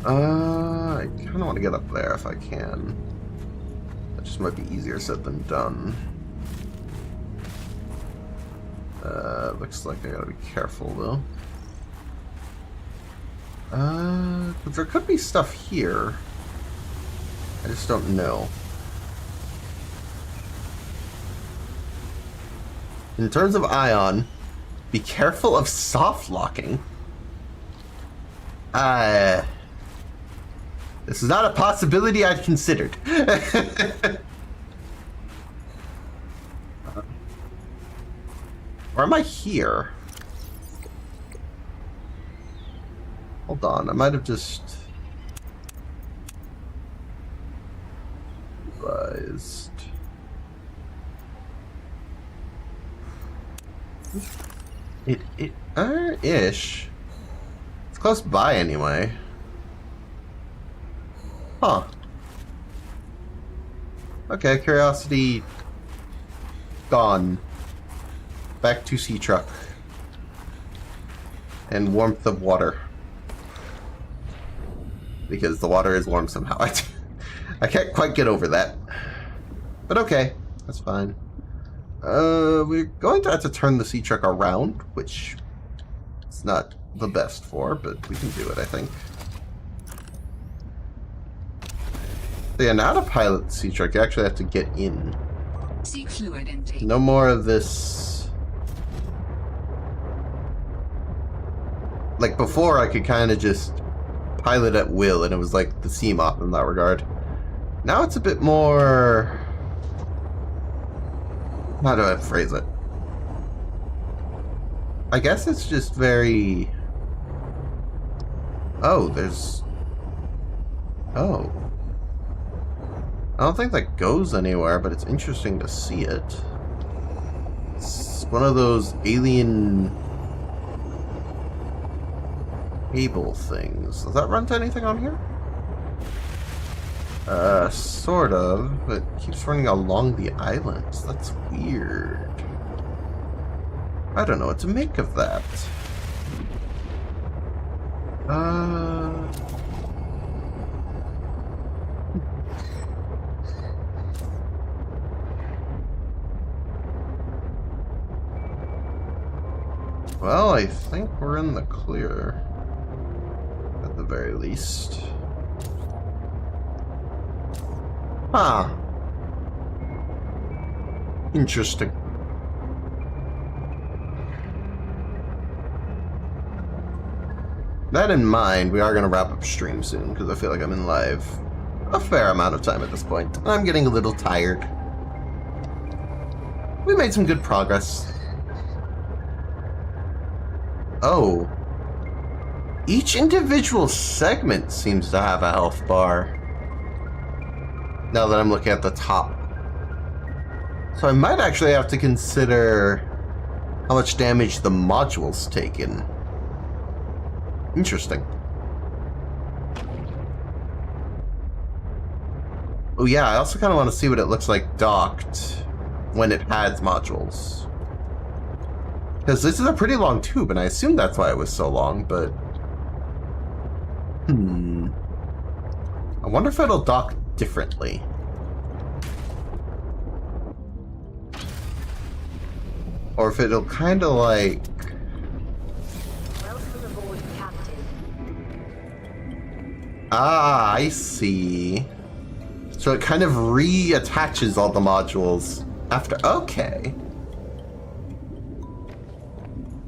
S1: I kind of want to get up there if I can. That just might be easier said than done. Looks like I gotta be careful though. But there could be stuff here. I just don't know. In terms of ion, be careful of soft locking. This is not a possibility I'd considered. Or am I here? Hold on, I might have just realized. Ish. It's close by anyway. Huh. Okay, curiosity gone. Back to sea truck. And warmth of water. Because the water is warm somehow. I can't quite get over that. But okay, that's fine. We're going to have to turn the sea truck around, which it's not the best for, but we can do it, I think. So yeah, now to pilot the sea truck, you actually have to get in.
S4: Seek fluid intake.
S1: No more of this. Like before, I could kind of just pilot at will, and it was like the sea moth in that regard. Now it's a bit more. How do I phrase it? I guess it's just very. Oh, there's. Oh. I don't think that goes anywhere, but it's interesting to see it. It's one of those alien cable things. Does that run to anything on here? Sort of, but it keeps running along the islands. That's weird. I don't know what to make of that. Well, I think we're in the clear. At the very least. Huh. Interesting. That in mind, we are going to wrap up stream soon, because I feel like I'm in live a fair amount of time at this point. And I'm getting a little tired. We made some good progress. Oh. Each individual segment seems to have a health bar. Now that I'm looking at the top. So I might actually have to consider how much damage the module's taken. Interesting. Oh yeah, I also kind of want to see what it looks like docked when it has modules. Because this is a pretty long tube, and I assume that's why it was so long, but... I wonder if it'll dock differently. Or if it'll kind of like...
S2: Welcome aboard, Captain.
S1: Ah, I see. So it kind of reattaches all the modules after... Okay.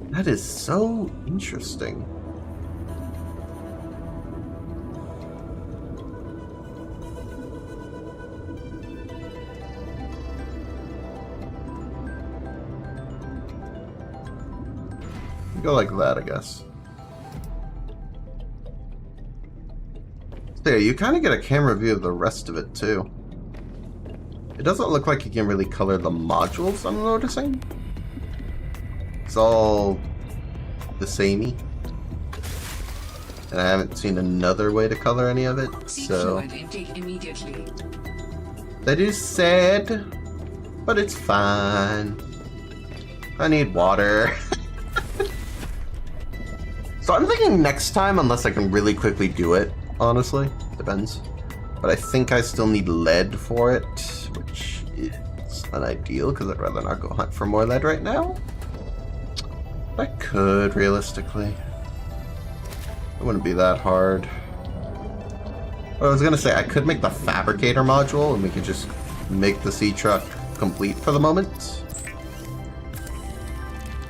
S1: That is so interesting. Go like that, I guess. There, you kind of get a camera view of the rest of it, too. It doesn't look like you can really color the modules, I'm noticing. It's all the samey. And I haven't seen another way to color any of it, so...
S4: Immediately.
S1: That is sad, but it's fine. I need water. So I'm thinking next time, unless I can really quickly do it, honestly. Depends. But I think I still need lead for it, which is unideal, because I'd rather not go hunt for more lead right now. I could, realistically. It wouldn't be that hard. But I was going to say, I could make the fabricator module, and we could just make the sea truck complete for the moment.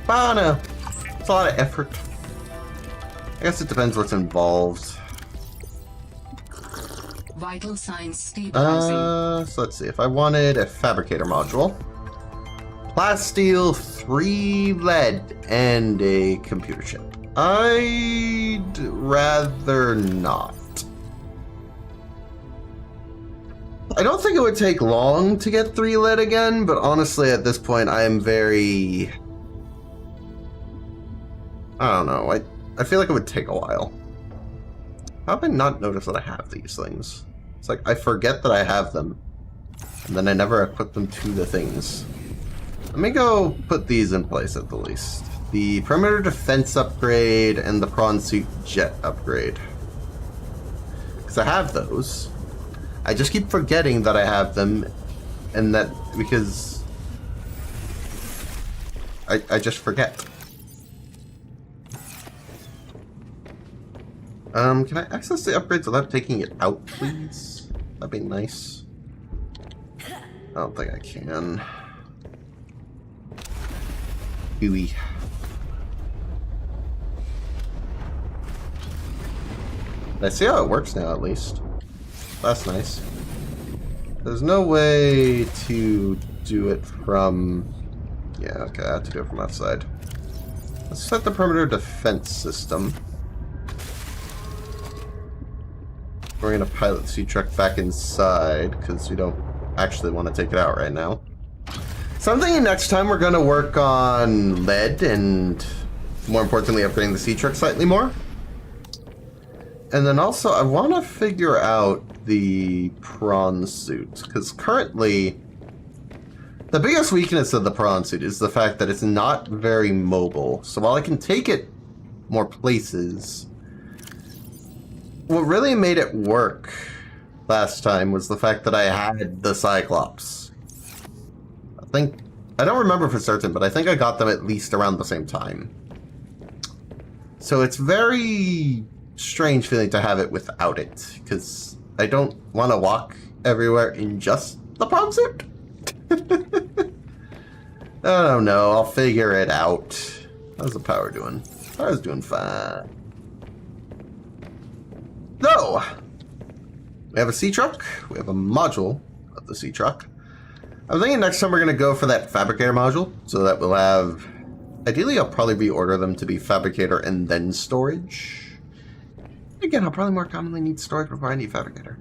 S1: But I don't know. It's a lot of effort. I guess it depends what's involved.
S4: Vital signs stabilizing.
S1: So let's see. If I wanted a fabricator module, plasteel, 3 lead, and a computer chip. I'd rather not. I don't think it would take long to get 3 lead again, but honestly at this point I am very... I don't know. I feel like it would take a while. How have I not noticed that I have these things? It's like I forget that I have them, and then I never equip them to the things. Let me go put these in place at the least. The perimeter defense upgrade and the prawn suit jet upgrade. Because I have those. I just keep forgetting that I have them, and that because I just forget. Can I access the upgrades without taking it out, please? That'd be nice. I don't think I can. Ooey. I see how it works now, at least. That's nice. There's no way to do it from... Yeah, okay, I have to do it from outside. Let's set the perimeter defense system. We're going to pilot the sea truck back inside, because we don't actually want to take it out right now. So I'm thinking next time we're going to work on lead and, more importantly, upgrading the sea truck slightly more. And then also, I want to figure out the prawn suit, because currently The biggest weakness of the prawn suit is the fact that it's not very mobile. So while I can take it more places, what really made it work last time was the fact that I had the Cyclops. I don't remember for certain, but I think I got them at least around the same time. So it's very strange feeling to have it without it, because I don't want to walk everywhere in just the prawn suit. I don't know, I'll figure it out. How's the power doing? Power's doing fine. So, we have a sea truck, we have a module of the sea truck. I'm thinking next time we're going to go for that fabricator module, so that we'll have... Ideally, I'll probably reorder them to be fabricator and then storage. Again, I'll probably more commonly need storage before I need fabricator.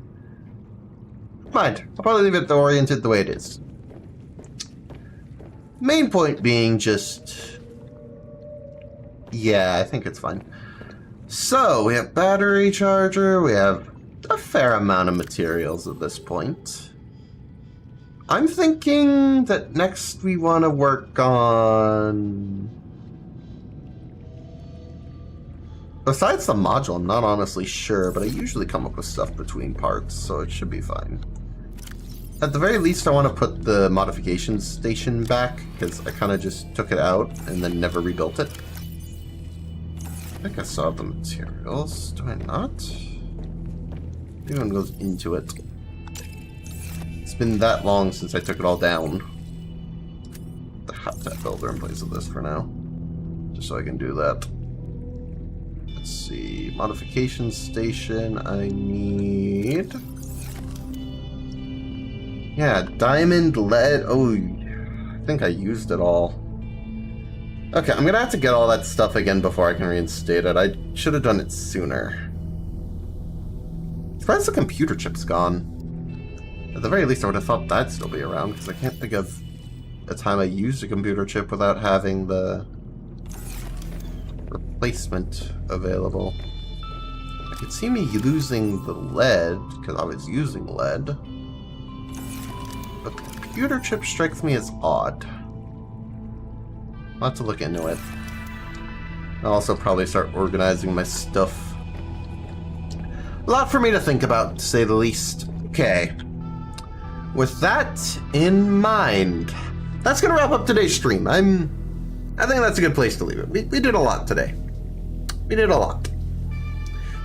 S1: Mind, I'll probably leave it oriented the way it is. Main point being just... Yeah, I think it's fine. So, we have battery charger, we have a fair amount of materials at this point. I'm thinking that next we want to work on... Besides the module, I'm not honestly sure, but I usually come up with stuff between parts, so it should be fine. At the very least, I want to put the modification station back, because I kind of just took it out and then never rebuilt it. I think I saw the materials. Do I not? Maybe one goes into it. It's been that long since I took it all down. The habitat builder in place of this for now. Just so I can do that. Let's see. Modification station, I need... Yeah, diamond, lead. Oh, I think I used it all. Okay, I'm gonna have to get all that stuff again before I can reinstate it. I should have done it sooner. Surprised the computer chip's gone. At the very least, I would have thought that'd still be around, because I can't think of a time I used a computer chip without having the replacement available. I could see me losing the lead, because I was using lead. But the computer chip strikes me as odd. I'll have to look into it. I'll also probably start organizing my stuff. A lot for me to think about, to say the least. Okay. With that in mind, that's going to wrap up today's stream. I think that's a good place to leave it. We did a lot today. We did a lot.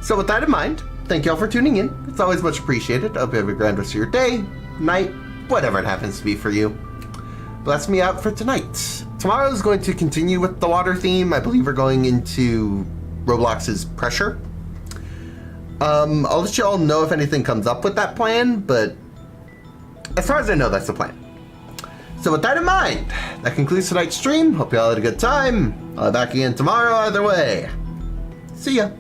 S1: So with that in mind, thank you all for tuning in. It's always much appreciated. I hope you have a grand rest of your day, night, whatever it happens to be for you. But that's me out for tonight. Tomorrow is going to continue with the water theme. I believe we're going into Roblox's Pressure. I'll let you all know if anything comes up with that plan, but as far as I know, that's the plan. So with that in mind, that concludes tonight's stream. Hope you all had a good time. I'll be back again tomorrow either way. See ya.